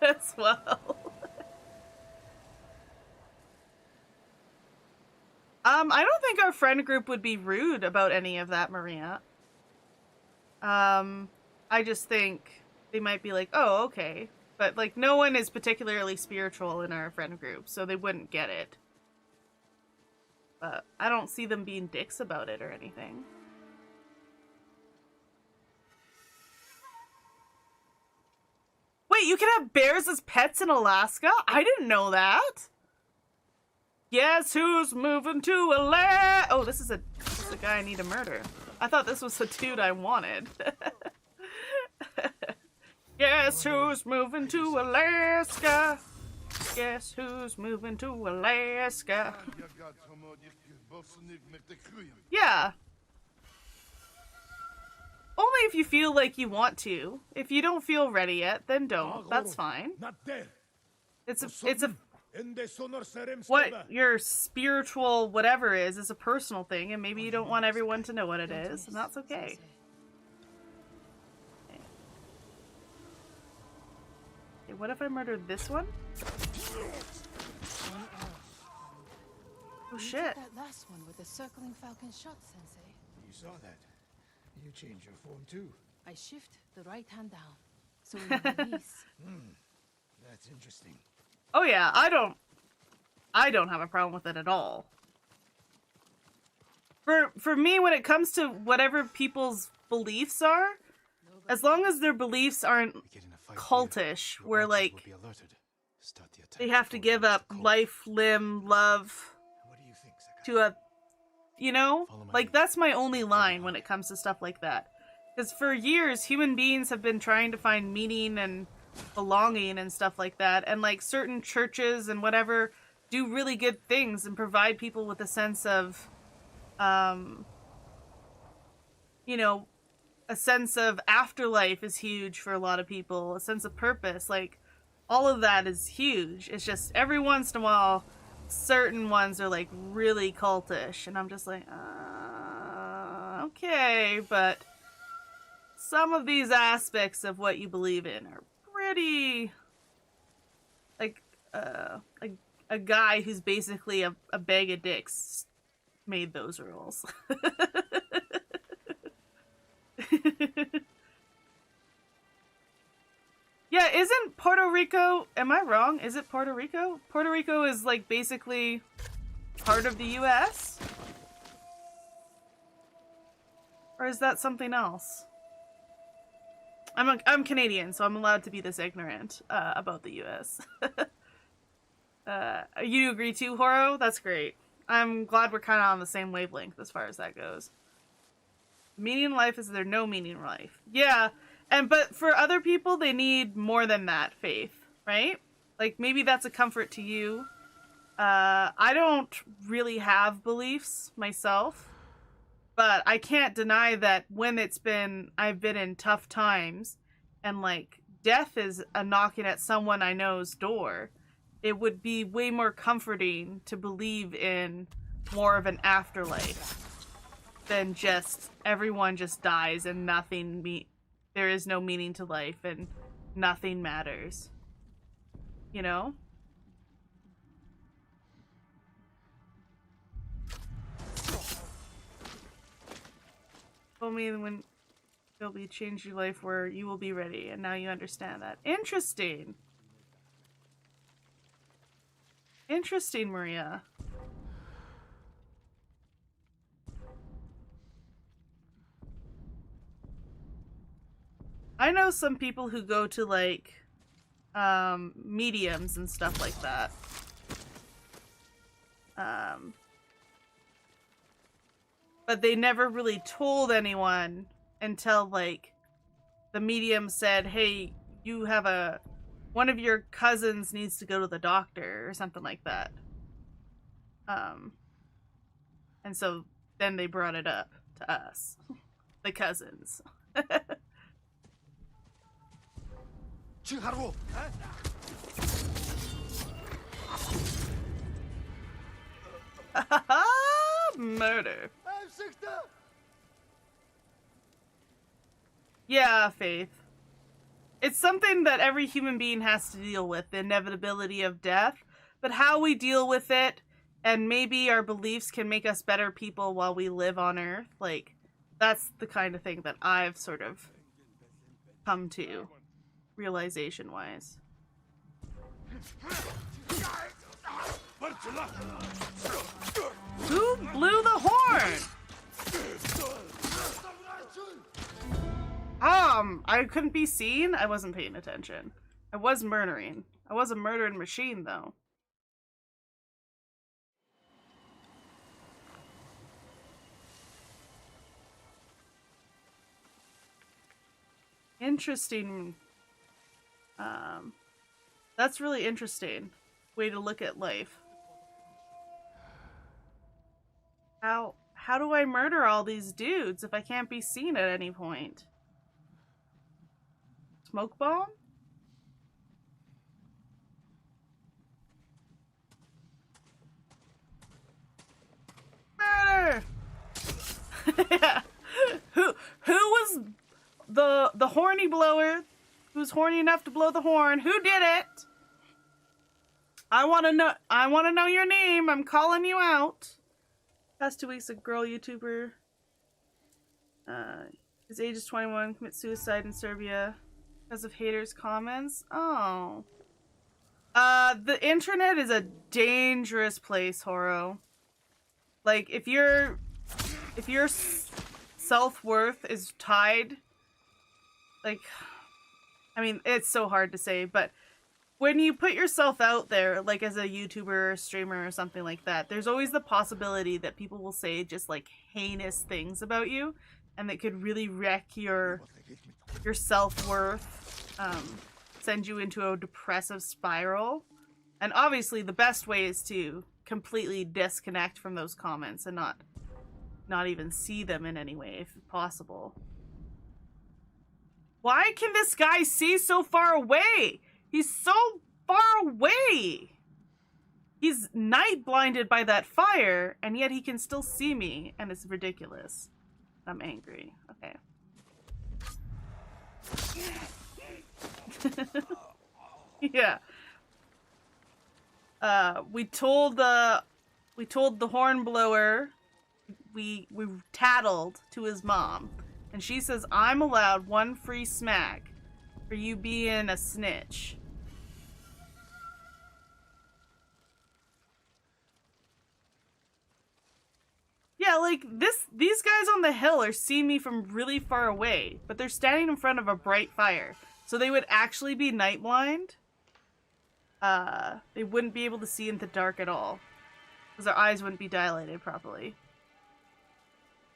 as well. I don't think our friend group would be rude about any of that, Maria. I just think they might be like, oh, okay. But, like, no one is particularly spiritual in our friend group, so they wouldn't get it. But I don't see them being dicks about it or anything. Wait, you can have bears as pets in Alaska? I didn't know that. Guess who's moving to Alaska? Oh, this is a guy I need to murder. I thought this was the dude I wanted. Guess who's moving to Alaska? Guess who's moving to Alaska? Yeah. Only if you feel like you want to. If you don't feel ready yet, then don't. That's fine. It's a what your spiritual whatever is a personal thing, and maybe you don't want everyone to know what it is, and that's okay. Okay, what if I murdered this one? Oh You shit. took that last one with the circling falcon shot, Sensei. You saw that. You changed your form too. I shift the right hand down, so when you release, That's interesting. Oh yeah, I don't have a problem with it at all. For me, when it comes to whatever people's beliefs are, as long as their beliefs aren't We get in a fight cultish, here, your where archers like will be alerted. Start the attack they have to before give it up gets cold. life, limb, love What do you think, Sakai? to a, you know, Follow my like lead. that's my only line when it comes to stuff like that. Because for years, human beings have been trying to find meaning and belonging and stuff like that, and like certain churches and whatever do really good things and provide people with a sense of you know, a sense of afterlife is huge for a lot of people, a sense of purpose, like all of that is huge. It's just every once in a while certain ones are like really cultish and I'm just like okay, but some of these aspects of what you believe in are pretty like a guy who's basically a bag of dicks made those rules. Yeah, isn't Puerto Rico, am I wrong? Is it Puerto Rico? Puerto Rico is like basically part of the US? Or is that something else? I'm Canadian, so I'm allowed to be this ignorant about the US. You agree too, Horo? That's great. I'm glad we're kind of on the same wavelength as far as that goes. Meaning in life is there no meaning in life. Yeah, but for other people, they need more than that faith, right? Like, maybe that's a comfort to you. I don't really have beliefs myself, but I can't deny that when I've been in tough times, and, like, death is a knocking at someone I know's door, it would be way more comforting to believe in more of an afterlife than just everyone just dies and there is no meaning to life and nothing matters. You know? Told me when it'll be change your life where you will be ready, and now you understand that. Interesting. Interesting, Maria. I know some people who go to, like, mediums and stuff like that. But they never really told anyone until, like, the medium said, hey, you have one of your cousins needs to go to the doctor or something like that. And so then they brought it up to us, the cousins. Murder. Yeah, Faith. It's something that every human being has to deal with, the inevitability of death, but how we deal with it, and maybe our beliefs can make us better people while we live on Earth, like, that's the kind of thing that I've sort of come to, realization-wise. Who blew the horn? I couldn't be seen? I wasn't paying attention. I was murdering. I was a murdering machine, though. Interesting. That's really interesting. Way to look at life. How do I murder all these dudes if I can't be seen at any point? Smoke bomb? Murder! Yeah. Who was the horny blower? Who's horny enough to blow the horn? Who did it? I want to know your name. I'm calling you out. Past 2 weeks, a girl YouTuber, his age is 21, commits suicide in Serbia because of haters' comments. Oh. The internet is a dangerous place, Horo. Like, if your self-worth is tied, like, I mean, it's so hard to say, but when you put yourself out there, like as a YouTuber or a streamer or something like that, there's always the possibility that people will say just like heinous things about you, and that could really wreck your self-worth, send you into a depressive spiral. And obviously the best way is to completely disconnect from those comments and not not even see them in any way, if possible. Why can this guy see so far away? He's so far away. He's night blinded by that fire, and yet he can still see me, and it's ridiculous. I'm angry. Okay. Yeah. We told the hornblower, we tattled to his mom, and she says I'm allowed 1 free smack for you being a snitch. Yeah, like these guys on the hill are seeing me from really far away, but they're standing in front of a bright fire. So they would actually be night blind. They wouldn't be able to see in the dark at all, because their eyes wouldn't be dilated properly.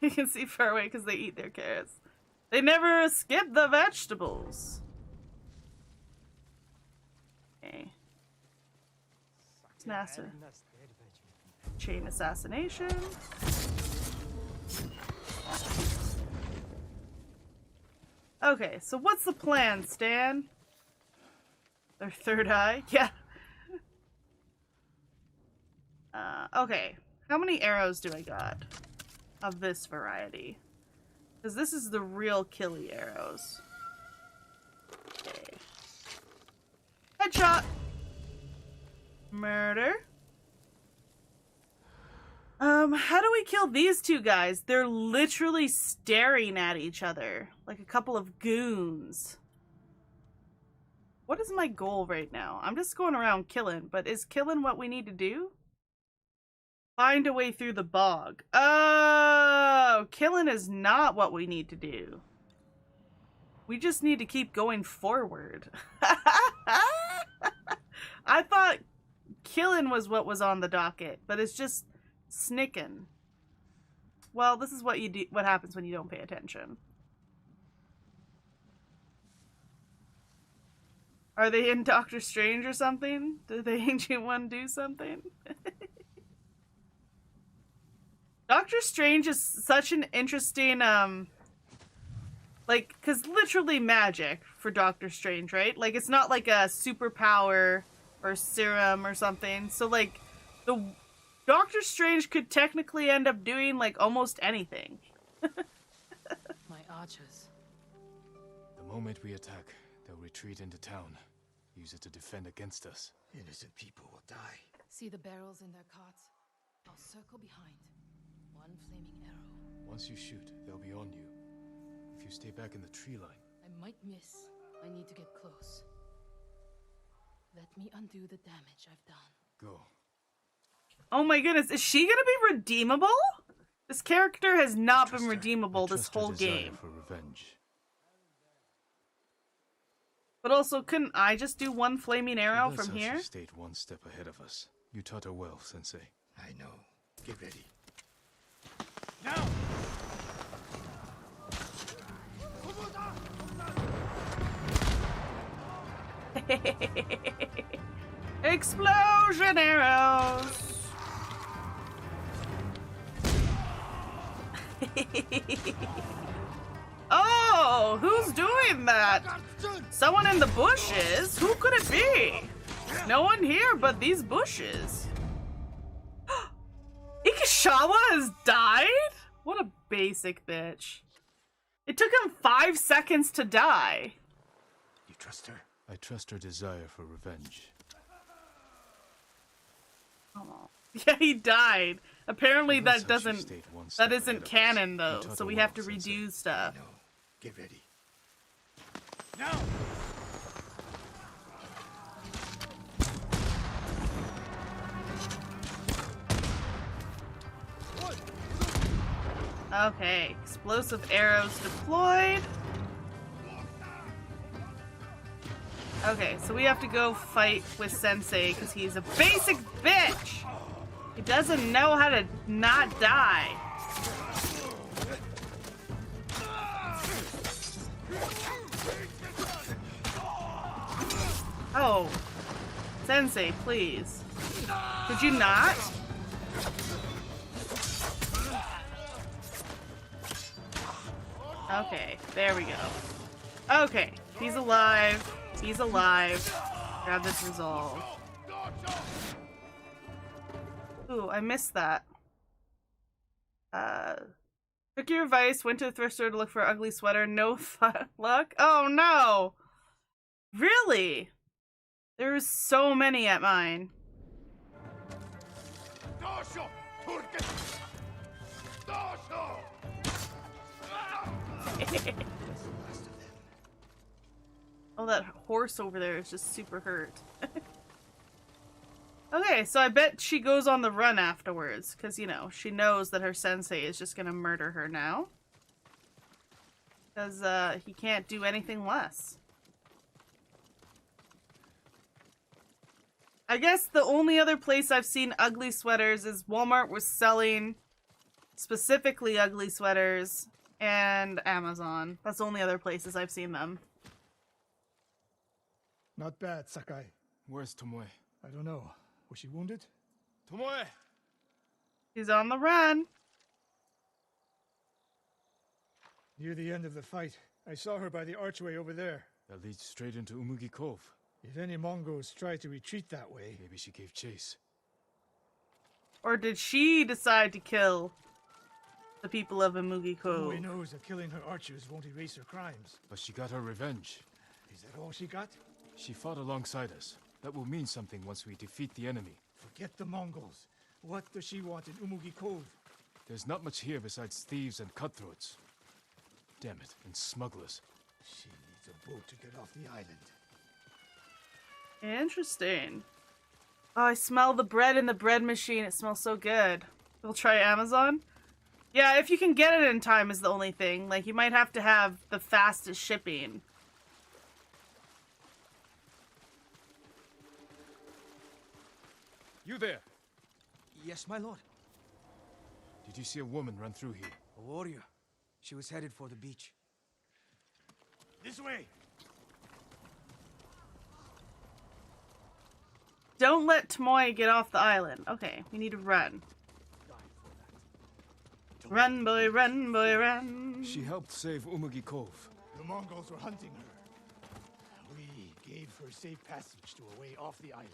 You can see far away because they eat their carrots. They never skip the vegetables. Okay. It's NASA. Chain assassination. Okay, so what's the plan, Stan? Their third eye? Yeah. Okay. How many arrows do I got of this variety? Because this is the real killy arrows. Okay. Headshot! Murder. How do we kill these two guys? They're literally staring at each other like a couple of goons. What is my goal right now? I'm just going around killing, but is killing what we need to do? Find a way through the bog. Oh, killing is not what we need to do. We just need to keep going forward. I thought killing was what was on the docket, but it's just snicking. Well, this is what you do. What happens when you don't pay attention? Are they in Doctor Strange or something? Did the Ancient One do something? Doctor Strange is such an interesting, like, because literally magic for Doctor Strange, right? Like, it's not like a superpower or serum or something. So, like, the Doctor Strange could technically end up doing, like, almost anything. My archers. The moment we attack, they'll retreat into town. Use it to defend against us. Innocent people will die. See the barrels in their carts? I'll circle behind. One flaming arrow. Once you shoot, they'll be on you. If you stay back in the tree line... I might miss. I need to get close. Let me undo the damage I've done. Go. Oh my goodness, is she gonna be redeemable? This character has not been redeemable this whole game. For revenge. But also, couldn't I just do one flaming arrow from here? She stayed one step ahead of us. You taught her well, Sensei. I know. Get ready. Now! Explosion arrows! Oh, who's doing that? Someone in the bushes? Who could it be? No one here but these bushes. Ikishawa has died? What a basic bitch. It took him 5 seconds to die. You trust her? I trust her desire for revenge. Oh. Yeah, he died. Apparently that That isn't canon though, so we have to redo stuff. I know. Get ready. Now! Okay, explosive arrows deployed. Okay, so we have to go fight with Sensei because he's a basic bitch! He doesn't know how to not die. Oh. Sensei, please. Could you not? Okay, there we go. Okay, he's alive. He's alive. Grab this resolve. Ooh, I missed that. Took your advice, went to the thrift store to look for an ugly sweater. No luck? Oh no! Really? There's so many at mine. Oh, that horse over there is just super hurt. Okay, so I bet she goes on the run afterwards, because, you know, she knows that her sensei is just gonna murder her now. Because, he can't do anything less. I guess the only other place I've seen ugly sweaters is Walmart was selling specifically ugly sweaters, and Amazon. That's the only other places I've seen them. Not bad, Sakai. Where's Tomoe? I don't know. Was she wounded? Tomoe! She's on the run. Near the end of the fight, I saw her by the archway over there. That leads straight into Umugi Cove. If any Mongols try to retreat that way... Maybe she gave chase. Or did she decide to kill the people of Umugi Cove? Tomoe knows that killing her archers won't erase her crimes. But she got her revenge. Is that all she got? She fought alongside us. That will mean something once we defeat the enemy. Forget the Mongols. What does she want in Umugi Cove? There's not much here besides thieves and cutthroats. Damn it, and smugglers. She needs a boat to get off the island. Interesting. Oh, I smell the bread in the bread machine. It smells so good. We'll try Amazon. Yeah, if you can get it in time is the only thing. Like, you might have to have the fastest shipping. You there! Yes, my lord. Did you see a woman run through here? A warrior. She was headed for the beach. This way! Don't let Tomoe get off the island. Okay, we need to run. Run, boy, run, boy, run. She helped save Umugi Cove. The Mongols were hunting her. We gave her safe passage to a way off the island.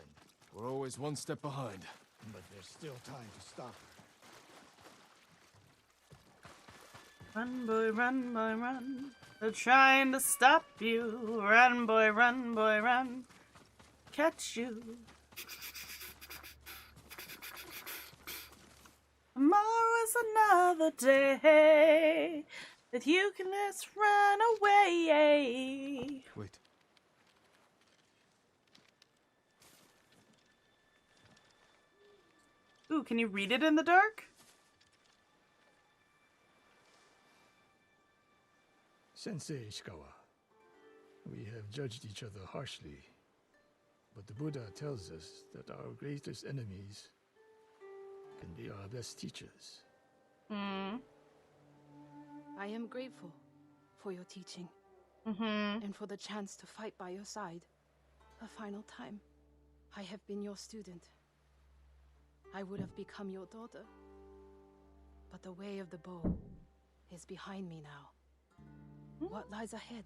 We're always one step behind. But there's still time to stop her. Run, boy, run. They're trying to stop you. Run, boy, run. Catch you. Tomorrow's another day that you can just run away. Wait. Ooh, can you read it in the dark? Sensei Ishikawa, we have judged each other harshly, but the Buddha tells us that our greatest enemies can be our best teachers. I am grateful for your teaching and for the chance to fight by your side a final time. I have been your student. I would have become your daughter, but the way of the bow is behind me now. What lies ahead?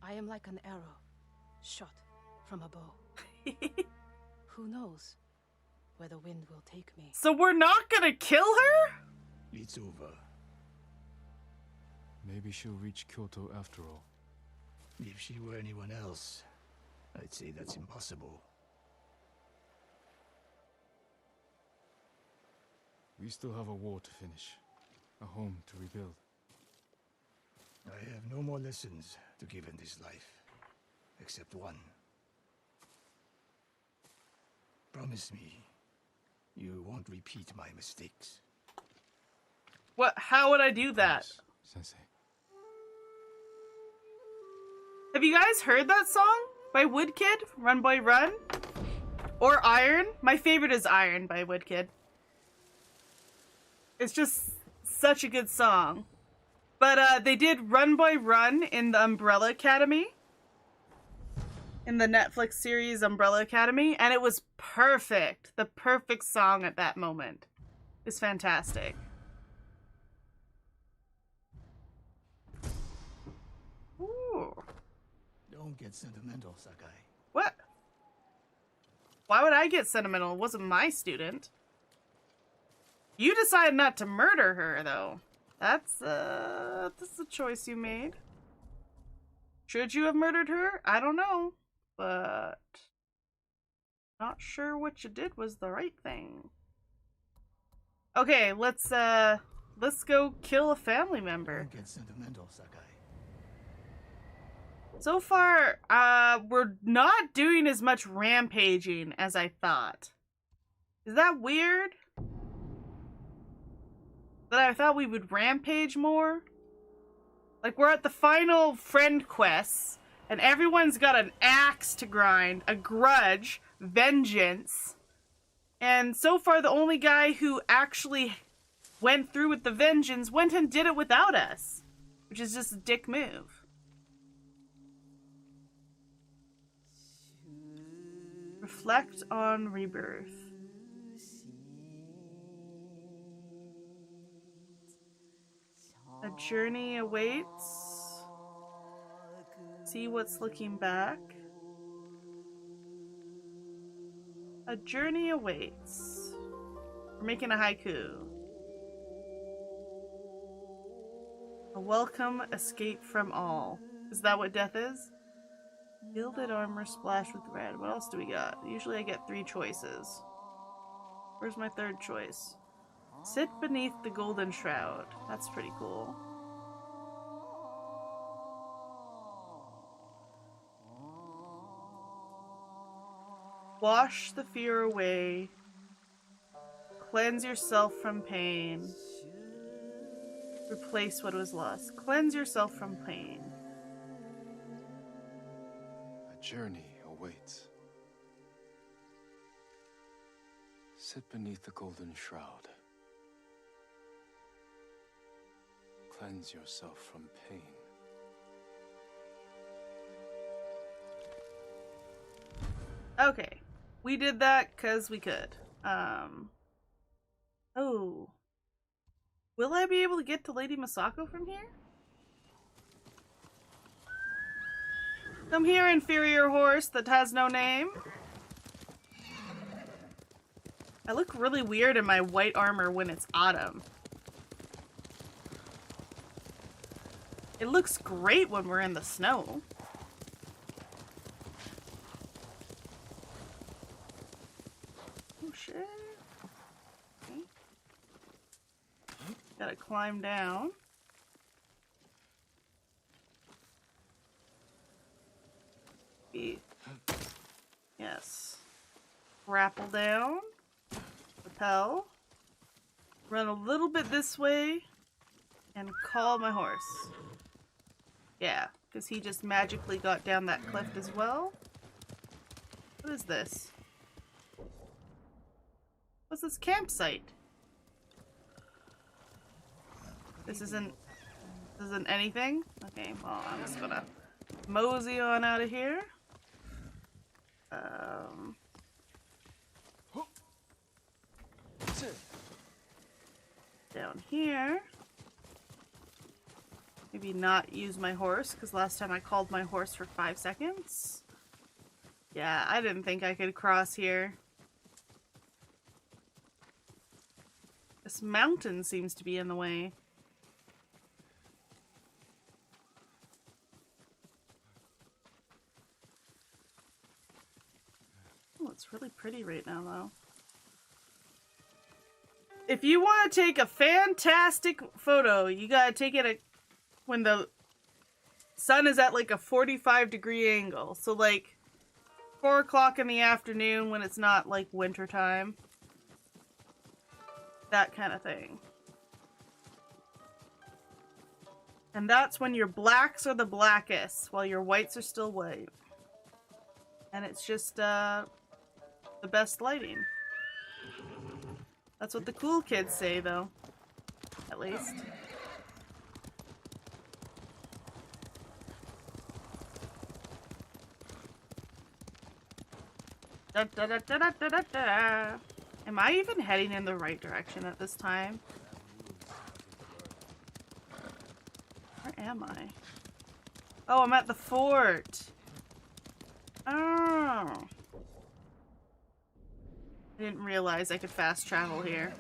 I am like an arrow shot from a bow. Who knows where the wind will take me? So we're not gonna kill her? It's over. Maybe she'll reach Kyoto after all. If she were anyone else, I'd say that's impossible. We still have a war to finish. A home to rebuild. I have no more lessons to give in this life, except one. Promise me, you won't repeat my mistakes. What? How would I do that? Promise, Sensei. Have you guys heard that song by Woodkid? Run Boy Run? Or Iron? My favorite is Iron by Woodkid. It's just such a good song. But they did Run Boy Run in the Umbrella Academy. In the Netflix series Umbrella Academy. And it was perfect. The perfect song at that moment. It's fantastic. Don't get sentimental, Sakai. What? Why would I get sentimental? It wasn't my student. You decided not to murder her, though. That's a choice you made. Should you have murdered her? I don't know. But not sure what you did was the right thing. Okay, let's go kill a family member. Don't get sentimental, Sakai. So far, we're not doing as much rampaging as I thought. Is that weird? That I thought we would rampage more? Like, we're at the final friend quests, and everyone's got an axe to grind, a grudge, vengeance. And so far, the only guy who actually went through with the vengeance went and did it without us. Which is just a dick move. Reflect on rebirth. A journey awaits. See what's looking back. A journey awaits. We're making a haiku. A welcome escape from all. Is that what death is? Gilded armor splashed with red. What else do we got? Usually I get 3 choices. Where's my 3rd choice? Sit beneath the golden shroud. That's pretty cool. Wash the fear away. Cleanse yourself from pain. Replace what was lost. Cleanse yourself from pain. A journey awaits. Sit beneath the golden shroud. Cleanse yourself from pain. Okay. We did that because we could. Oh. Will I be able to get to Lady Masako from here? Come here, inferior horse that has no name. I look really weird in my white armor when it's autumn. It looks great when we're in the snow. Oh shit. Okay. Gotta climb down. Yes. Grapple down. Rappel. Run a little bit this way. And call my horse. Yeah, because he just magically got down that cliff as well. What is this? What's this campsite? This isn't anything? Okay, well, I'm just gonna mosey on out of here. Down here. Maybe not use my horse, because last time I called my horse for 5 seconds. Yeah, I didn't think I could cross here. This mountain seems to be in the way. Oh, it's really pretty right now, though. If you want to take a fantastic photo, you gotta take it at when the sun is at like a 45-degree angle. So like 4 o'clock in the afternoon when it's not like winter time. That kind of thing. And that's when your blacks are the blackest while your whites are still white. And it's just the best lighting. That's what the cool kids say, though. At least. Da, da, da, da, da, da, da. Am I even heading in the right direction at this time? Where am I? Oh, I'm at the fort. Oh. I didn't realize I could fast travel here.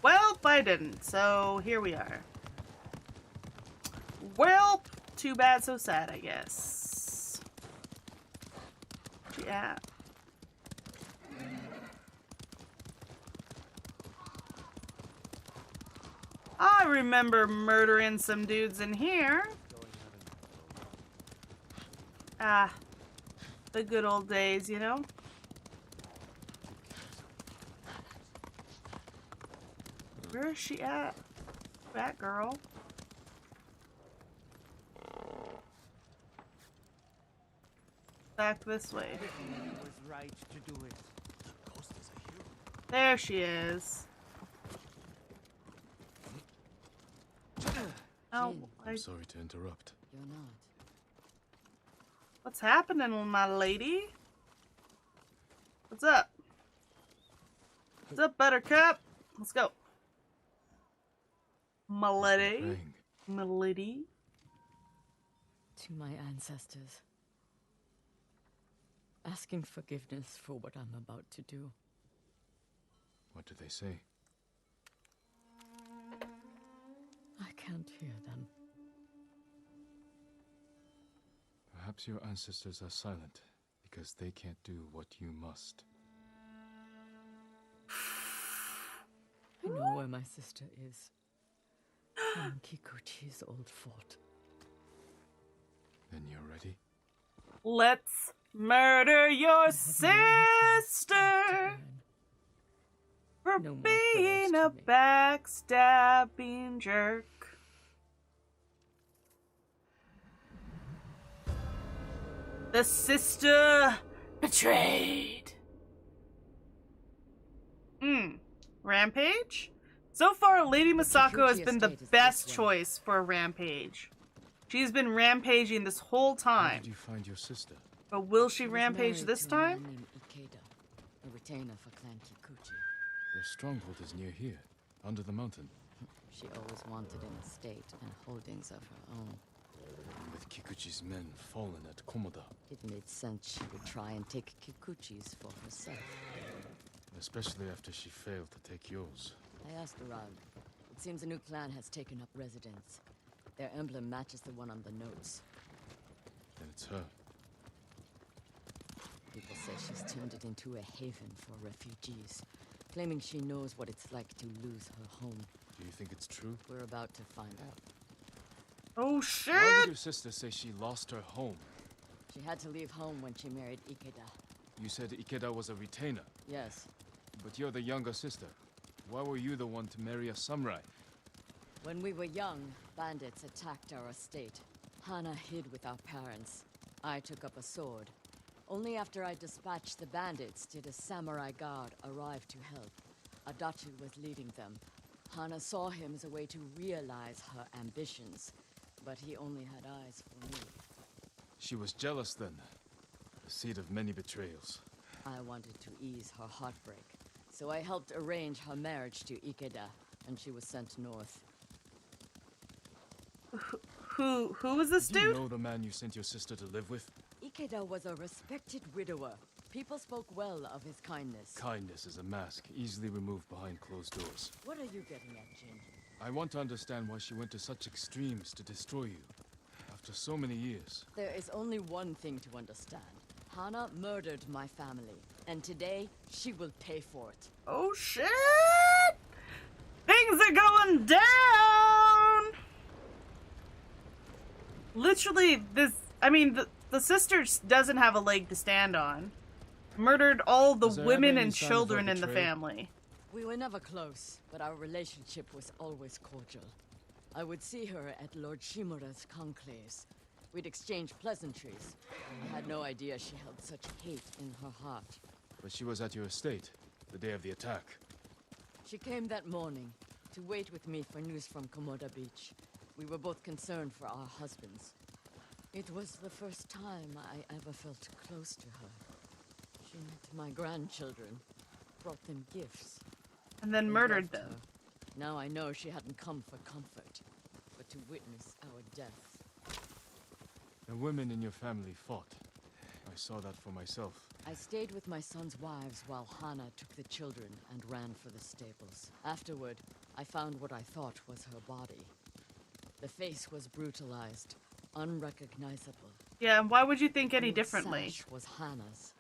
Well, I didn't, so here we are. Well, too bad, so sad, I guess. Where's she at? I remember murdering some dudes in here. Ah, the good old days, you know? Where is she at? That girl. Back this way. It was right to do it. There she is. Oh, I'm sorry to interrupt. You're not. What's happening, my lady? What's up? What's up, Buttercup? Let's go. My lady. Praying. My lady. To my ancestors. Asking forgiveness for what I'm about to do. What do they say? I can't hear them. Perhaps your ancestors are silent because they can't do what you must. I know where my sister is. In Kikuchi's old fort. Then you're ready? Let's murder your sister for No more being prayers a to me. backstabbing jerk. The sister betrayed. Rampage? So far, Lady Masako has been the best choice for a rampage. She's been rampaging this whole How time. did you find your sister? But will she was rampage married this to a man time? named Ikeda, a retainer for Clan Kikuchi. Their stronghold is near here, under the mountain. She always wanted an estate and holdings of her own. With Kikuchi's men fallen at Komoda, It made sense she would try and take Kikuchi's for herself. especially after she failed to take yours. I asked around. It seems a new clan has taken up residence. Their emblem matches the one on the notes. Then it's her. People say she's turned it into a haven for refugees, claiming she knows what it's like to lose her home. Do you think it's true? We're about to find out. Oh Why would shit! your sister say she lost her home? She had to leave home when she married Ikeda. You said Ikeda was a retainer, Yes, but you're the younger sister. Why were you the one to marry a samurai? when we were young, bandits attacked our estate. Hana hid with our parents. I took up a sword. Only after I dispatched the bandits did a samurai guard arrive to help. Adachi was leading them. Hana saw him as a way to realize her ambitions, but he only had eyes for me. She was jealous then. The seed of many betrayals. I wanted to ease her heartbreak, so I helped arrange her marriage to Ikeda, and she was sent north. Who was this Do you dude? know the man you sent your sister to live with? Ikeda was a respected widower. People spoke well of his kindness. Kindness is a mask, easily removed behind closed doors. What are you getting at, Jin? I want to understand why she went to such extremes to destroy you. After so many years. There is only one thing to understand. Hana murdered my family, and today she will pay for it. Oh shit! Things are going down! Literally, the sister doesn't have a leg to stand on. Murdered all the Was there women ever any and sign of children her in the betrayal? family. We were never close, but our relationship was always cordial. I would see her at Lord Shimura's conclaves. We'd exchange pleasantries. I had no idea she held such hate in her heart. But she was at your estate, the day of the attack. She came that morning to wait with me for news from Komoda Beach. We were both concerned for our husbands. It was the first time I ever felt close to her. She met my grandchildren, brought them gifts. And then They murdered loved them. her. Now I know she hadn't come for comfort, but to witness our deaths. The women in your family fought. I saw that for myself. I stayed with my son's wives while Hana took the children and ran for the stables. Afterward, I found what I thought was her body. The face was brutalized, unrecognizable. Yeah, and why would you think any The differently? sash was Hana's.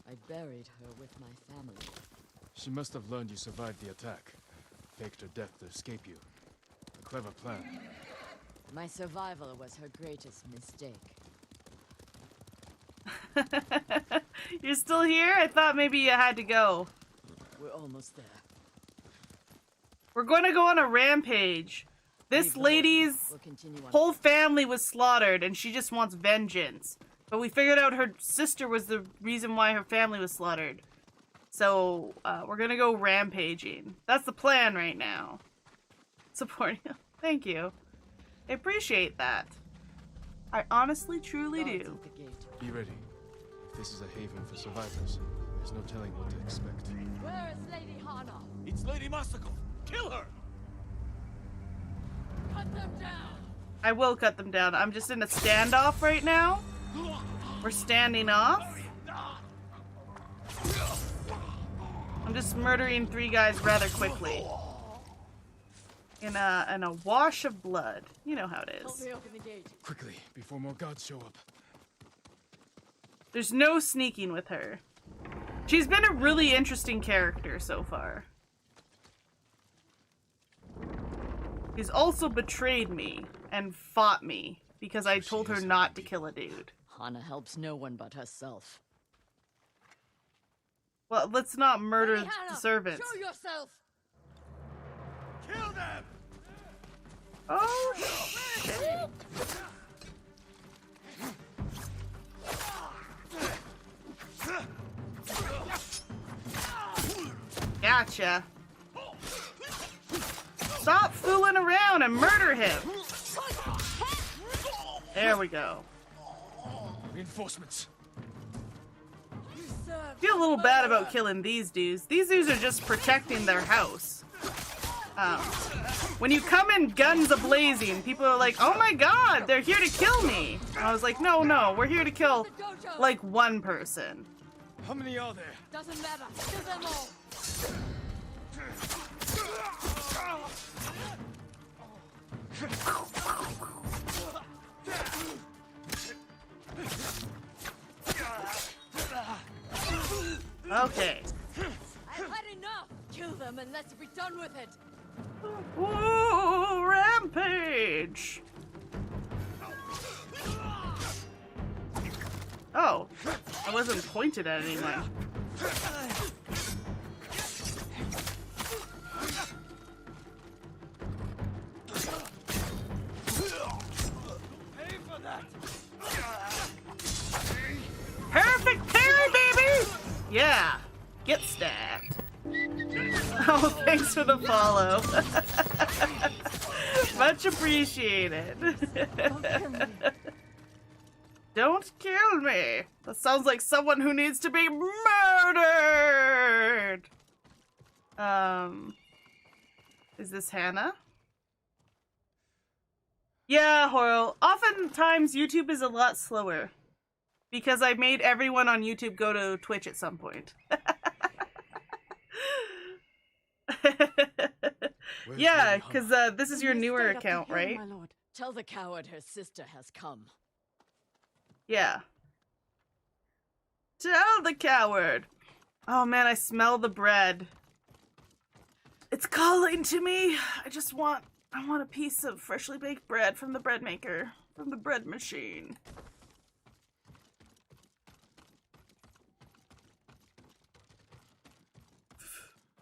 I buried her with my family. She must have learned you survived the attack. Faked her death to escape you. A clever plan. My survival was her greatest mistake. You're still here? I thought maybe you had to go. We're almost there. We're going to go on a rampage. This lady's whole family was slaughtered and she just wants vengeance. But we figured out her sister was the reason why her family was slaughtered. So, we're gonna go rampaging. That's the plan right now. Supporting you. Thank you. I appreciate that. I honestly, truly do. Be ready. If this is a haven for survivors, there's no telling what to expect. Where is Lady Hana? It's Lady Masako. Kill her! Cut them down! I will cut them down. I'm just in a standoff right now. We're standing off. I'm just murdering 3 guys rather quickly. In a wash of blood. You know how it Help is. me open the gate. Quickly, before more gods show up. There's no sneaking with her. She's been a really interesting character so far. She's also betrayed me and fought me because I told her not to kill a dude. Hana helps no one but herself. Well, let's not murder Lady the Hana, servants. show yourself! Kill them! Oh, shit. Gotcha. Stop fooling around and murder him. There we go. Reinforcements. I feel a little bad about killing these dudes. These dudes are just protecting their house. When you come in guns a-blazing, people are like, oh my god, they're here to kill me. I was like, no, we're here to kill, like, one person. How many are there? Doesn't matter. Kill them all. Okay. I've had enough. Kill them and let's be done with it. Ooh, rampage! Oh, I wasn't pointed at anyone. Pay for that. Perfect parry, baby! Yeah, get stabbed. Oh, thanks for the follow. Much appreciated. Don't kill me. That sounds like someone who needs to be murdered. Is this Hannah? Yeah, Horo. Oftentimes YouTube is a lot slower because I made everyone on YouTube go to Twitch at some point. Yeah, because this is your newer account, right? My lord. Tell the coward her sister has come. Yeah. Tell the coward. Oh man, I smell the bread. It's calling to me. I want a piece of freshly baked bread from the bread maker, from the bread machine.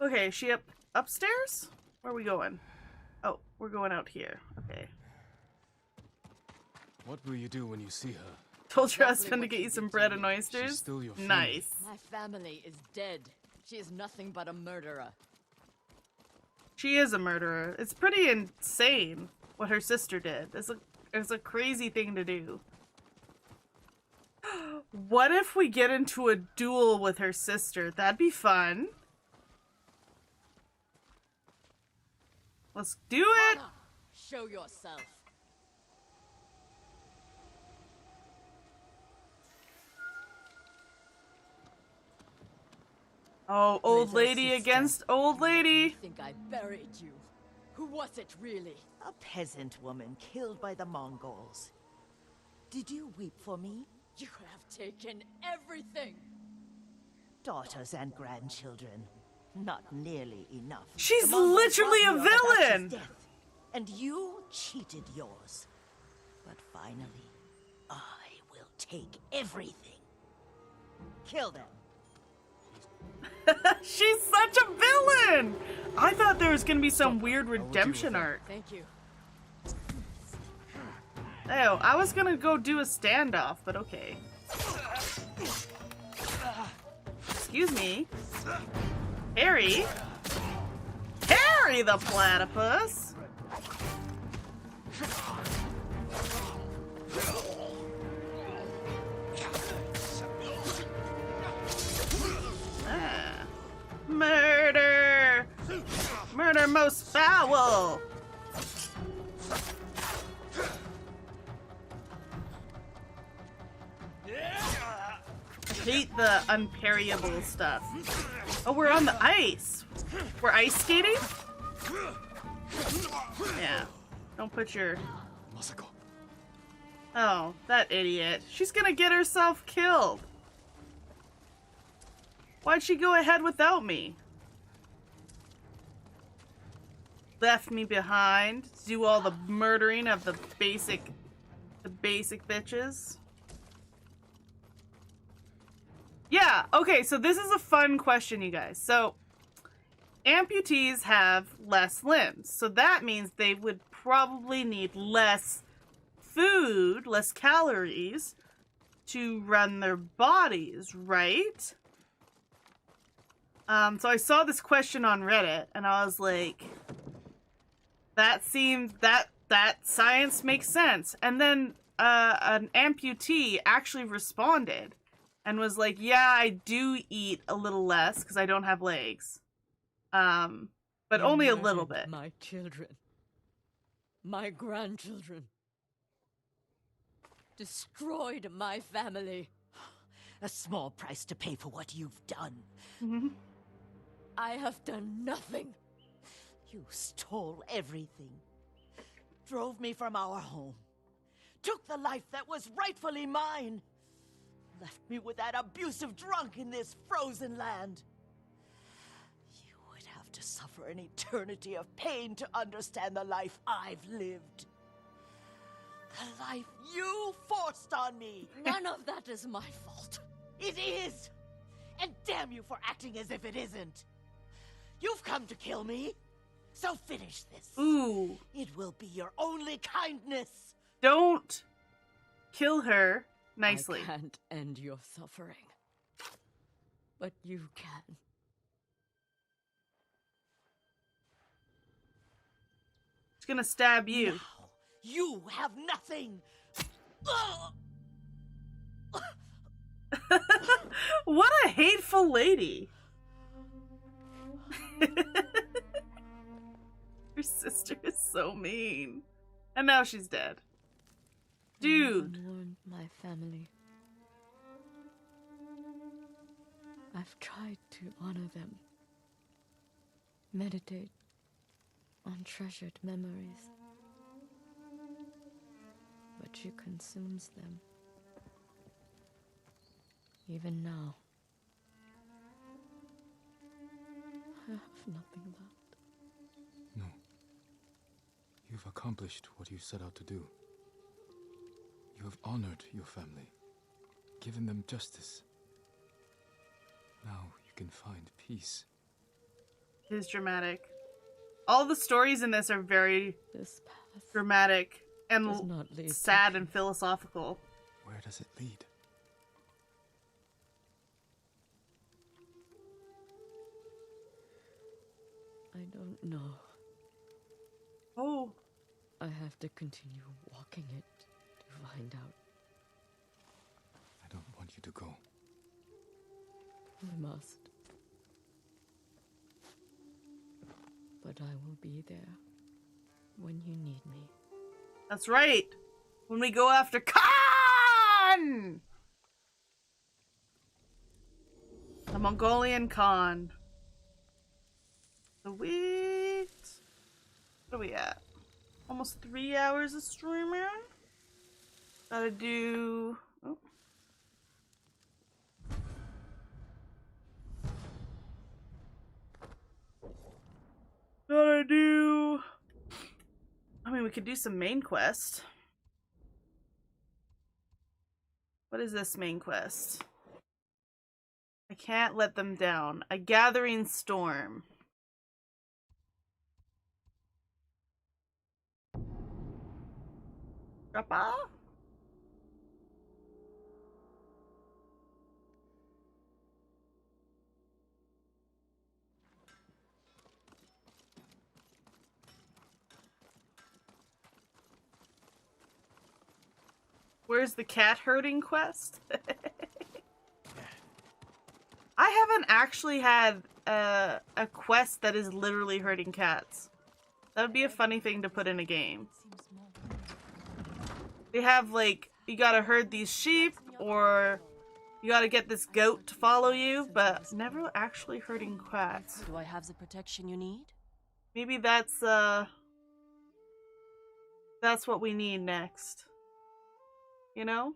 Okay, is she upstairs? Where are we going? Oh, we're going out here. Okay. What will you do when you see her? Told your husband to get you some bread and oysters. She's still your family. Nice. My family is dead. She is nothing but a murderer. She is a murderer. It's pretty insane what her sister did. It's a crazy thing to do. What if we get into a duel with her sister? That'd be fun. Let's do it! Hana, show yourself. Oh, old Little lady sister. against old lady. I think I buried you. Who was it, really? A peasant woman killed by the Mongols. Did you weep for me? You have taken everything. Daughters and grandchildren. Not nearly enough. She's The Mongols literally a robbed me of Adachi's villain. death, and you cheated yours. But finally, I will take everything. Kill them. She's such a villain! I thought there was gonna be some weird redemption arc. Thank you. Oh, I was gonna go do a standoff, but okay. Excuse me. Harry? Harry the platypus! Ah. Murder! Murder most foul! I hate the unparryable stuff. Oh, we're on the ice. We're ice skating? Yeah. Don't put your... Oh, that idiot. She's gonna get herself killed. Why'd she go ahead without me? Left me behind to do all the murdering of the basic bitches. Yeah, okay, so this is a fun question, you guys. So, amputees have less limbs, so that means they would probably need less food, less calories to run their bodies, right? So I saw this question on Reddit, and I was like, that seems, that science makes sense. And then an amputee actually responded and was like, yeah, I do eat a little less because I don't have legs. But You only a murdered little bit. My children. My grandchildren. Destroyed my family. A small price to pay for what you've done. I have done nothing. You stole everything. Drove me from our home. Took the life that was rightfully mine. Left me with that abusive drunk in this frozen land. You would have to suffer an eternity of pain to understand the life I've lived. The life you forced on me. None of that is my fault. It is! And damn you for acting as if it isn't. You've come to kill me, so finish this. Ooh. It will be your only kindness. Don't kill her nicely. I can't end your suffering. But you can. She's gonna stab you. Now, you have nothing. What a hateful lady. Her sister is so mean. And now she's dead. Dude. Warned my family. I've tried to honor them. Meditate on treasured memories. But she consumes them. Even now. I have nothing left. No. You've accomplished what you set out to do. You have honored your family, given them justice. Now you can find peace. It is dramatic. All the stories in this are very dramatic and sad and philosophical. Where does it lead? I don't know. Oh. I have to continue walking it to find out. I don't want you to go. I must. But I will be there when you need me. That's right. When we go after Khan! The Mongolian Khan. Sweet. What are we at? Almost 3 hours of streaming. Gotta do. Oh. Gotta do. I mean, we could do some main quest. What is this main quest? I can't let them down. A gathering storm. Drop off? Where's the cat herding quest? I haven't actually had a quest that is literally herding cats. That would be a funny thing to put in a game. They have, like, you gotta herd these sheep, or you gotta get this goat to follow you, but never actually herding cats. Do I have the protection you need? Maybe that's what we need next. You know?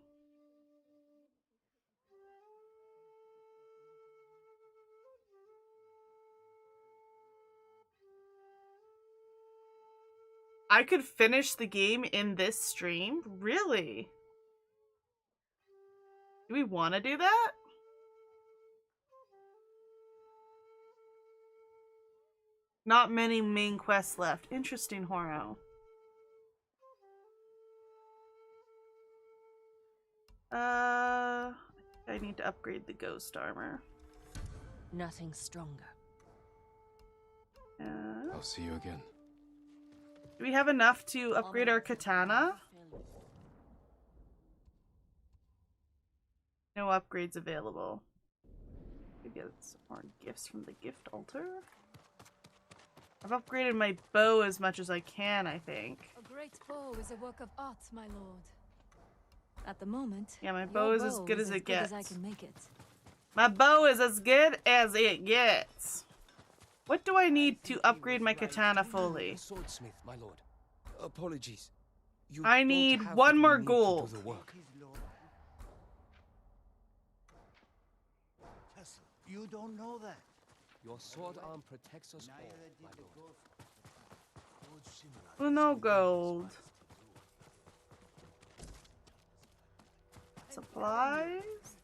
I could finish the game in this stream? Really? Do we want to do that? Not many main quests left. Interesting, Horo. I need to upgrade the ghost armor. Nothing stronger. I'll see you again. Do we have enough to upgrade our katana? No upgrades available. We get some more gifts from the gift altar. I've upgraded my bow as much as I can, I think. A great bow is a work of art, my lord. At the moment, yeah, my bow is as good as it gets. I can make it. My bow is as good as it gets. What do I need to upgrade my katana fully? Swordsmith, my lord. Apologies. I need one more gold. You don't know that. Your sword arm protects us all, my lord. Well, no gold. Supplies?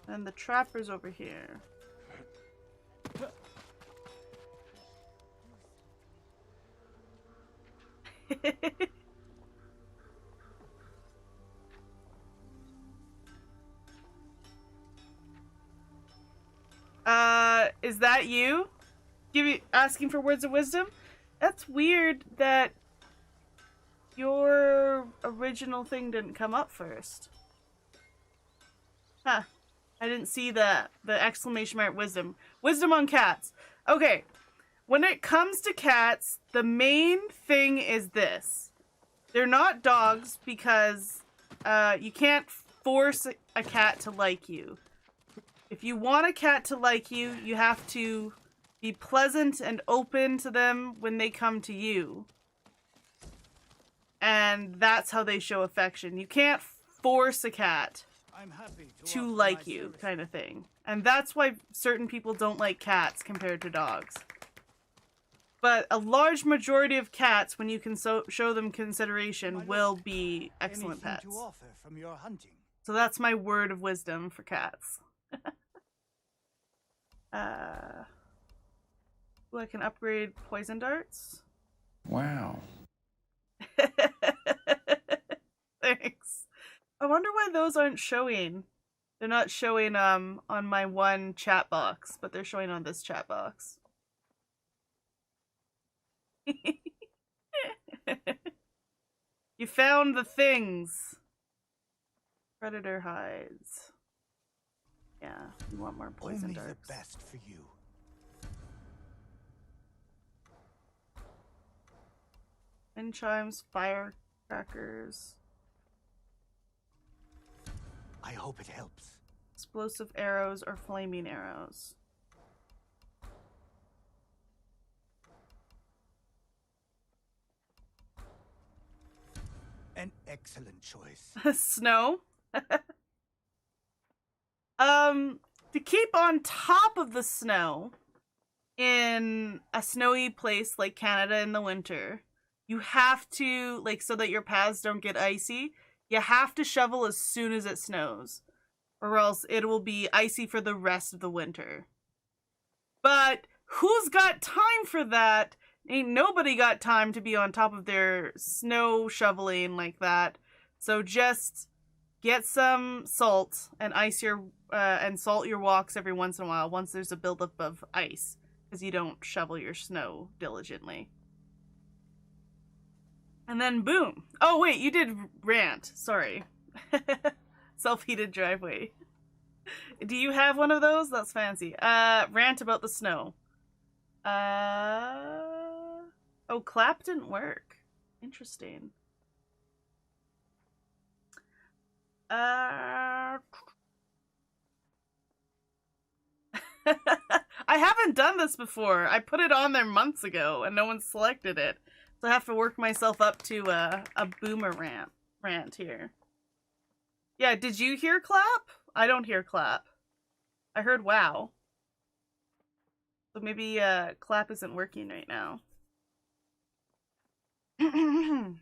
And the trapper's over here. Is that you? Asking for words of wisdom? That's weird that your original thing didn't come up first. Huh. I didn't see the exclamation mark wisdom. Wisdom on cats. Okay. When it comes to cats, the main thing is this. They're not dogs because you can't force a cat to like you. If you want a cat to like you, you have to be pleasant and open to them when they come to you. And that's how they show affection. You can't force a cat to like you, kind of thing. And that's why certain people don't like cats compared to dogs. But a large majority of cats, when you can show them consideration, will be excellent pets. So that's my word of wisdom for cats. Ooh, I can upgrade poison darts. Wow. Thanks. I wonder why those aren't showing. They're not showing on my one chat box, but they're showing on this chat box. You found the things. Predator hides. Yeah, you want more poison Only darts. the best for you. Wind chimes, firecrackers. I hope it helps. Explosive arrows or flaming arrows? An excellent choice. Snow. To keep on top of the snow in a snowy place like Canada in the winter, you have to, like, so that your paths don't get icy, you have to shovel as soon as it snows, or else it will be icy for the rest of the winter. But who's got time for that? Ain't nobody got time to be on top of their snow shoveling like that. So just get some salt and ice your and salt your walks every once in a while once there's a buildup of ice, because you don't shovel your snow diligently. And then boom. Oh wait, you did rant. Sorry. Self-heated driveway. Do you have one of those? That's fancy. Rant about the snow. Oh, clap didn't work. Interesting. I haven't done this before. I put it on there months ago and no one selected it. So I have to work myself up to a boomer rant here. Yeah, did you hear clap? I don't hear clap. I heard wow. So maybe clap isn't working right now. You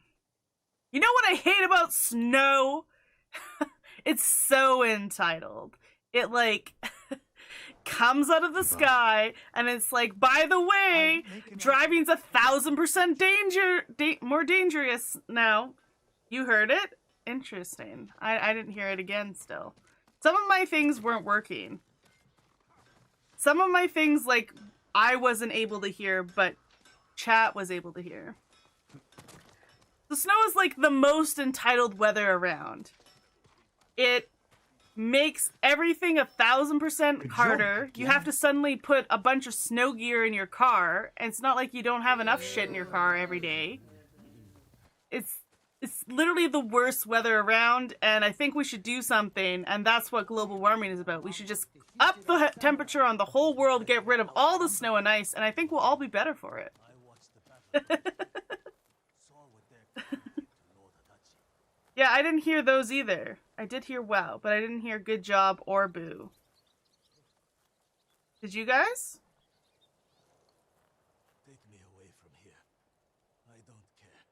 know what I hate about snow? It's so entitled. It like comes out of the sky and it's like, by the way, driving's 1,000% more dangerous now. You heard it? Interesting. I didn't hear it again still. Some of my things weren't working. Some of my things, like, I wasn't able to hear, but chat was able to hear. The snow is like the most entitled weather around. It makes everything 1,000% harder. You have to suddenly put a bunch of snow gear in your car, and it's not like you don't have enough shit in your car every day. It's literally the worst weather around, and I think we should do something, and that's what global warming is about. We should just up the temperature on the whole world, get rid of all the snow and ice, and I think we'll all be better for it. Yeah, I didn't hear those either. I did hear wow, but I didn't hear good job or boo. Did you guys? Take me away from here. I don't care.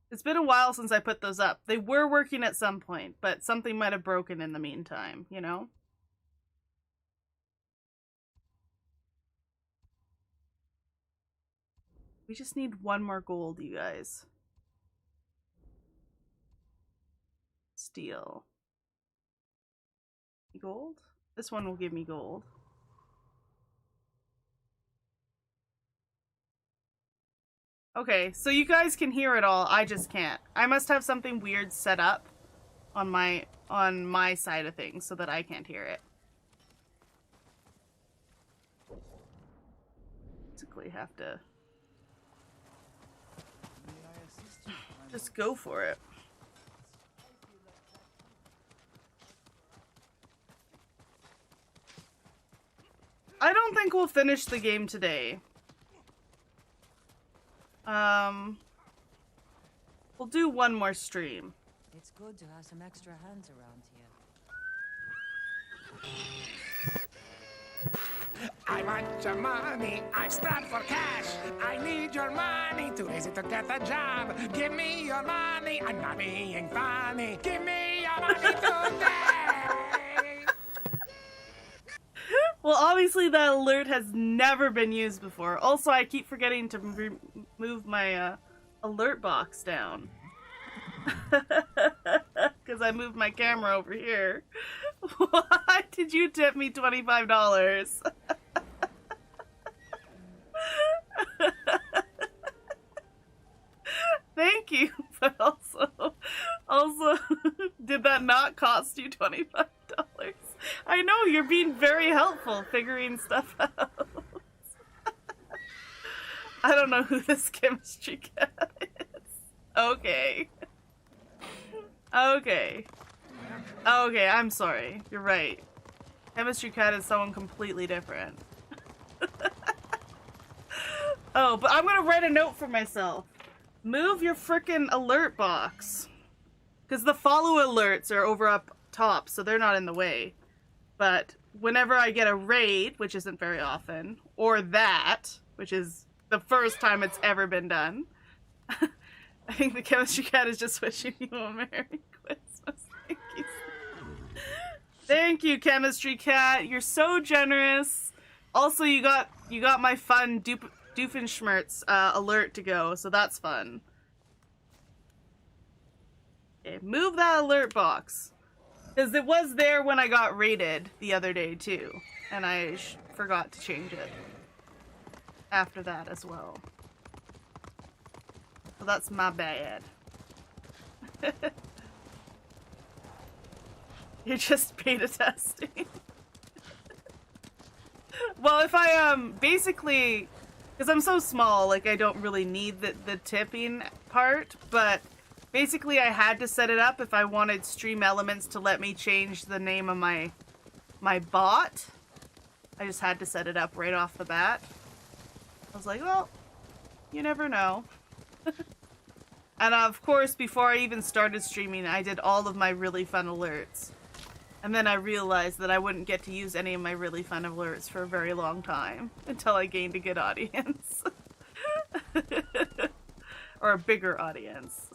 It's been a while since I put those up. They were working at some point, but something might have broken in the meantime, you know? We just need one more gold, you guys. Steel. Gold? This one will give me gold. Okay, so you guys can hear it all. I just can't. I must have something weird set up on my side of things so that I can't hear it. Basically have to just go for it. I don't think we'll finish the game today. We'll do one more stream. It's good to have some extra hands around here. I want your money, I'm strapped for cash. I need your money too lazy to get a job. Give me your money, I'm not being funny. Give me your money today. Well, obviously that alert has never been used before. Also, I keep forgetting to move my alert box down. Because I moved my camera over here. Why did you tip me $25? Thank you, but also, did that not cost you $25? I know, you're being very helpful figuring stuff out. I don't know who this chemistry guy is. Okay. Okay. Okay, I'm sorry. You're right. Chemistry Cat is someone completely different. Oh, but I'm gonna write a note for myself. Move your frickin' alert box. Because the follow alerts are over up top, so they're not in the way. But whenever I get a raid, which isn't very often, or that, which is the first time it's ever been done, I think the Chemistry Cat is just wishing you a Merry Christmas. Thank you. Thank you, Chemistry Cat. You're so generous. Also, you got my fun Doofenshmirtz alert to go, so that's fun. Okay, move that alert box. Because it was there when I got raided the other day, too. And I forgot to change it. After that as well. So that's my bad. You're just beta testing. Well, if I, basically, because I'm so small, like, I don't really need the tipping part, but basically I had to set it up if I wanted Stream Elements to let me change the name of my bot. I just had to set it up right off the bat. I was like, well, you never know. And of course, before I even started streaming, I did all of my really fun alerts. And then I realized that I wouldn't get to use any of my really fun alerts for a very long time until I gained a good audience. Or a bigger audience.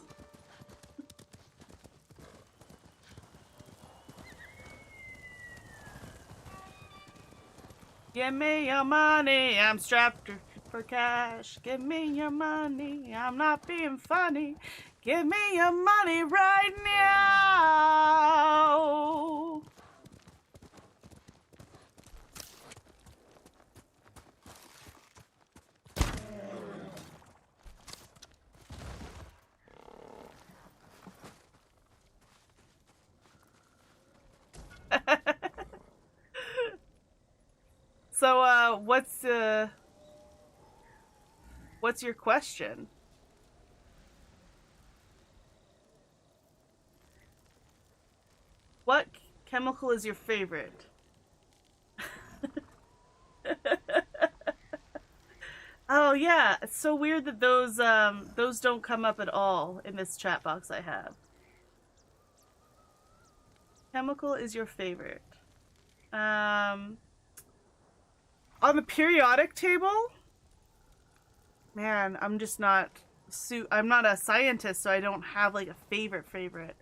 Give me your money, I'm strapped for cash. Give me your money, I'm not being funny. Give me your money right now. So, what's your question? What chemical is your favorite? Oh yeah, it's so weird that those don't come up at all in this chat box I have. Chemical is your favorite. On the periodic table? Man, I'm just not I'm not a scientist, so I don't have like a favorite.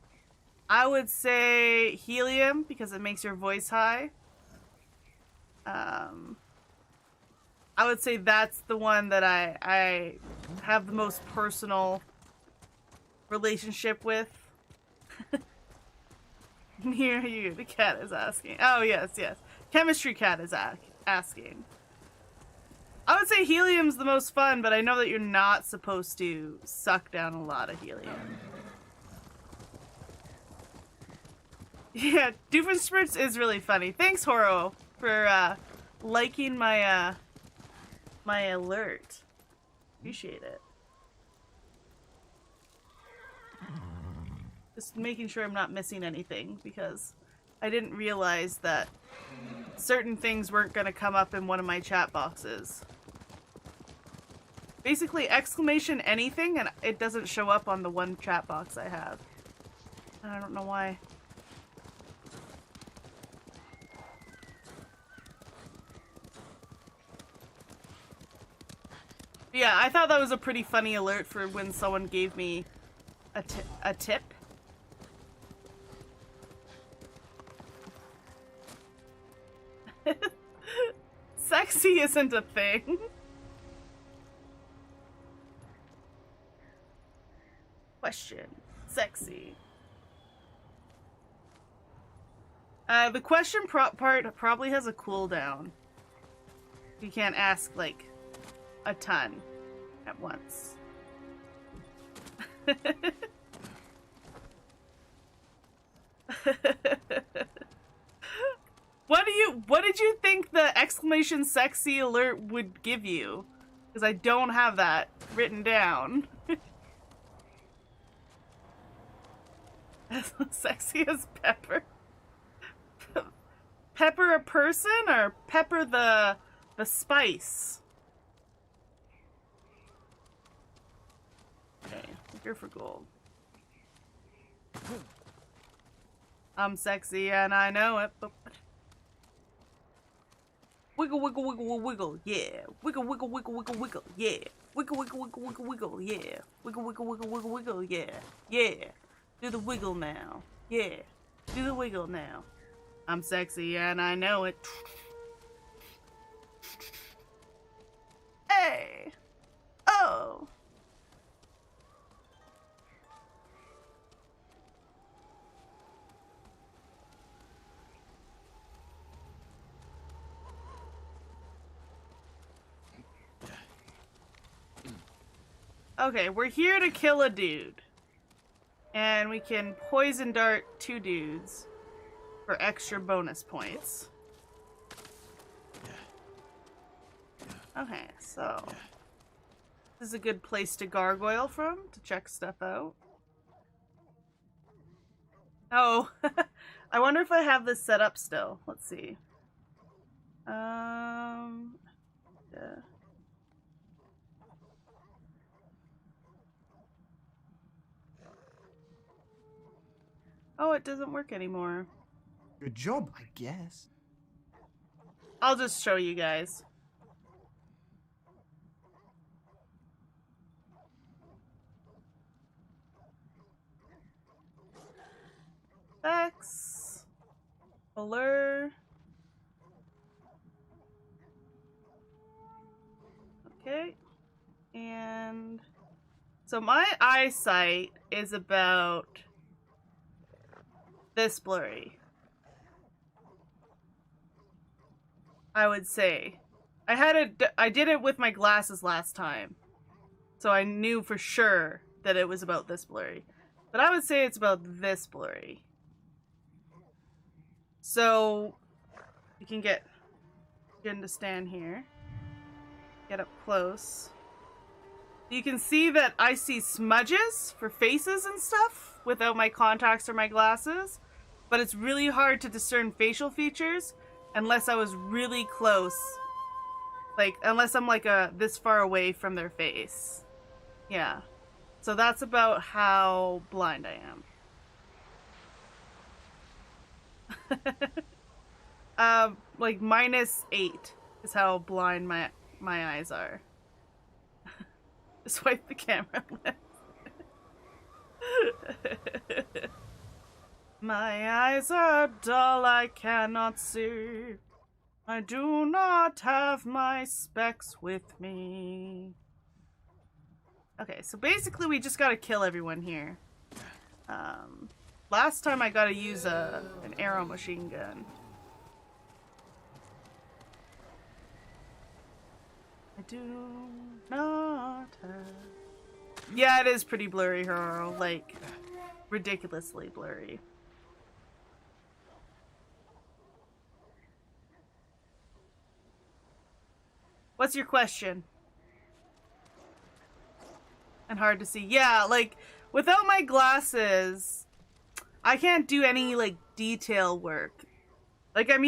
I would say helium because it makes your voice high. I would say that's the one that I have the most personal relationship with. Near you, the cat is asking. Oh, yes. Chemistry Cat is asking. I would say helium's the most fun, but I know that you're not supposed to suck down a lot of helium. Yeah, Doofenshmirtz is really funny. Thanks, Horo, for liking my my alert. Appreciate it. Just making sure I'm not missing anything, because I didn't realize that certain things weren't going to come up in one of my chat boxes. Basically, exclamation anything, and it doesn't show up on the one chat box I have. I don't know why. Yeah, I thought that was a pretty funny alert for when someone gave me a tip. Sexy isn't a thing. Question. Sexy. The question part probably has a cooldown. You can't ask, like, a ton at once. What did you think the exclamation sexy alert would give you? Because I don't have that written down. As sexy as Pepper. Pepper a person or Pepper the spice? Okay, here for gold. I'm sexy and I know it, but wiggle, wiggle, wiggle, wiggle, yeah. Wiggle, wiggle, wiggle, wiggle, wiggle, yeah. Wiggle, wiggle, wiggle, wiggle, wiggle, yeah. Wiggle, wiggle, wiggle, wiggle, wiggle, yeah. Yeah. Do the wiggle now. Yeah. Do the wiggle now. I'm sexy and I know it. Hey. Oh. Okay, we're here to kill a dude. And we can poison dart 2 dudes for extra bonus points. Okay, so this is a good place to gargoyle from to check stuff out. Oh, I wonder if I have this set up still. Let's see. Yeah. Oh, it doesn't work anymore. Good job, I guess. I'll just show you guys. X. Blur. Okay. And so my eyesight is about this blurry, I would say. I did it with my glasses last time, so I knew for sure that it was about this blurry. But I would say it's about this blurry. So you can get to stand here, get up close. You can see that I see smudges for faces and stuff without my contacts or my glasses. But it's really hard to discern facial features unless I was really close. Like, unless I'm like this far away from their face. Yeah. So that's about how blind I am. Like -8 is how blind my eyes are. Swipe the camera left. My eyes are dull, I cannot see. I do not have my specs with me. Okay, so basically we just gotta kill everyone here. Last time I gotta use an arrow machine gun. I do not have... Yeah, it is pretty blurry, Hero. Like, ridiculously blurry. What's your question? And hard to see. Yeah, like, without my glasses, I can't do any, like, detail work. Like, I'm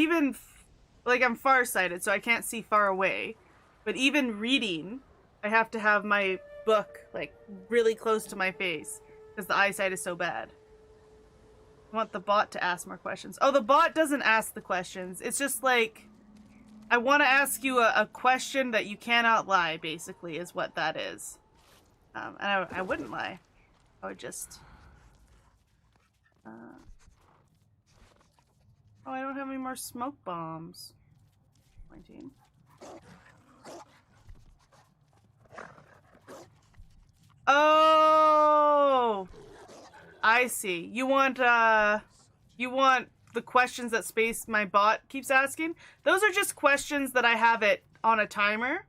farsighted, so I can't see far away. But even reading, I have to have my book, like, really close to my face. Because the eyesight is so bad. I want the bot to ask more questions. Oh, the bot doesn't ask the questions. It's just, like... I want to ask you a question that you cannot lie, basically, is what that is. And I wouldn't lie. I would just... Oh, I don't have any more smoke bombs. 19. Oh! I see. You want the questions that my bot keeps asking? Those are just questions that I have it on a timer.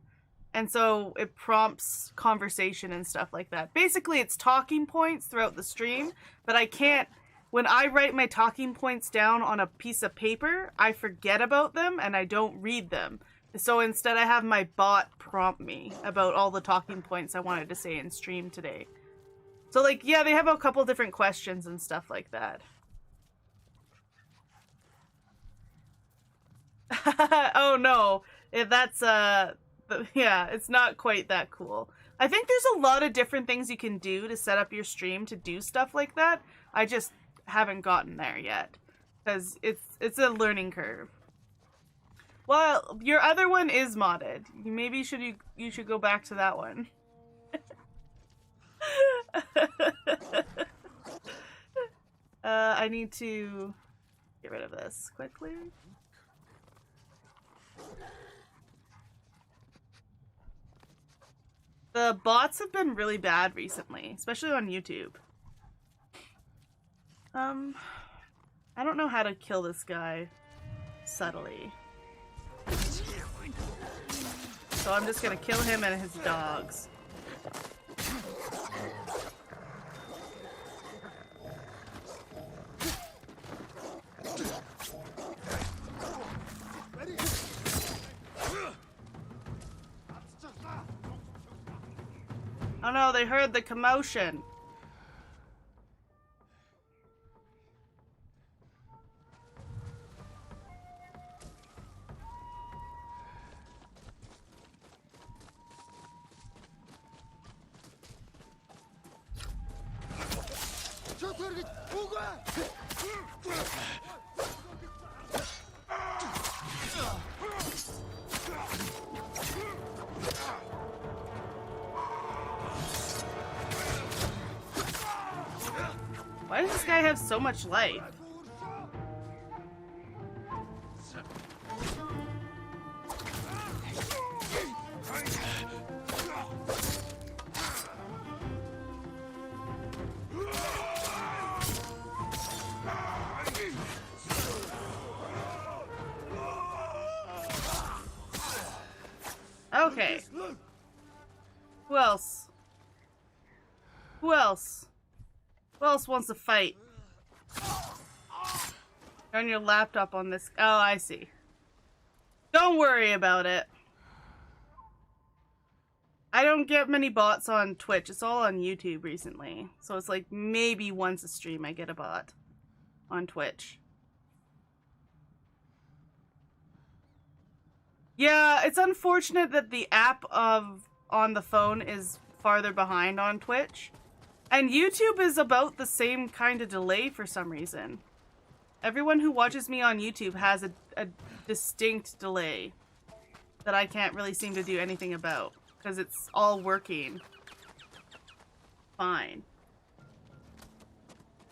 And so it prompts conversation and stuff like that. Basically, it's talking points throughout the stream, but I can't... When I write my talking points down on a piece of paper, I forget about them and I don't read them. So instead I have my bot prompt me about all the talking points I wanted to say in stream today. So, like, yeah, they have a couple different questions and stuff like that. Oh, no. That's, yeah, it's not quite that cool. I think there's a lot of different things you can do to set up your stream to do stuff like that. I just haven't gotten there yet. Because it's a learning curve. Well, your other one is modded. Maybe you should go back to that one. I need to get rid of this quickly. The bots have been really bad recently, especially on YouTube. I don't know how to kill this guy subtly. So I'm just gonna kill him and his dogs. Oh no, they heard the commotion. Why does this guy have so much life? Okay. Who else? Who else? Who else wants to fight? Turn your laptop on this. Oh, I see. Don't worry about it. I don't get many bots on Twitch. It's all on YouTube recently. So it's like maybe once a stream I get a bot on Twitch. Yeah, it's unfortunate that the app on the phone is farther behind on Twitch. And YouTube is about the same kind of delay for some reason. Everyone who watches me on YouTube has a distinct delay that I can't really seem to do anything about. Because it's all working fine.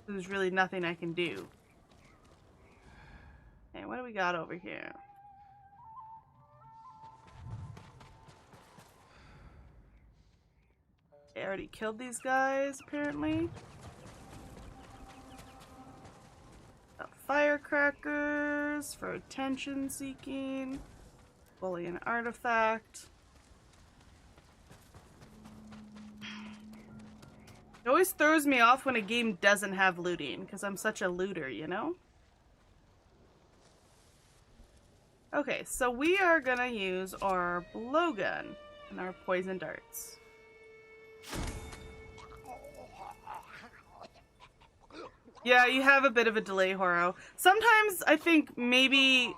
There's really nothing I can do. Okay, what do we got over here? I already killed these guys, apparently. Got firecrackers for attention seeking. Bully an artifact. It always throws me off when a game doesn't have looting, because I'm such a looter, you know? Okay, so we are gonna use our blowgun and our poison darts. Yeah, you have a bit of a delay, Horo. Sometimes I think maybe,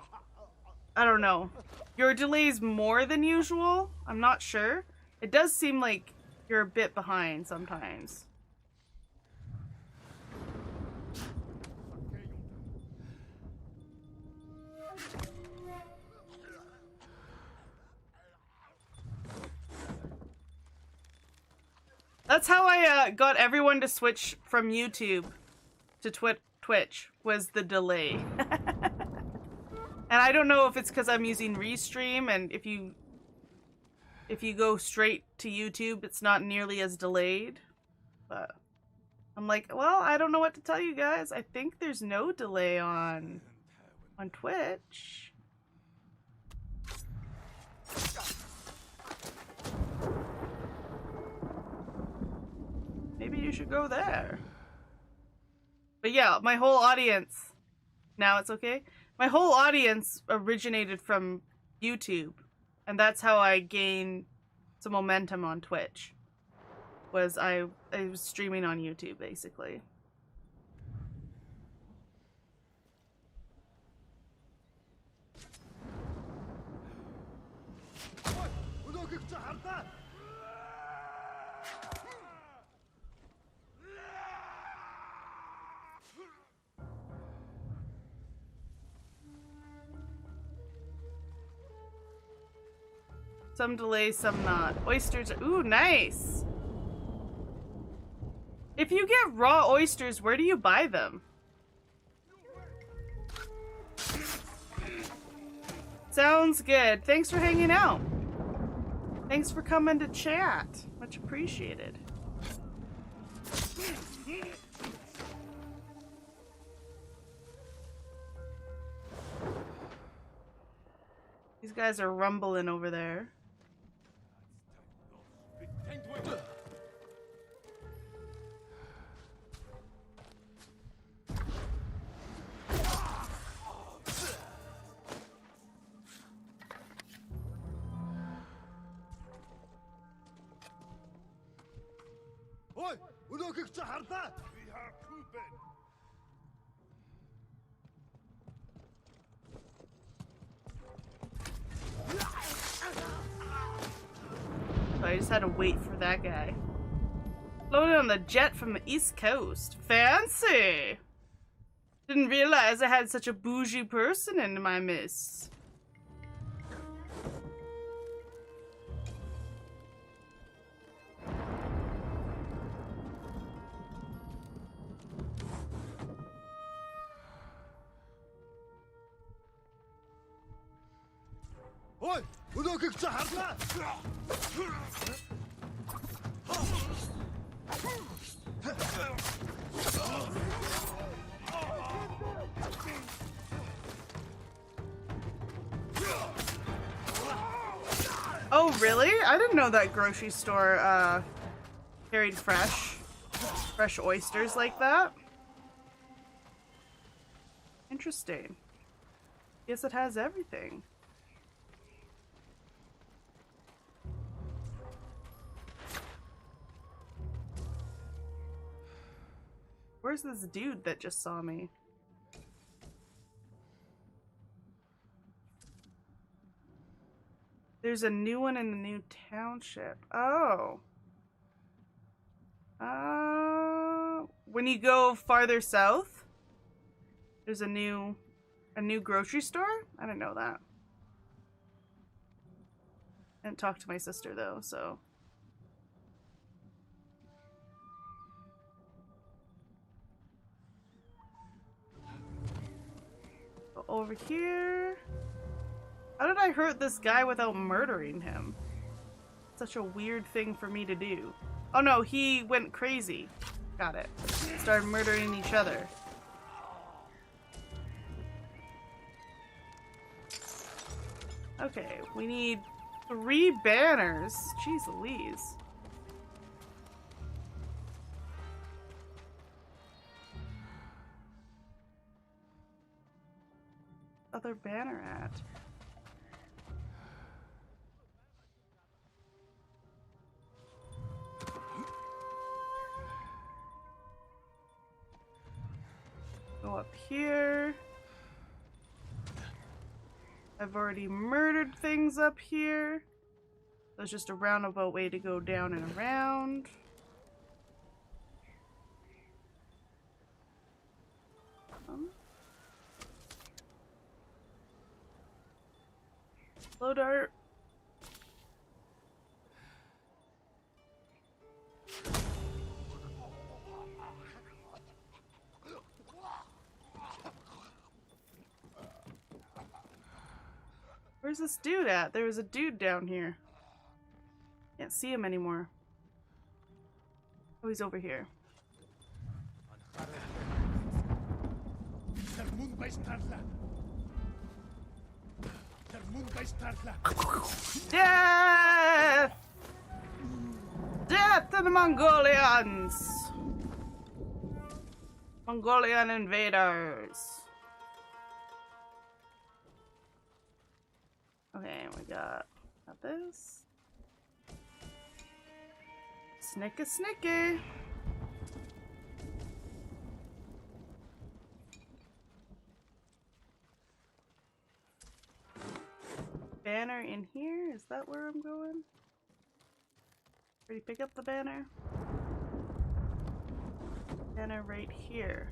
I don't know, your delay's more than usual. I'm not sure. It does seem like you're a bit behind sometimes. That's how I got everyone to switch from YouTube to Twitch, was the delay. And I don't know if it's because I'm using Restream, and if you go straight to YouTube, it's not nearly as delayed. But I'm like, well, I don't know what to tell you guys. I think there's no delay on Twitch. Maybe you should go there. But yeah, my whole audience, now it's okay? My whole audience originated from YouTube. And that's how I gain some momentum on Twitch. was I was streaming on YouTube basically. Some delays, some not. Oysters are, ooh, nice! If you get raw oysters, where do you buy them? Sounds good. Thanks for hanging out. Thanks for coming to chat. Much appreciated. These guys are rumbling over there. So I just had to wait for that guy. Loaded on the jet from the East Coast. Fancy! Didn't realize I had such a bougie person in my midst. Oh, really? I didn't know that grocery store carried fresh oysters like that. Interesting. Guess it has everything. Where's this dude that just saw me? There's a new one in the new township. Oh. When you go farther south, there's a new grocery store? I didn't know that. I didn't talk to my sister though, so. Go over here. How did I hurt this guy without murdering him? Such a weird thing for me to do. Oh no, he went crazy. Got it. Started murdering each other. Okay, we need 3 banners. Jeez Louise. Other banner at? Go up here. I've already murdered things up here. There's just a roundabout way to go down and around. Slow dart. Where's this dude at? There was a dude down here. Can't see him anymore. Oh, he's over here. Death! Death to the Mongolians! Mongolian invaders. Okay, we got this. Snicker, snicker. Banner in here? Is that where I'm going? Did you pick up the banner? Banner right here.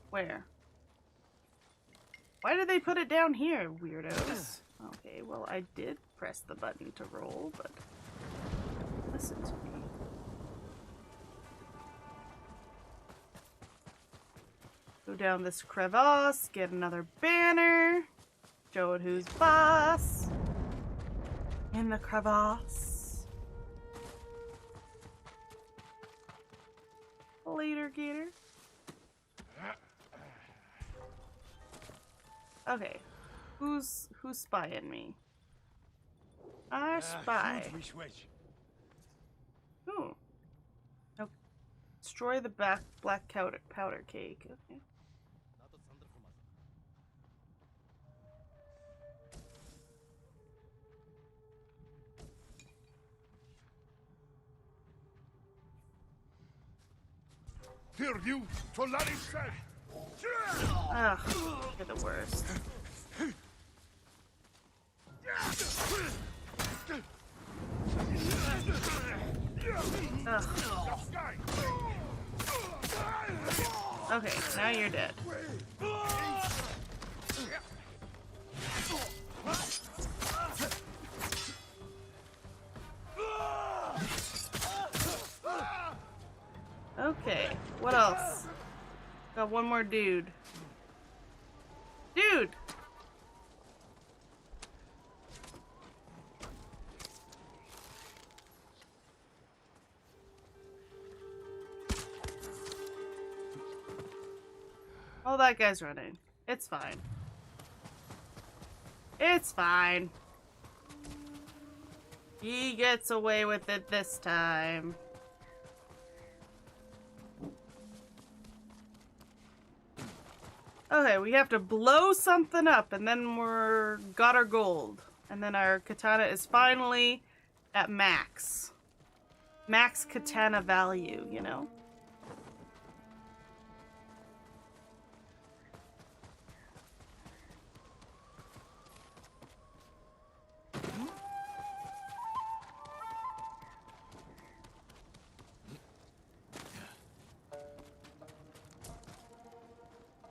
Where? Why did they put it down here, weirdos? Okay, well, I did press the button to roll, but listen to me. Go down this crevasse, get another banner, show it who's boss in the crevasse. Later, Gator. Okay, who's spying me? I spy. Ooh. Nope. Destroy the black powder cake. Okay. Hear you, Tolani said. Ugh, you're the worst. Ugh. Okay, now you're dead. Okay, what else? Got one more dude. Dude! Oh, that guy's running. It's fine. It's fine. He gets away with it this time. Okay, we have to blow something up, and then got our gold. And then our katana is finally at max. Max katana value, you know?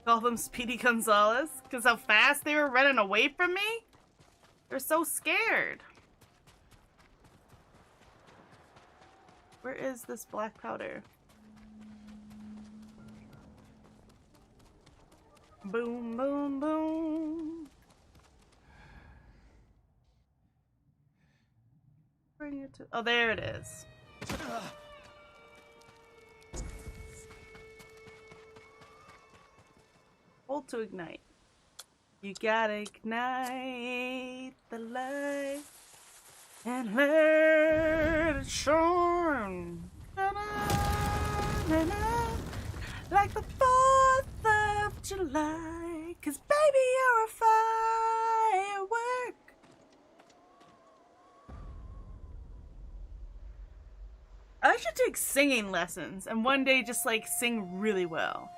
Call them Speedy Gonzalez? Because how fast they were running away from me? They're so scared. Where is this black powder? Boom, boom, boom. Bring it to... Oh, there it is. Hold to ignite. You gotta ignite the light and let it shine. Na-na-na-na, like the 4th of July. 'Cause baby, you're a firework. I should take singing lessons and one day just like sing really well.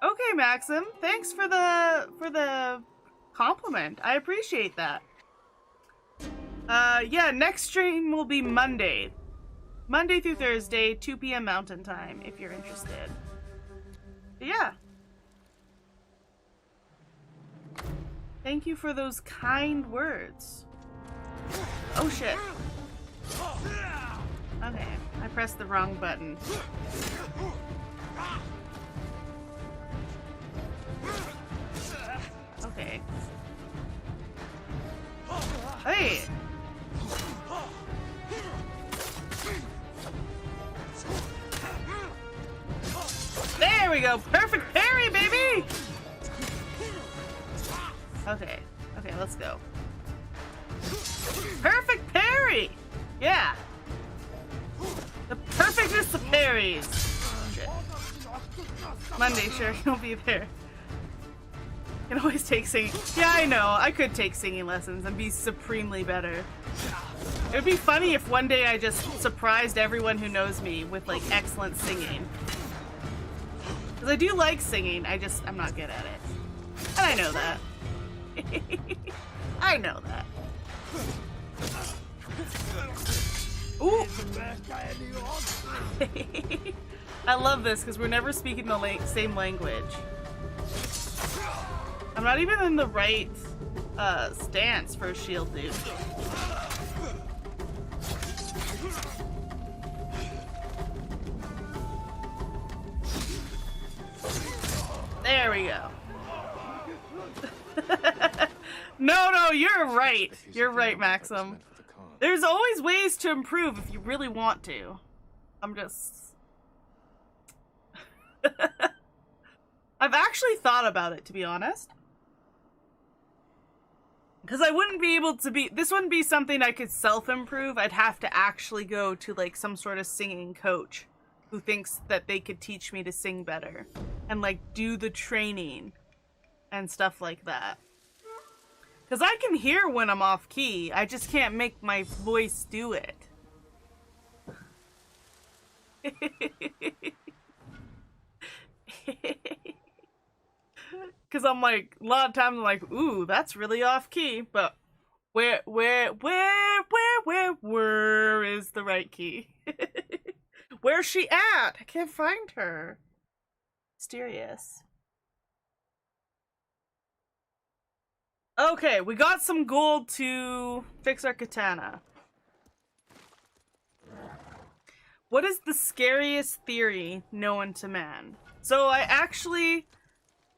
Okay, Maxim. Thanks for the compliment. I appreciate that. Yeah, next stream will be Monday. Monday through Thursday, 2 p.m. Mountain Time, if you're interested. But yeah. Thank you for those kind words. Oh shit. Okay, I pressed the wrong button. Okay. Hey! There we go! Perfect parry, baby! Okay. Okay, let's go. Perfect parry! Yeah! The perfectness of parries! Shit. Monday, sure, you'll be there. Can always take singing. Yeah, I know. I could take singing lessons and be supremely better. It would be funny if one day I just surprised everyone who knows me with like excellent singing. Because I do like singing, I'm not good at it. And I know that. I know that. Ooh! I love this because we're never speaking the same language. I'm not even in the right stance for a shield dude. There we go. No, you're right. You're right, Maxim. There's always ways to improve if you really want to. I'm just... I've actually thought about it, to be honest. Because I wouldn't be able to be... This wouldn't be something I could self-improve. I'd have to actually go to, like, some sort of singing coach who thinks that they could teach me to sing better. And, like, do the training and stuff like that. Because I can hear when I'm off key. I just can't make my voice do it. Because I'm like, a lot of times I'm like, ooh, that's really off key. But where is the right key? Where's she at? I can't find her. Mysterious. Okay, we got some gold to fix our katana. What is the scariest theory known to man? So I actually,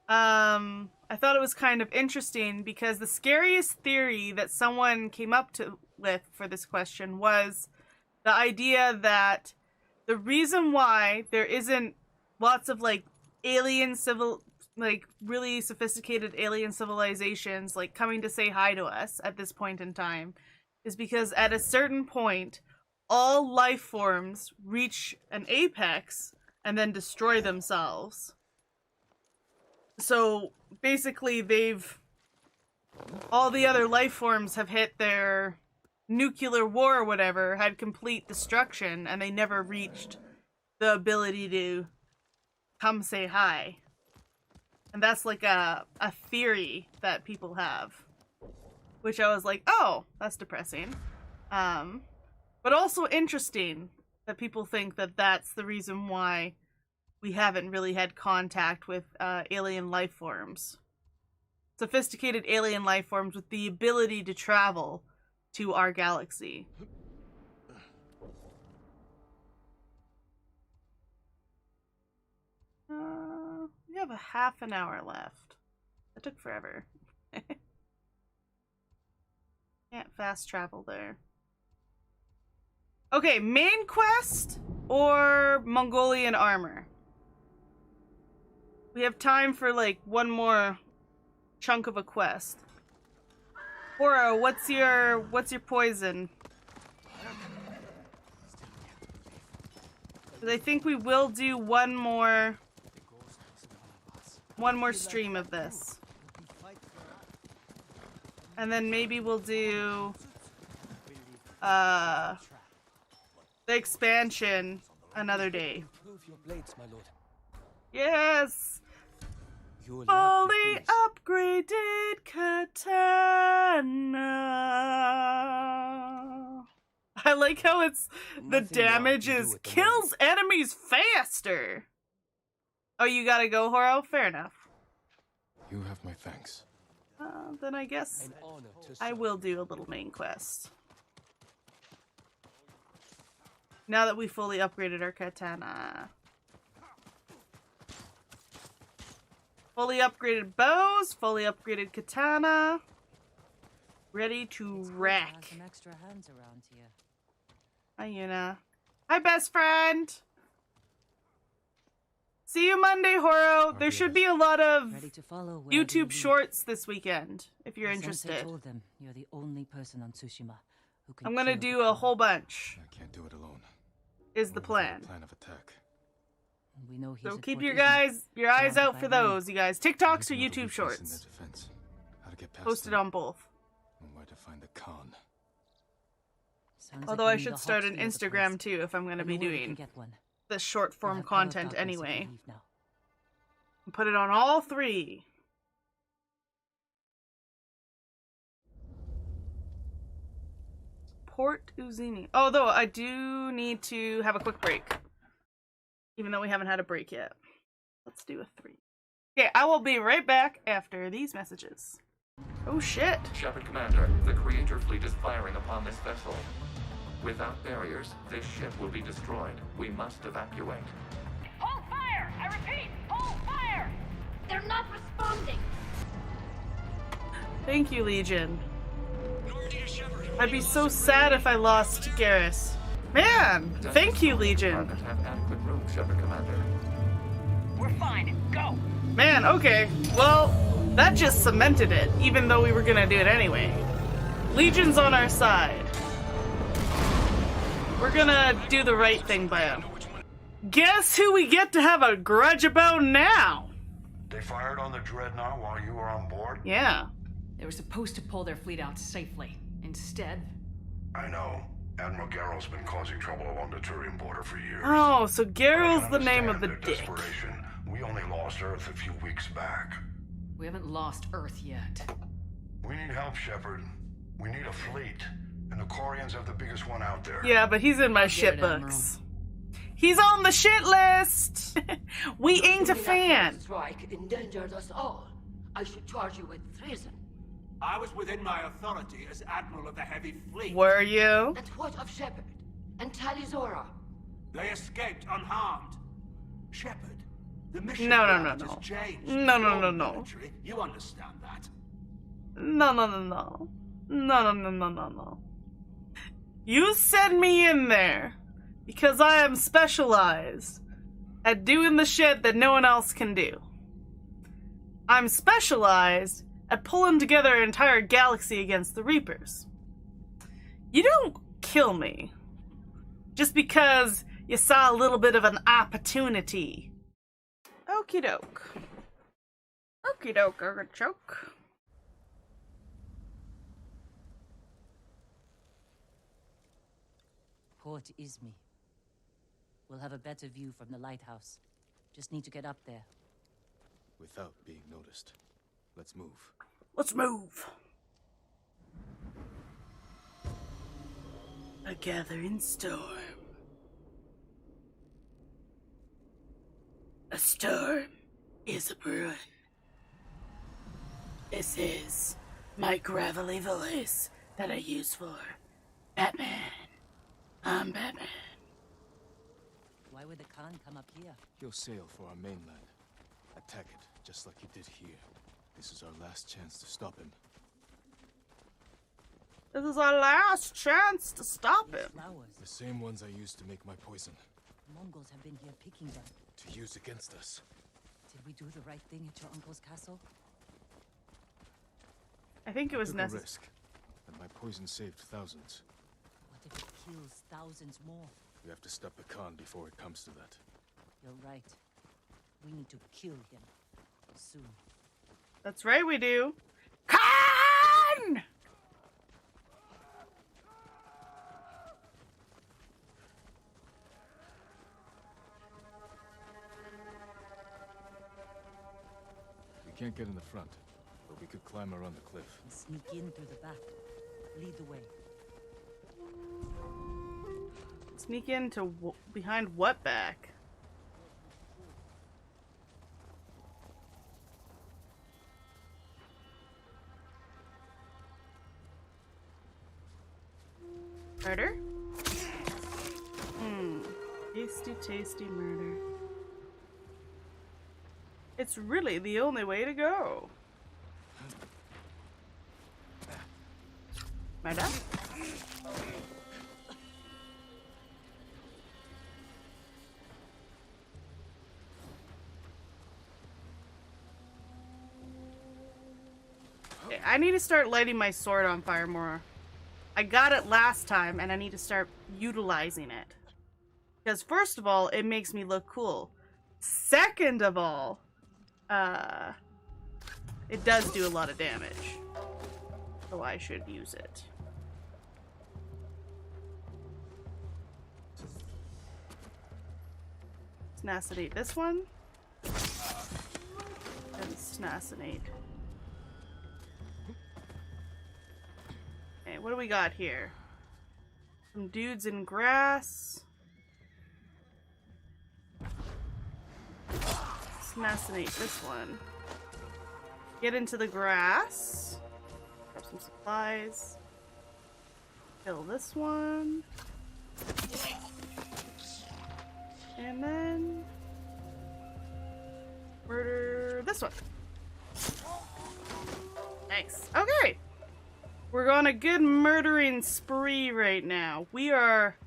I thought it was kind of interesting because the scariest theory that someone came up with for this question was the idea that the reason why there isn't lots of like really sophisticated alien civilizations like coming to say hi to us at this point in time is because at a certain point all life forms reach an apex and then destroy themselves. So basically all the other life forms have hit their nuclear war or whatever, had complete destruction, and they never reached the ability to come say hi. And that's like a theory that people have. Which I was like, oh, that's depressing. But also interesting that people think that that's the reason why we haven't really had contact with alien life forms. Sophisticated alien life forms with the ability to travel to our galaxy. We have a half an hour left. That took forever. Can't fast travel there. Okay, main quest or Mongolian armor? We have time for like one more chunk of a quest. Horo, what's your poison? Because I think we will do one more stream of this. And then maybe we'll do the expansion another day. Yes! Fully upgraded katana. I like how it's the damage is kills enemies faster. Oh, you gotta go, Horo? Fair enough. You have my thanks. Then I guess I will do a little main quest. Now that we fully upgraded our katana. Fully upgraded bows, fully upgraded katana. Ready to wreck. Some extra hands around here. Hi, Yuna. Hi, best friend. See you Monday, Horo. There should be a lot of YouTube shorts this weekend, if you're interested. Told them you're the only person on Tsushima who can I'm gonna do a whole bunch. I can't do it alone. Is the plan. Plan of attack. We know his So keep report your isn't your eyes surrounded out by for land. those, you guys. TikToks or Need to know the YouTube weakness in shorts. their defense. How to get past Posted them, on both. and where to find the Khan. Sounds Although like I we need should a start an hotkey at the Instagram place. too if I'm going to I be know where we doing can get one. the short form We'll have cover of content darkness if we anyway. leave now. Put it on all 3. Port Uzini. Although I do need to have a quick break. Even though we haven't had a break yet. Let's do a 3. Okay, I will be right back after these messages. Oh shit. Shepard Commander, the Creator fleet is firing upon this vessel. Without barriers, this ship will be destroyed. We must evacuate. Hold fire! I repeat, hold fire! They're not responding. Thank you, Legion. I'd be so sad if I lost Garrus. Man, thank you, Legion. Have adequate room, Shepard Commander. We're fine. Go! Man, okay. Well, that just cemented it, even though we were gonna do it anyway. Legion's on our side. We're gonna do the right thing by him. Guess who we get to have a grudge about now? They fired on the Dreadnought while you were on board? Yeah. They were supposed to pull their fleet out safely. Instead... I know. Admiral Garrow's been causing trouble along the Turian border for years. Oh, so I Garrow's can the name of the understand dick. their desperation. We only lost Earth a few weeks back. We haven't lost Earth yet. We need help, Shepard. We need a fleet. And the Quarians have the biggest one out there. Yeah, but he's in my shit books. He's on the shit list! We ain't a fan. Strike endangered us all. I should charge you with treason. I was within my authority as Admiral of the Heavy Fleet. Were you? And what of Shepard? And Talizora? They escaped unharmed. Shepard, the mission No. has changed. No. Military, you understand that. No. You send me in there because I am specialized at doing the shit that no one else can do. I'm specialized at pulling together an entire galaxy against the Reapers. You don't kill me just because you saw a little bit of an opportunity. Okie doke. Okie doke, artichoke. Port Izmi. We'll have a better view from the lighthouse. Just need to get up there. Without being noticed. Let's move. Let's move. A gathering storm. A storm is a brewing. This is my gravelly voice that I use for Batman. I'm Batman. Why would the Khan come up here? He'll sail for our mainland. Attack it, just like you did here. This is our last chance to stop him. This is our last chance to stop him. Flowers. The same ones I used to make my poison. Mongols have been here picking them. To use against us. Did we do the right thing at your uncle's castle? I think it was Took a necessary. risk, and my poison saved thousands. What if it kills thousands more? We have to stop the Khan before it comes to that. You're right. We need to kill him. Soon. That's right, we do. Khan! We can't get in the front, but we could climb around the cliff. And sneak in through the back. Lead the way. Sneak into behind what back? Murder? Tasty, tasty murder. It's really the only way to go. Murder? Okay, I need to start lighting my sword on fire more. I got it last time, and I need to start utilizing it. Because first of all, it makes me look cool. Second of all, it does do a lot of damage. So I should use it. Snassinate this one. And snassinate. Okay, what do we got here? Some dudes in grass. Snassinate this one. Get into the grass. Grab some supplies. Kill this one. And then murder this one. Nice. Okay. We're on a good murdering spree right now. We are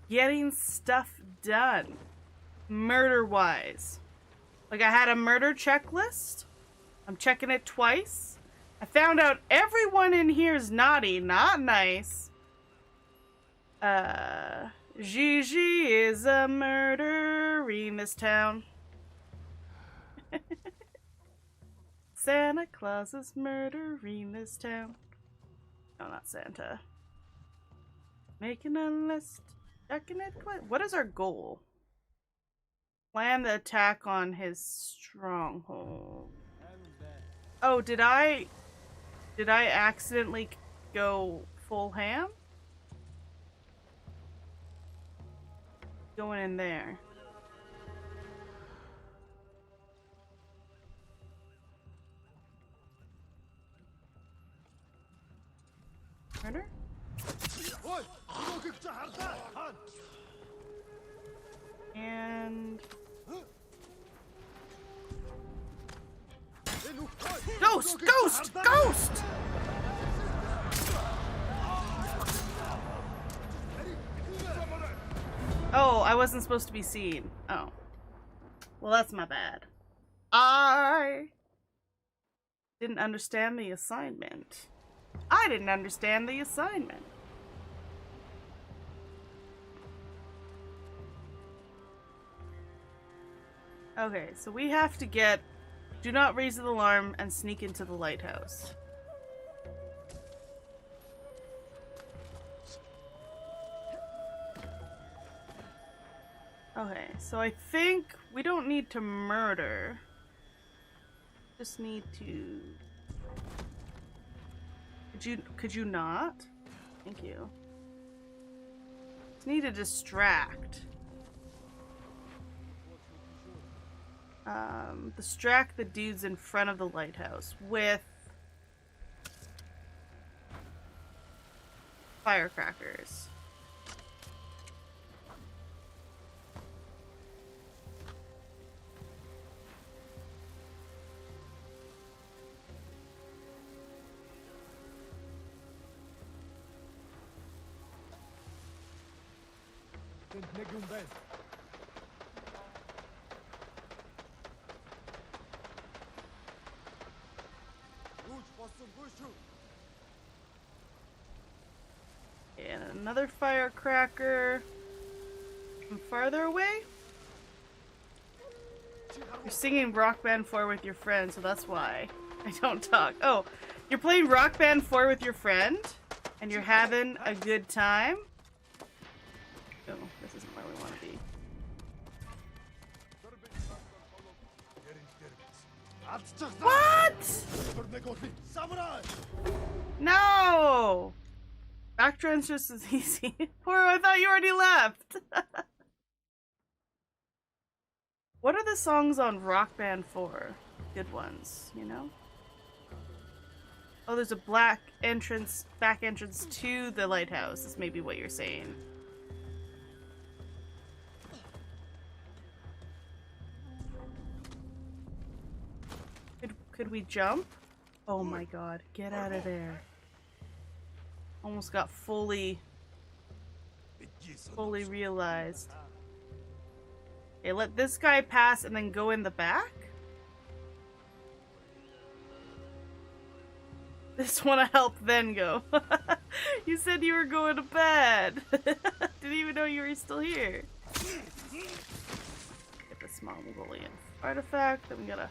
getting stuff done. Murder-wise. Like, I had a murder checklist. I'm checking it twice. I found out everyone in here is naughty, not nice. Gigi is a murderer in this town. Santa Claus is murdering this town. No, not Santa. Making a list. Checking it twice. What is our goal? Plan the attack on his stronghold. Oh, did I accidentally go full ham? Going in there. Murder? And Ghost! Ghost! Ghost! Oh, I wasn't supposed to be seen. Oh. Well, that's my bad. I didn't understand the assignment. I didn't understand the assignment. Okay, so we have to get do not raise the alarm and sneak into the lighthouse. Okay, so I think we don't need to murder. Just need to... Could you not? Thank you. Just need to distract. Distract the dudes in front of the lighthouse with firecrackers. And another firecracker from farther away. You're singing Rock Band 4 with your friend, so that's why I don't talk. Oh, you're playing Rock Band 4 with your friend, and you're having a good time? Oh, this isn't where we want to be. What? No! Backtrend's just as easy. Horo, I thought you already left. What are the songs on Rock Band 4? Good ones, you know? Oh, there's a back entrance to the lighthouse, is maybe what you're saying. Could we jump? Oh my god, get out of there. Almost got fully realized. Okay, let this guy pass and then go in the back? This wanna help, then go. You said you were going to bed. Didn't even know you were still here. Get this this Mongolian artifact. I'm gonna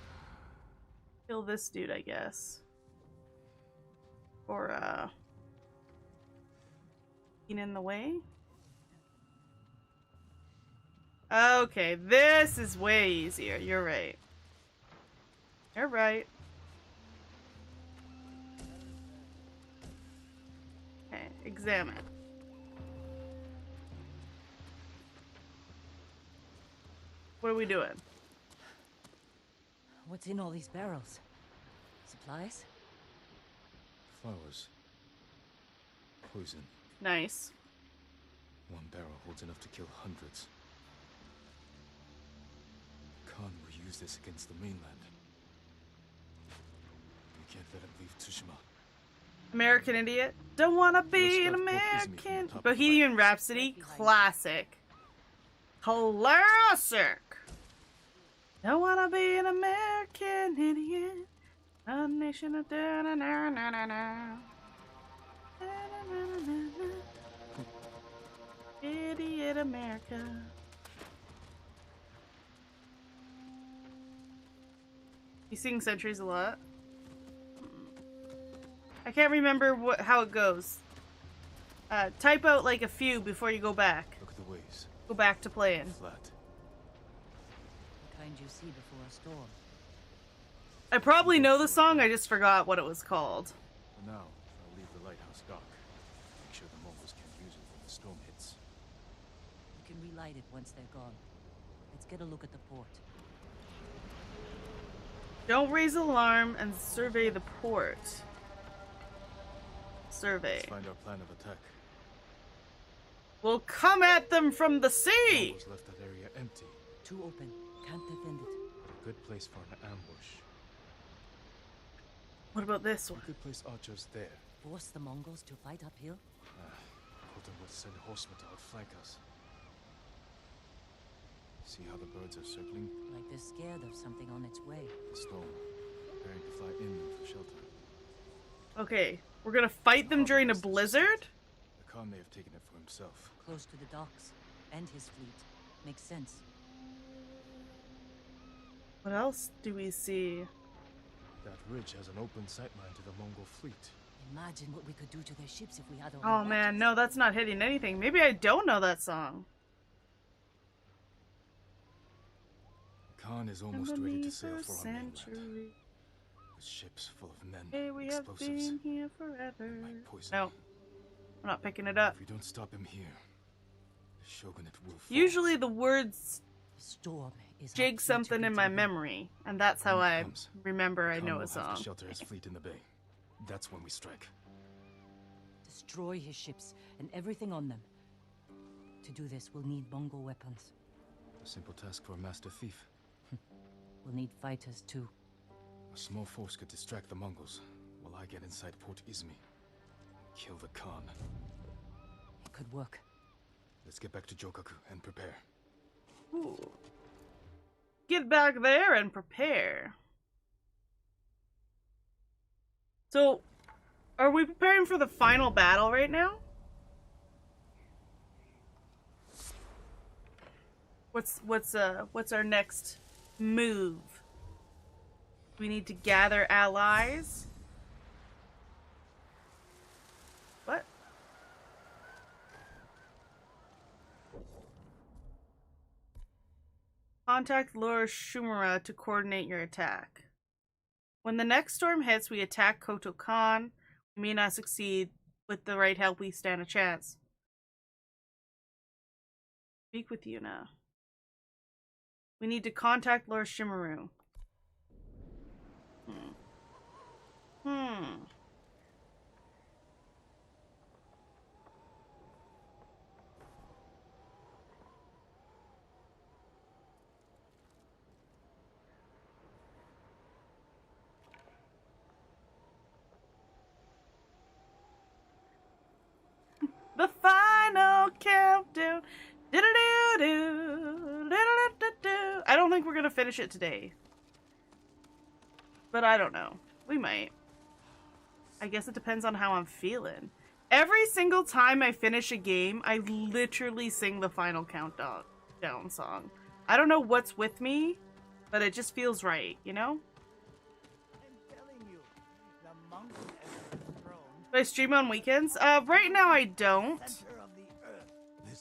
kill this dude, I guess. Or, being in the way? Okay, this is way easier. You're right. You're right. Okay, examine. What are we doing? What's in all these barrels? Supplies? Flowers. Poison. Nice. One barrel holds enough to kill hundreds. Khan will use this against the mainland. We can't let him leave Tsushima. American Idiot. Don't wanna be an American. Bohemian Rhapsody. Classic. Classic. Don't wanna be an American idiot. A nation of idiot America. You sing Centuries a lot? I can't remember how it goes. Type out like a few before you go back. Look at the waves. Go back to playing. Flat. The kind you see before a storm. I probably know the song, I just forgot what it was called. For now, I'll leave the lighthouse dark. Make sure the Mongols can't use it when the storm hits. You can relight it once they're gone. Let's get a look at the port. Don't raise alarm and survey the port. Survey. Let's find our plan of attack. We'll come at them from the sea! Mongols left that area empty. Too open. Can't defend it. A good place for an ambush. What about this one? We could place archers there. Force the Mongols to fight uphill? Khotan would send horsemen to outflank us. See how the birds are circling? Like they're scared of something on its way. The storm. Preparing to fly inland for shelter. Okay, we're gonna fight them during a blizzard? The Khan may have taken it for himself. Close to the docks. And his fleet. Makes sense. What else do we see? That ridge has an open sightline to the Mongol fleet. Imagine what we could do to their ships if we had our Oh man, no, that's not hitting anything. Maybe I don't know that song. Khan is almost ready to sail for our mainland. With ships full of men, hey, we explosives, have been here forever. Poison. No, I'm not picking it up. If we don't stop him here, the shogunate will fall. Usually the words storm is jig something in my memory, and that's how I remember I know a song. Have to shelter his fleet in the bay. That's when we strike. Destroy his ships and everything on them. To do this, we'll need Mongol weapons. A simple task for a master thief. We'll need fighters too. A small force could distract the Mongols, while I get inside Port Izmi. Kill the Khan. It could work. Let's get back to Jokaku and prepare. Ooh. Get back there and prepare. So, are we preparing for the final battle right now? What's our next move? We need to gather allies. What? Contact Lord Shumara to coordinate your attack. When the next storm hits, we attack Koto Khan. We may not succeed. With the right help, we stand a chance. Speak with Yuna. We need to contact Lord Shimaru. The final countdown. I don't think we're gonna finish it today. But I don't know. We might. I guess it depends on how I'm feeling. Every single time I finish a game, I literally sing the final countdown song. I don't know what's with me, but it just feels right, you know? Do I stream on weekends? Right now I don't.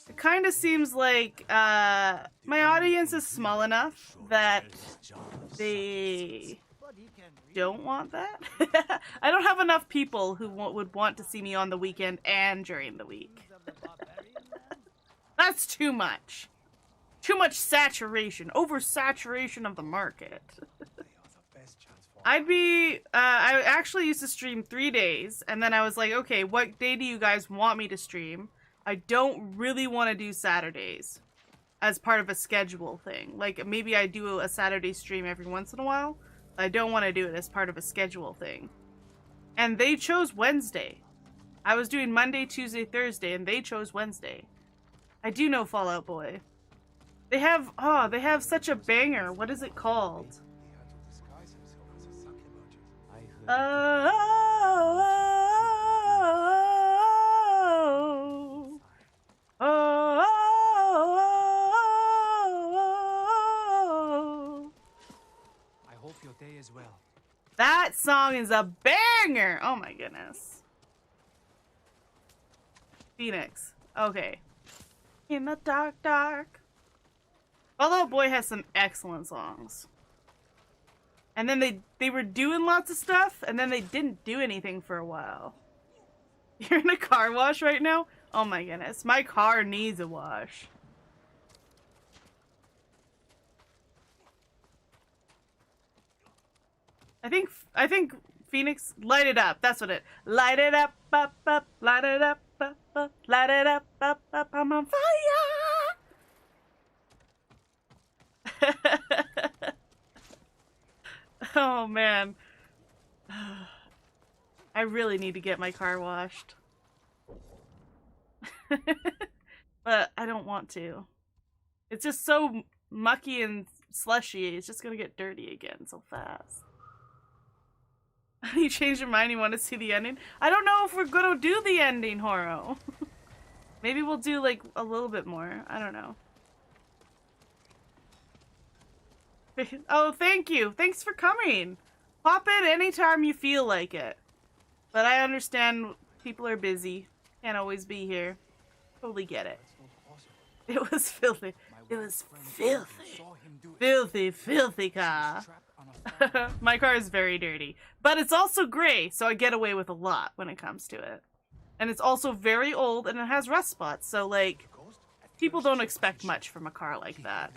It kind of seems like my audience is small enough that they don't want that. I don't have enough people who would want to see me on the weekend and during the week. That's too much. Too much saturation. Oversaturation of the market. I actually used to stream 3 days, and then I was like, okay, what day do you guys want me to stream? I don't really want to do Saturdays as part of a schedule thing. Like, maybe I do a Saturday stream every once in a while. I don't want to do it as part of a schedule thing. And they chose Wednesday. I was doing Monday, Tuesday, Thursday, and they chose Wednesday. I do know Fall Out Boy. They have such a banger. What is it called? I hope your day is well. That song is a banger! Oh my goodness. Phoenix. Okay. In the dark, dark. Fall Out Boy has some excellent songs. And then they were doing lots of stuff, and then they didn't do anything for a while. You're in a car wash right now? Oh my goodness. My car needs a wash. I think Phoenix, light it up. That's what it. Light it up, up, up, light it up, light it up, up, I'm on fire. Oh man. I really need to get my car washed. But I don't want to. It's just so mucky and slushy. It's just gonna get dirty again so fast. You changed your mind, you want to see the ending? I don't know if we're gonna do the ending, Horo. Maybe we'll do like a little bit more. I don't know. Oh, thank you. Thanks for coming. Pop in anytime you feel like it. But I understand people are busy. Can't always be here. Totally get it. It was filthy. It was filthy. Filthy, filthy car. My car is very dirty. But it's also gray, so I get away with a lot when it comes to it. And it's also very old, and it has rust spots, so, like, people don't expect much from a car like that.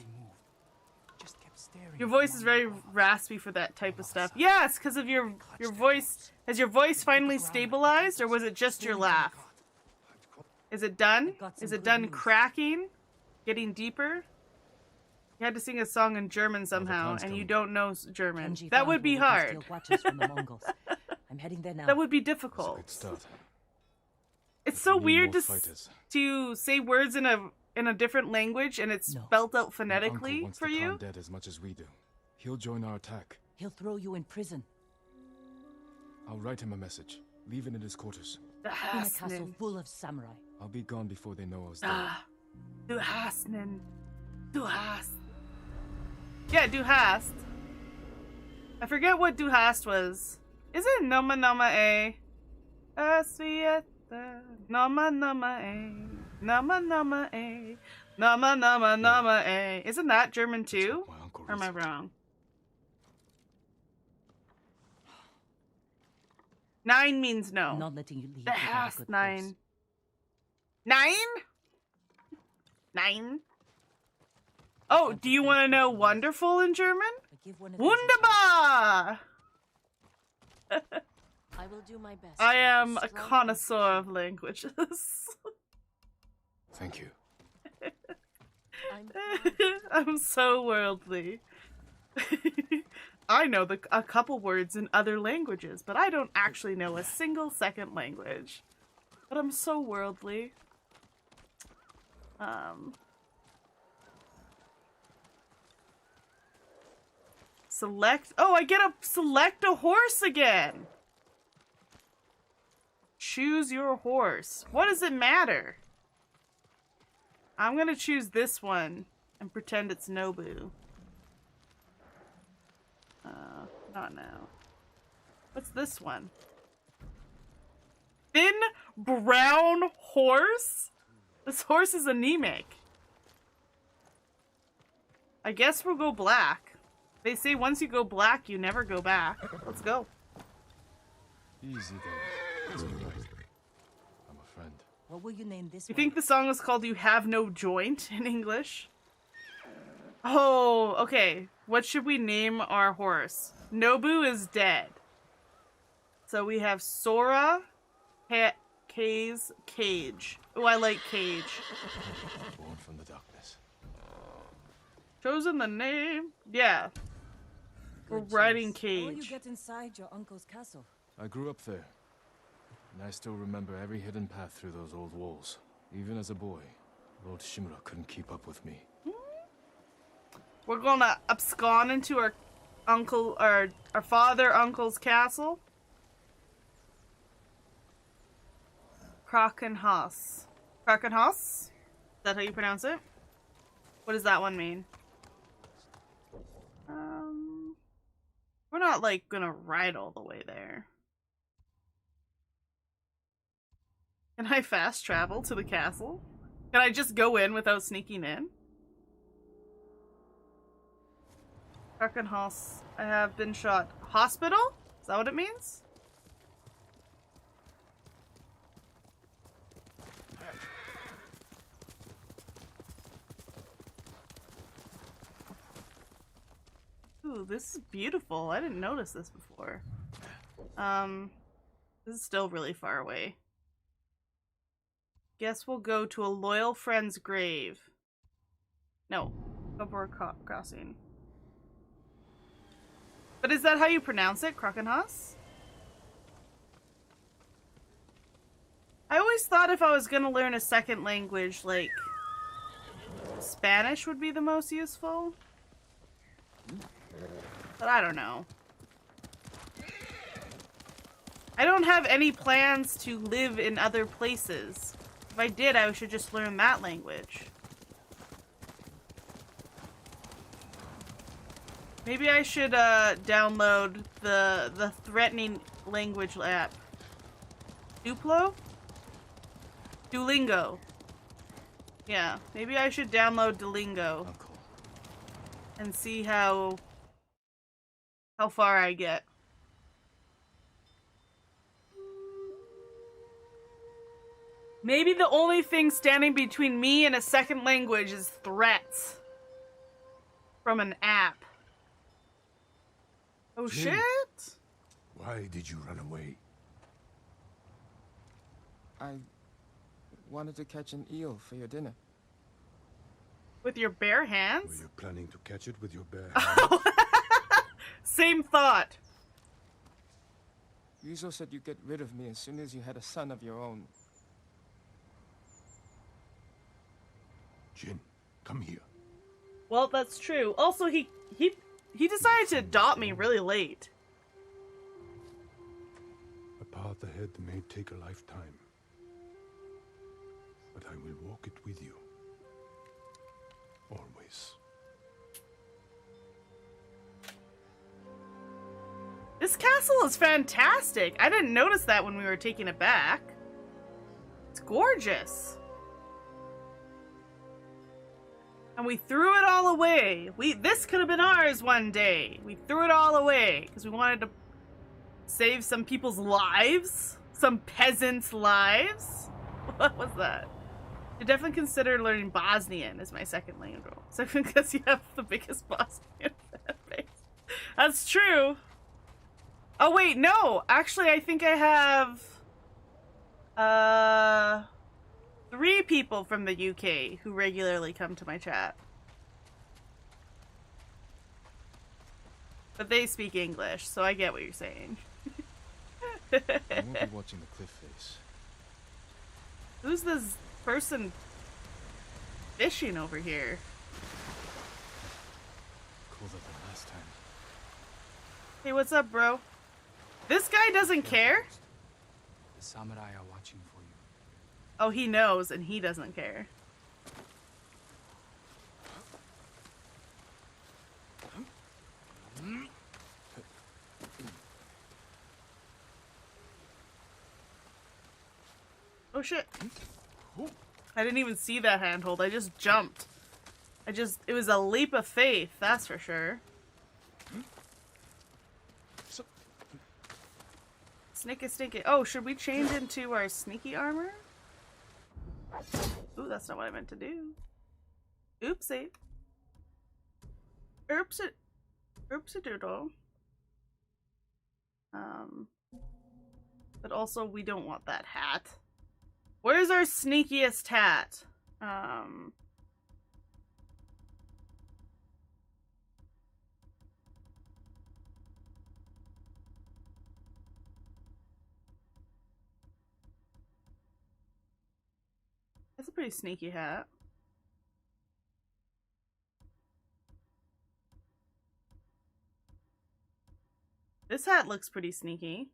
Your voice is very raspy for that type of stuff. Yes, because of your voice. Has your voice finally stabilized, or was it just your laugh? Is it done? Is it done cracking? Getting deeper? You had to sing a song in German somehow, and you don't know German. That would be hard. I'm heading there now. That would be difficult. It's so weird to say words in a different language, and it's spelled out phonetically for you. Khan dead as much as we do. He'll join our attack. He'll throw you in prison. I'll write him a message. Leave it in his quarters. In a castle full of samurai. I'll be gone before they know I was there. Du Hasnen. Du hast. Yeah, Du hast. I forget what Du hast was. Is it Noma Noma A? Asvieta. Noma Noma A. Noma Noma A. Noma Noma Noma A. Isn't that German too? Or am I wrong? 9 means no. Not letting you leave. The hast 9. 9? 9? Oh, do you want to know wonderful in German? Wunderbar! I will do my best. I am a connoisseur of languages. Thank you. I'm so worldly. I know a couple words in other languages, but I don't actually know a single second language. But I'm so worldly. Select. Oh, I get to select a horse again. Choose your horse. What does it matter? I'm gonna choose this one. and pretend it's Nobu. Not now. What's this one? Thin brown horse? This horse is anemic. I guess we'll go black. They say once you go black, you never go back. Let's go. Easy then. It's all right. I'm a friend. What will you name this You one? think the song is called You Have No Joint in English? Oh, okay. What should we name our horse? Nobu is dead. So we have Sora, Kay's Cage. Oh, I like Cage. Born from the darkness. Chosen the name. Yeah. We're riding Cage. How will you get inside your uncle's castle? I grew up there, and I still remember every hidden path through those old walls. Even as a boy, Lord Shimura couldn't keep up with me. We're gonna abscond into our uncle's castle. Krakenhaus. Krakenhaus? Is that how you pronounce it? What does that one mean? We're not like gonna ride all the way there. Can I fast travel to the castle? Can I just go in without sneaking in? Krakenhaus. I have been shot. Hospital? Is that what it means? Ooh, this is beautiful. I didn't notice this before. This is still really far away. Guess we'll go to a loyal friend's grave. No, Cobra Crossing. But is that how you pronounce it, Krakenhaus? I always thought if I was gonna learn a second language, like Spanish would be the most useful. But I don't know. I don't have any plans to live in other places. If I did, I should just learn that language. Maybe I should download the threatening language app. Duplo? Duolingo. Yeah, maybe I should download Duolingo. And see how far I get. Maybe the only thing standing between me and a second language is threats from an app. Oh Jin, shit! why did you run away? I wanted to catch an eel for your dinner. With your bare Were hands? you planning to catch it with your bare hands? Same thought. Ryuzo said you'd get rid of me as soon as you had a son of your own. Jin, come here. Well, that's true. Also, he decided to adopt me really late. A path ahead may take a lifetime, but I will walk it with you. Always. This castle is fantastic. I didn't notice that when we were taking it back. It's gorgeous. And we threw it all away. This could have been ours one day. We threw it all away because we wanted to save some people's lives. Some peasants' lives. What was that? I definitely consider learning Bosnian as my second language. So because you have the biggest Bosnian fan base. That's true. Oh wait, no. Actually, I think I have 3 people from the UK who regularly come to my chat. But they speak English, so I get what you're saying. I won't be watching the cliff face. Who's this person fishing over here? Colder than last time. Hey, what's up, bro? This guy doesn't care? The samurai are watching for you. Oh, he knows, and he doesn't care. Oh shit. I didn't even see that handhold. I just jumped. It was a leap of faith, that's for sure. Sneaky, sneaky. Oh, should we change into our sneaky armor? Ooh, that's not what I meant to do. Oopsie. Oopsie doodle. But also we don't want that hat. Where's our sneakiest hat? That's a pretty sneaky hat. This hat looks pretty sneaky.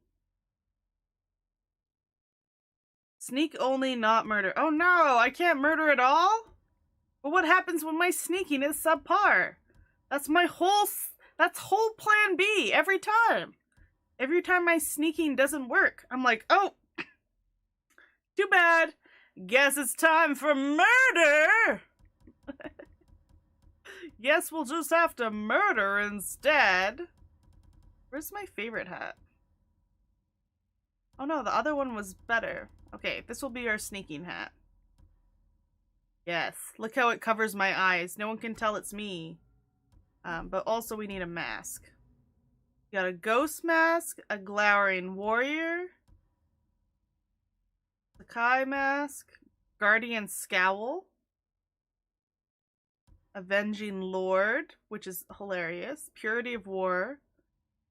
Sneak only, not murder. Oh no, I can't murder at all? But what happens when my sneaking is subpar? That's whole plan B every time. Every time my sneaking doesn't work, I'm like, oh, too bad. Guess it's time for murder. Guess we'll just have to murder instead. Where's my favorite hat? Oh no, the other one was better. Okay, this will be our sneaking hat. Yes, look how it covers my eyes. No one can tell it's me. But also we need a mask. We got a ghost mask, a glowering warrior, Sakai mask, guardian scowl, avenging lord, which is hilarious, purity of war,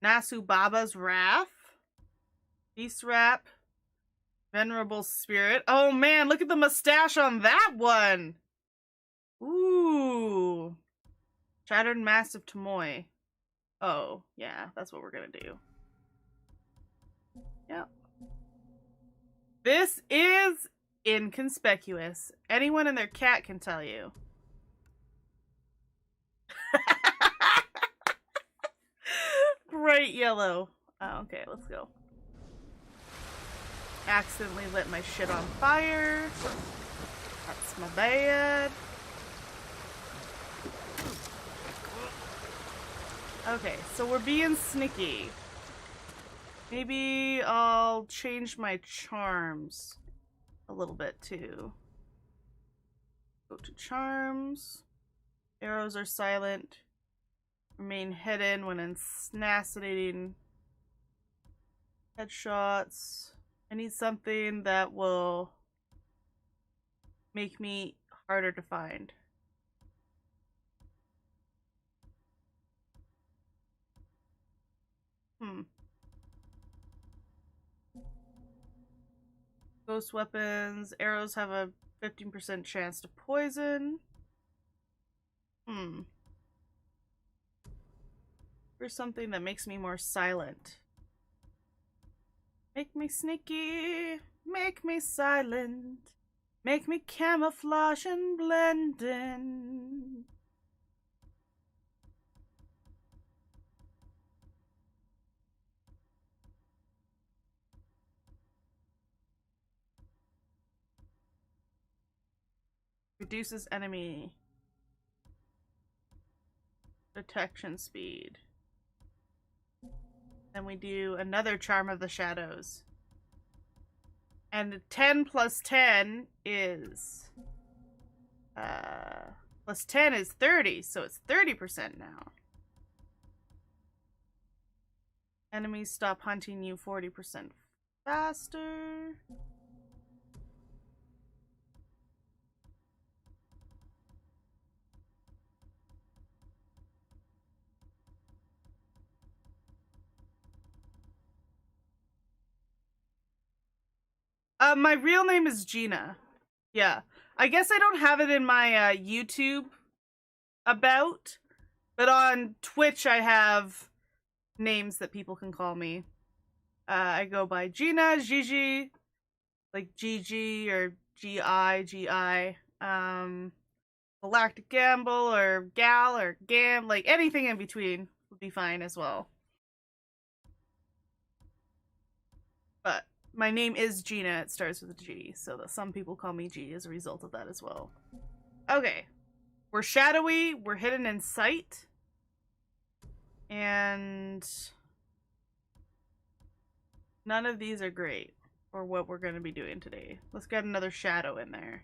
Nasu Baba's wrath, beast wrap, venerable spirit. Oh man, look at the mustache on that one. Ooh. Shattered massive Tomoe. Oh, yeah, that's what we're gonna do. Yep. This is inconspicuous. Anyone and their cat can tell you. Bright yellow. Oh, okay, let's go. Accidentally lit my shit on fire. That's my bad. Okay, so we're being sneaky. Maybe I'll change my charms a little bit too. Go to charms. Arrows are silent. Remain hidden when assassinating. Headshots. I need something that will make me harder to find. Ghost weapons. Arrows have a 15% chance to poison. Here's something that makes me more silent. Make me sneaky. Make me silent. Make me camouflage and blend in. Reduces enemy detection speed. Then we do another Charm of the Shadows. And 10 plus 10 is... plus 10 is 30, so it's 30% now. Enemies stop hunting you 40% faster. My real name is Gina. Yeah. I guess I don't have it in my YouTube about, but on Twitch I have names that people can call me. I go by Gina, Gigi, like GG or GI, GI, Galactic Gamble or Gal or Gam, like anything in between. would be fine as well. But my name is Gina. It starts with a G, so that some people call me G as a result of that as well. Okay. We're shadowy. We're hidden in sight. And none of these are great for what we're going to be doing today. Let's get another shadow in there.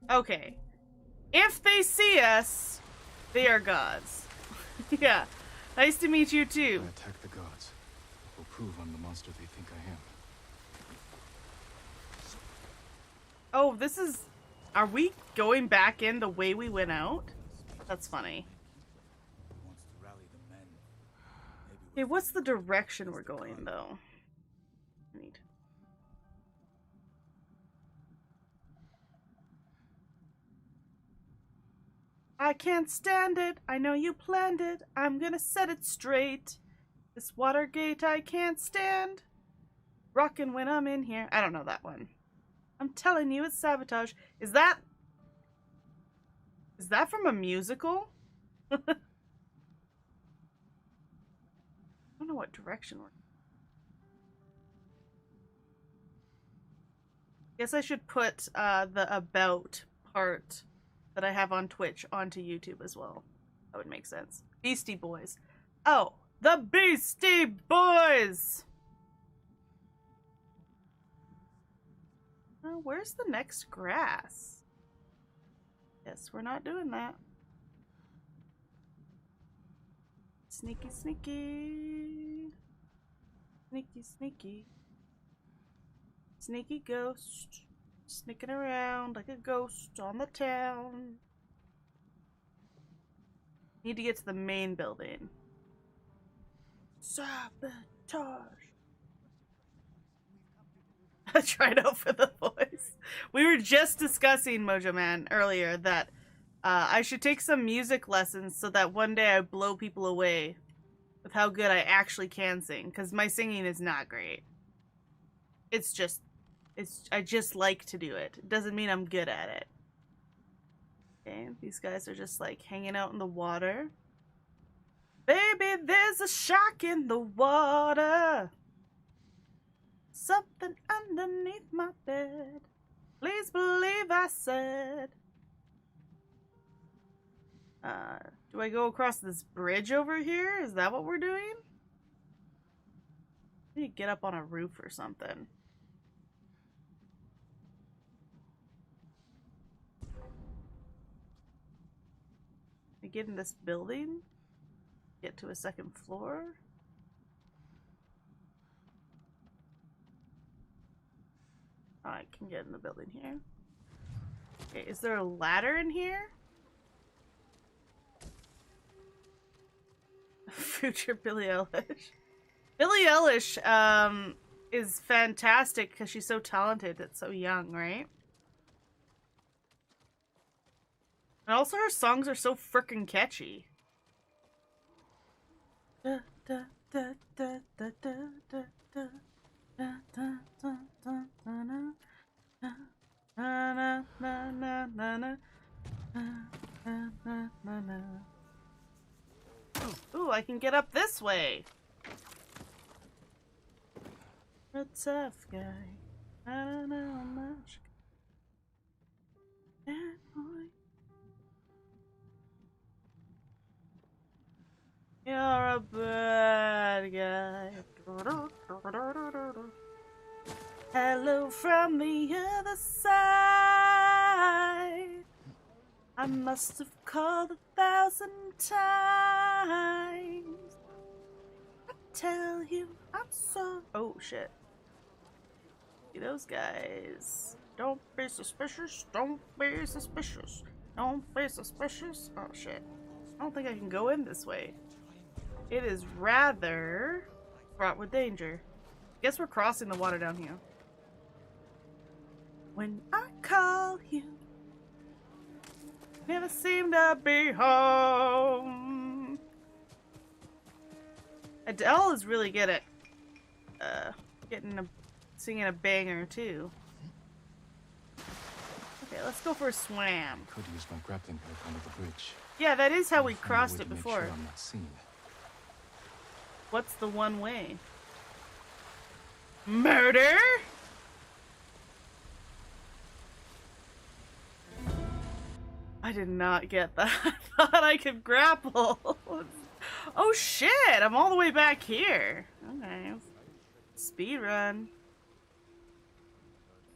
Okay. If they see us, they are gods. Yeah. Nice to meet you too. I attack the gods. Will prove I'm the monster they think I am. Oh, this is... Are we going back in the way we went out? That's funny. Okay, what's the direction we're going, though? Neat. I can't stand it. I know you planned it. I'm gonna set it straight. This Watergate I can't stand. Rockin' when I'm in here. I don't know that one. I'm telling you, it's sabotage. Is that from a musical? I don't know what direction we're... Guess I should put the about part that I have on Twitch onto YouTube as well. That would make sense. Beastie Boys. Oh, the Beastie Boys! Oh, where's the next grass? Yes, we're not doing that. Sneaky, sneaky. Sneaky, sneaky. Sneaky ghost. Sneaking around like a ghost on the town. Need to get to the main building. Sabotage. I tried out for the voice. We were just discussing, Mojo Man, earlier that I should take some music lessons so that one day I blow people away with how good I actually can sing. Because my singing is not great. I just like to do it. It doesn't mean I'm good at it. Okay, these guys are just like hanging out in the water. Baby, there's a shark in the water. Something underneath my bed. Please believe I said. Do I go across this bridge over here? Is that what we're doing? I need to get up on a roof or something. I get in this building? Get to a second floor? Oh, I can get in the building here. Okay, is there a ladder in here? Future Billie Eilish. Billie Eilish is fantastic because she's so talented at so young, right? And also her songs are so freaking catchy. Da, da, da, da, da, da, da, da. Na, na, na, na, na, na, na, na, na, na, na, na, na. Ooh, I can get up this way. A tough guy. I don't know much. Bad boy. You're a bad guy. Hello from the other side. I must have called 1,000 times. I tell you I'm so... Oh, shit. See those guys. Don't be suspicious. Don't be suspicious. Don't be suspicious. Oh, shit. I don't think I can go in this way. It is rather fraught with danger. Guess we're crossing the water down here. When I call you, never seem to be home. Adele is really good at singing a banger too. Okay, let's go for a swam. Could use my grappling hook under the bridge. Yeah, that is how we Find a crossed way it to make before. sure I'm not seen. What's the one way? Murder? I did not get that. I thought I could grapple. Oh shit, I'm all the way back here. Okay. Speed run.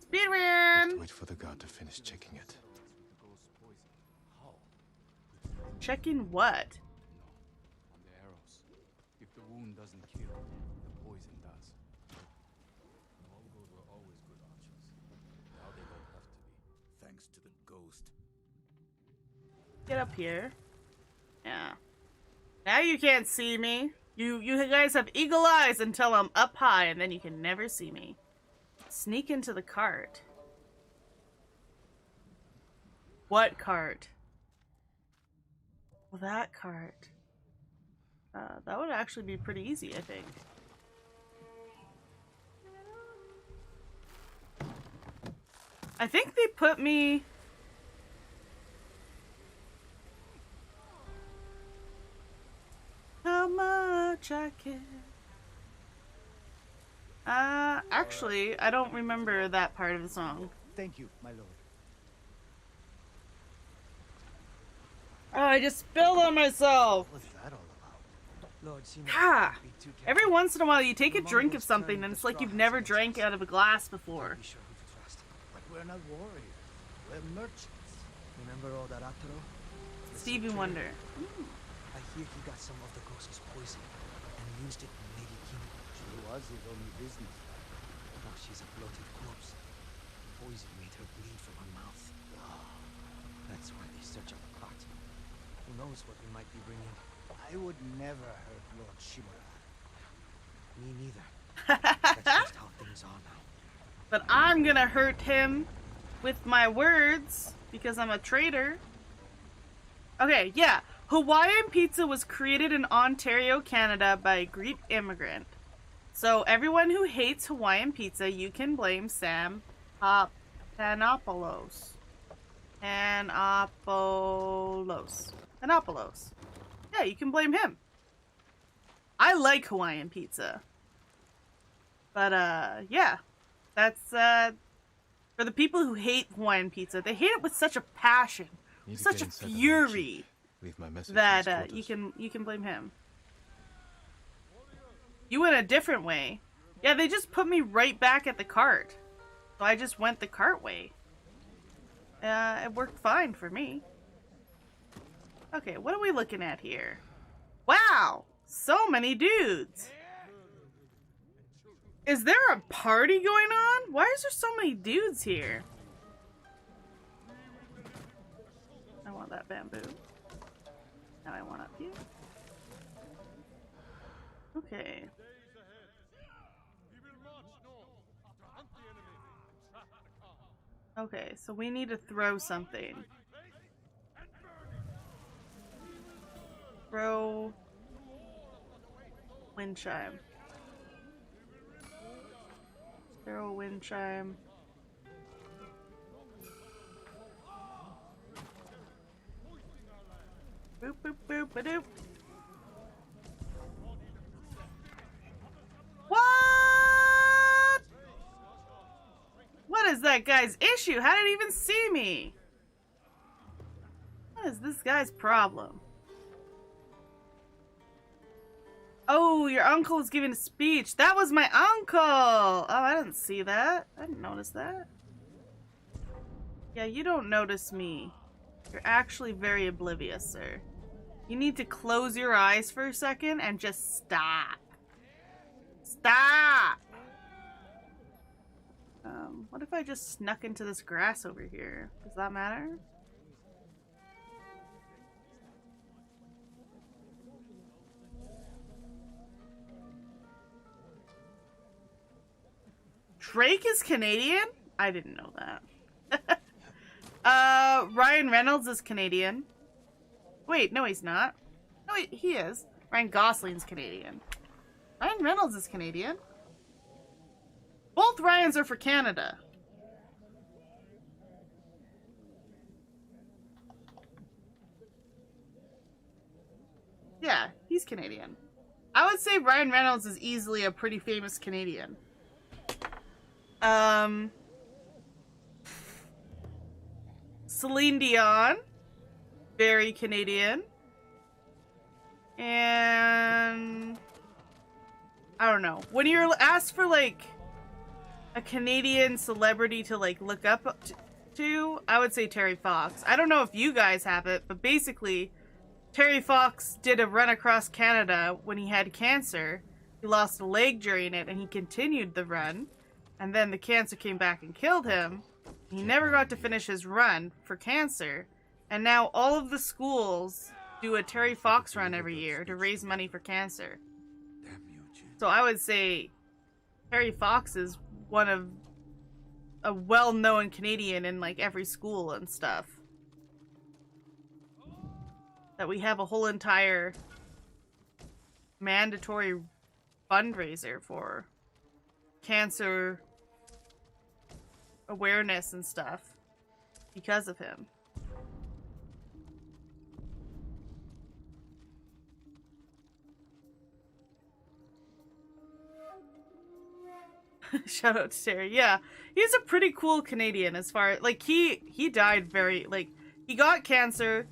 Speed run! Wait for the guard to finish checking it. Checking what? On the arrows. If the wound doesn't kill, the poison does. The Mongols were always good archers. Now they don't have to be, thanks to the ghost. Get up here. Yeah. Now you can't see me. You guys have eagle eyes until I'm up high, and then you can never see me. Sneak into the cart. What cart? Well, that cart. That would actually be pretty easy, I think. I think they put me... How much I care. Actually, I don't remember that part of the song. Thank you, my lord. Oh, I just spilled on myself. What's that all about? Lord, Ha! Every once in a while you take a drink of something and it's like you've never drank out of a glass before. Be sure who to trust. But we're not warriors. We're merchants. Remember all that Ataro? Stevie Wonder. I hear he got some of the ghost's poison and used it on Lady King. She was his only business. Now she's a bloated corpse. Poison made her bleed from her mouth. That's why they search out the cart. Who knows what we might be bringing? I would never hurt Lord Shimura. Me neither. That's just how things are now. But I'm gonna hurt him with my words because I'm a traitor. Okay, yeah. Hawaiian pizza was created in Ontario, Canada by a Greek immigrant. So everyone who hates Hawaiian pizza, you can blame Sam Panopoulos. Panopoulos. Yeah, you can blame him. I like Hawaiian pizza. But, yeah. That's, for the people who hate Hawaiian pizza, they hate it with such a passion, such a fury, Leave my message that, you can blame him. You went a different way. Yeah, they just put me right back at the cart. So I just went the cart way. It worked fine for me. Okay, what are we looking at here? Wow! So many dudes! Is there a party going on? Why is there so many dudes here? I want that bamboo. Now I want up here. Okay. Okay, so we need to throw something. Throw wind chime. Throw a wind chime. Boop boop boop ba doop. What? What is that guy's issue? How did he even see me? What is this guy's problem? Oh, your uncle is giving a speech. That was my uncle! Oh, I didn't see that. I didn't notice that. Yeah, you don't notice me. You're actually very oblivious, sir. You need to close your eyes for a second and just stop. Stop! What if I just snuck into this grass over here? Does that matter? Drake is Canadian? I didn't know that. Ryan Reynolds is Canadian. Wait, no he's not. No, he is. Ryan Gosling's Canadian. Ryan Reynolds is Canadian. Both Ryans are for Canada. He's Canadian. I would say Ryan Reynolds is easily a pretty famous Canadian. Celine Dion, very Canadian. And I don't know. When you're asked for like a Canadian celebrity to like look up to, I would say Terry Fox. I don't know if you guys have it, but basically Terry Fox did a run across Canada when he had cancer. He lost a leg during it and he continued the run. And then the cancer came back and killed him. He never got to finish his run for cancer. And now all of the schools do a Terry Fox run every year to raise money for cancer. So I would say Terry Fox is one of a well-known Canadian in like every school and stuff. That we have a whole entire mandatory fundraiser for cancer awareness and stuff because of him. Shout out to Terry. Yeah, he's a pretty cool Canadian as far like he died very like he got cancer.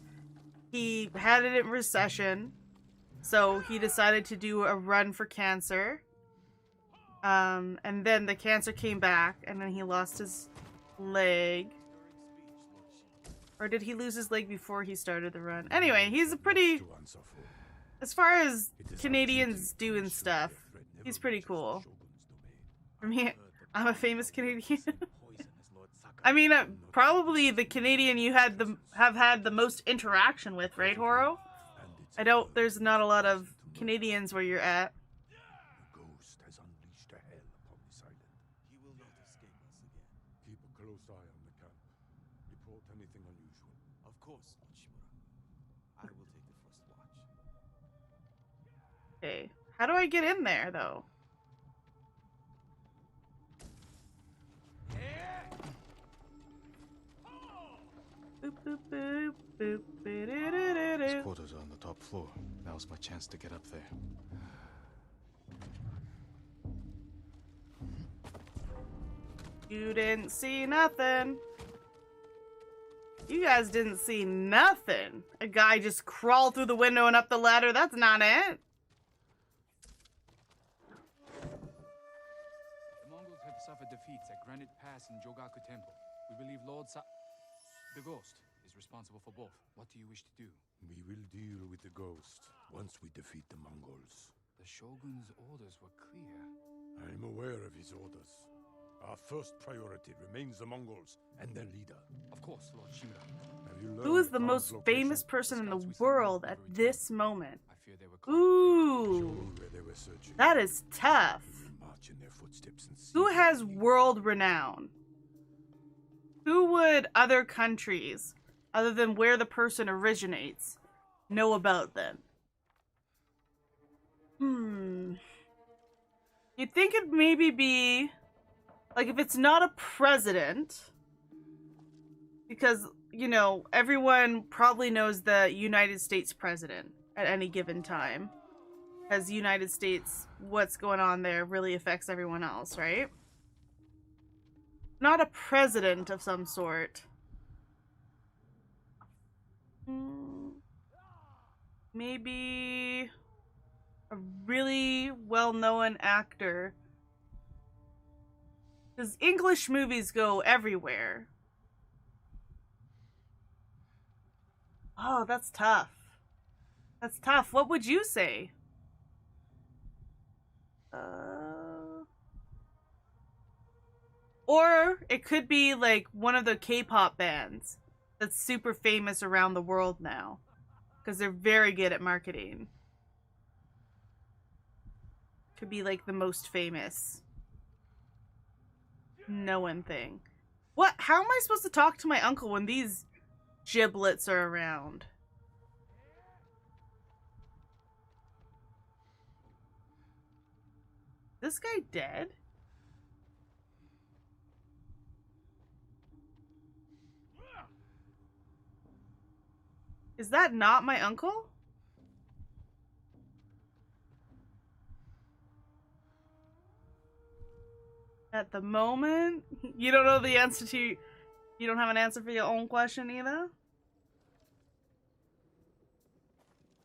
He had it in recession, so he decided to do a run for cancer. And then the cancer came back, and then he lost his leg. Or did he lose his leg before he started the run? Anyway, he's a pretty, as far as Canadians doing stuff, he's pretty cool. For me, I'm a famous Canadian. I mean, probably the Canadian you have had the most interaction with, right, Horo? There's not a lot of Canadians where you're at. The ghost has unleashed a hell upon this island. He will not escape us again. Keep a close eye on the camp. Report anything unusual. Of course, Lord Shimura. I will take the first watch. Okay, how do I get in there, though? Boop, boop, boop, boop, His quarters are on the top floor. Now's my chance to get up there. You didn't see nothing. You guys didn't see nothing. A guy just crawled through the window and up the ladder. That's not it. The Mongols have suffered defeats at Granite Pass and Jogaku Temple. We believe the ghost is responsible for both. What do you wish to do? We will deal with the ghost once we defeat the Mongols. The Shogun's orders were clear. I am aware of his orders. Our first priority remains the Mongols and their leader. Of course, Lord Shimura. Who is the most famous person in the world at this moment? Ooh, that is tough. Who has world renown? Who would other countries, other than where the person originates, know about them? You'd think it'd maybe be, like, if it's not a president, because, you know, everyone probably knows the United States president at any given time. Because United States, what's going on there really affects everyone else, right? Not a president of some sort. Maybe a really well-known actor. Because English movies go everywhere. Oh, that's tough. That's tough. What would you say? Or it could be like one of the K-pop bands that's super famous around the world now. Because they're very good at marketing. Could be like the most famous known thing. What? How am I supposed to talk to my uncle when these giblets are around? This guy dead? Is that not my uncle? At the moment, you don't know the answer to. You don't have an answer for your own question either.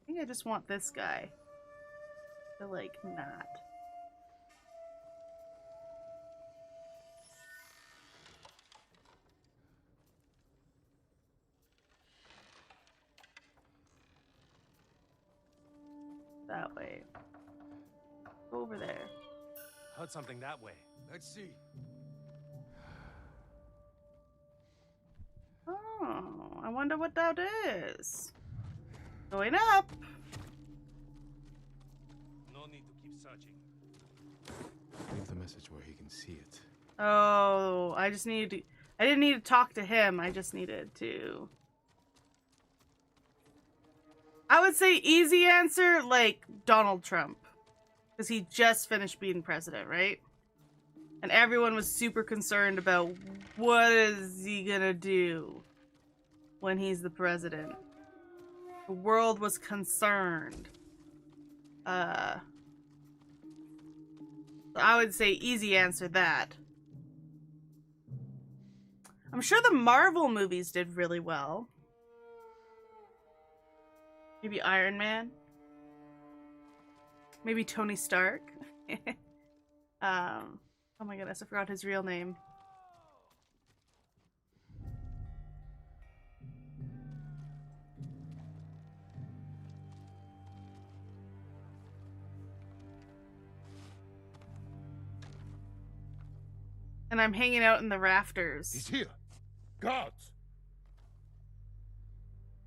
I think I just want this guy to like not. That way. Over there. Heard something that way. Let's see. Oh, I wonder what that is. Going up. No need to keep searching. Leave the message where he can see it. Oh, I just needed to. I didn't need to talk to him. I just needed to. I would say easy answer, like Donald Trump. Because he just finished being president, right? And everyone was super concerned about what is he gonna do when he's the president. The world was concerned. I would say easy answer that. I'm sure the Marvel movies did really well. Maybe Iron Man. Maybe Tony Stark. Oh my goodness, I forgot his real name. And I'm hanging out in the rafters. He's here. Guards!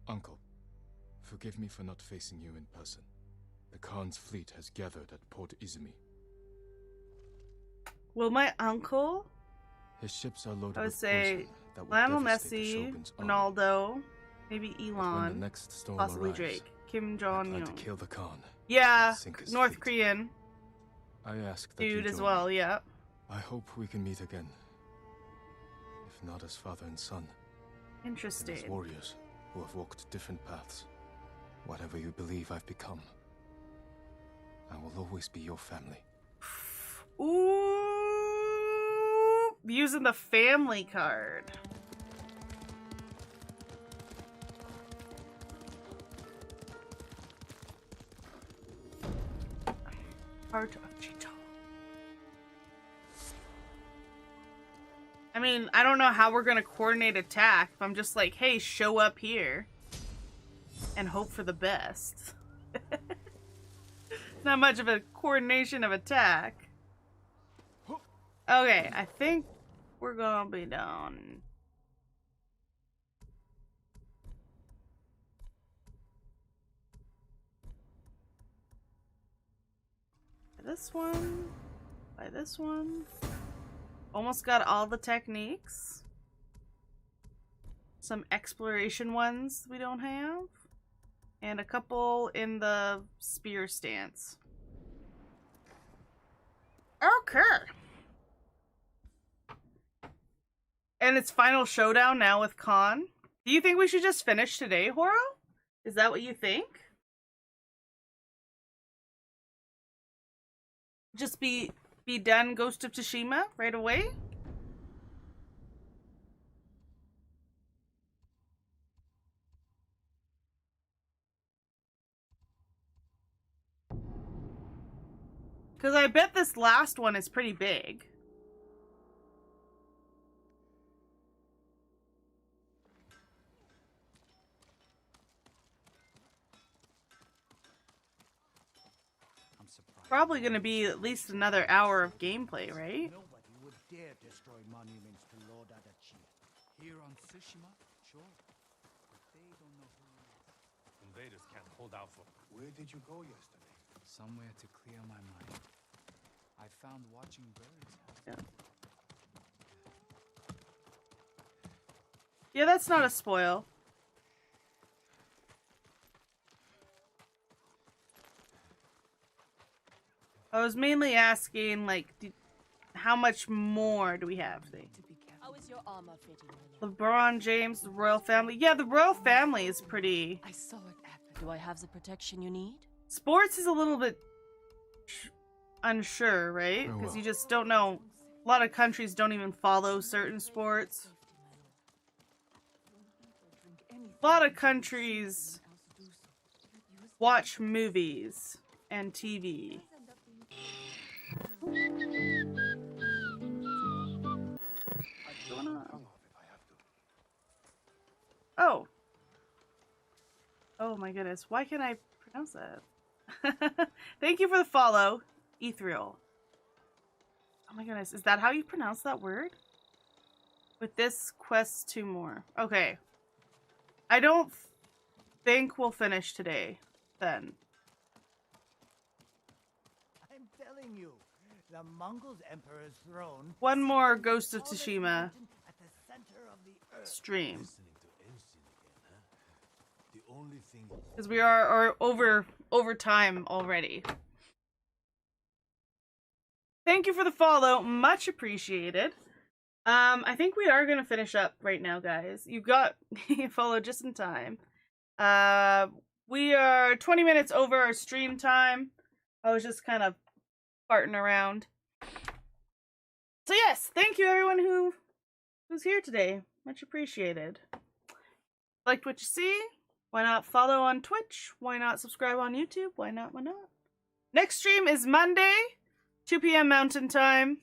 Uncle, forgive me for not facing you in person. The Khan's fleet has gathered at Port Izumi. Will my uncle? His ships are loaded I would with say poison that will Lionel devastate the Messi, Shogun's army. Ronaldo, maybe But when Elon, the next storm possibly arrives, Drake, Kim I plan to Jong-un. kill the Khan. Yeah, sink his North fleet. Korean I ask that you dude as join well, me. yeah. I hope we can meet again. If not as father and son, then Interesting. as warriors who have walked different paths. Whatever you believe I've become, I will always be your family. Ooh, using the family card. Heart of Chito. I mean, I don't know how we're gonna coordinate attack. If I'm just like, hey, show up here and hope for the best. Not much of a coordination of attack. Okay, I think we're gonna be done. By this one. By this one. Almost got all the techniques. Some exploration ones we don't have. And a couple in the spear stance. Okay. And it's final showdown now with Khan. Do you think we should just finish today, Horo? Is that what you think? Just be done Ghost of Tsushima right away? Because I bet this last one is pretty big. I'm surprised. Probably going to be at least another hour of gameplay, right? Nobody would dare destroy monuments to Lord Adachi. Here on Tsushima? Sure. But they don't know who he is. Invaders can't hold out for. Where did you go yesterday? Somewhere to clear my mind. I found watching birds. Yeah. Yeah, that's not a spoil. I was mainly asking, like, how much more do we have? How is your armor fitting, my lord? LeBron James, the royal family. Yeah, the royal family is pretty. I saw it happen. Do I have the protection you need? Sports is a little bit unsure, right? Because Farewell. you just don't know A lot of countries don't even follow certain sports. A lot of countries watch movies and TV. What's going on? Oh. Oh my goodness. Why can't I pronounce that? Thank you for the follow, Ethereal. Oh my goodness. Is that how you pronounce that word? With this quest 2 more. Okay. I don't think we'll finish today, then. I'm telling you, the Mongol's emperor's throne. One more Ghost of Tsushima stream. Because we are over time already. Thank you for the follow. Much appreciated. I think we are going to finish up right now, guys. You got followed just in time. We are 20 minutes over our stream time. I was just kind of farting around. So yes, thank you everyone who's here today. Much appreciated. Liked what you see? Why not follow on Twitch? Why not subscribe on YouTube? Why not? Why not? Next stream is Monday, 2 p.m. Mountain Time.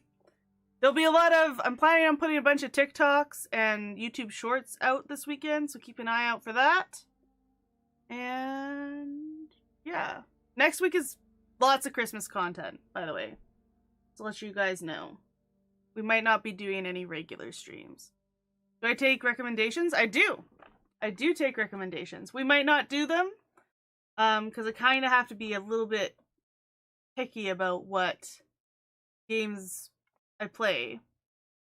There'll be a lot of... I'm planning on putting a bunch of TikToks and YouTube Shorts out this weekend, so keep an eye out for that. And... yeah. Next week is lots of Christmas content, by the way. To let you guys know. We might not be doing any regular streams. Do I take recommendations? I do. I do take recommendations. We might not do them, because I kind of have to be a little bit picky about what games I play.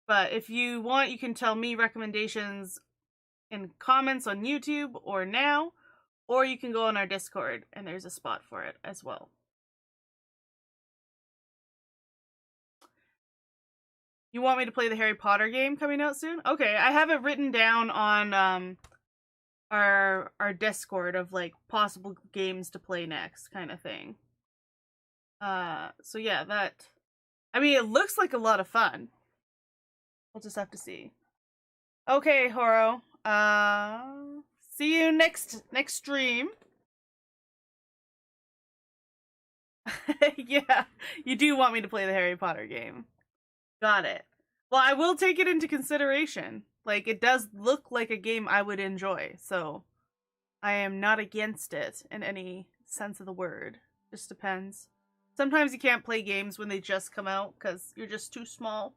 But if you want, you can tell me recommendations in comments on YouTube or now, or you can go on our Discord and there's a spot for it as well. You want me to play the Harry Potter game coming out soon? Okay, I have it written down on our Discord of like possible games to play next kind of thing. So yeah, that, I mean, it looks like a lot of fun. We'll just have to see. Okay, Horo. See you next stream. Yeah, you do want me to play the Harry Potter game. Got it. Well, I will take it into consideration. Like, it does look like a game I would enjoy, so I am not against it in any sense of the word. Just depends. Sometimes you can't play games when they just come out because you're just too small.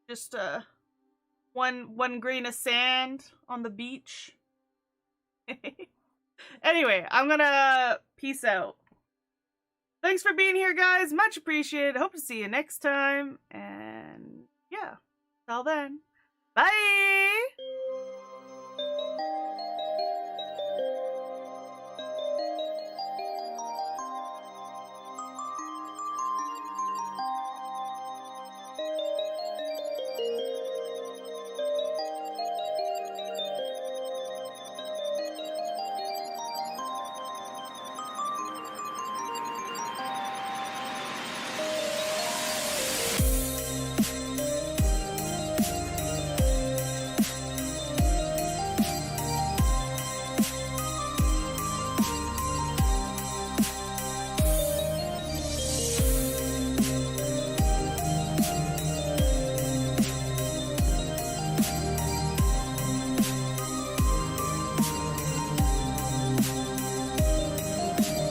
Just one grain of sand on the beach. Anyway, I'm gonna peace out. Thanks for being here, guys. Much appreciated. Hope to see you next time. And yeah, till then, bye!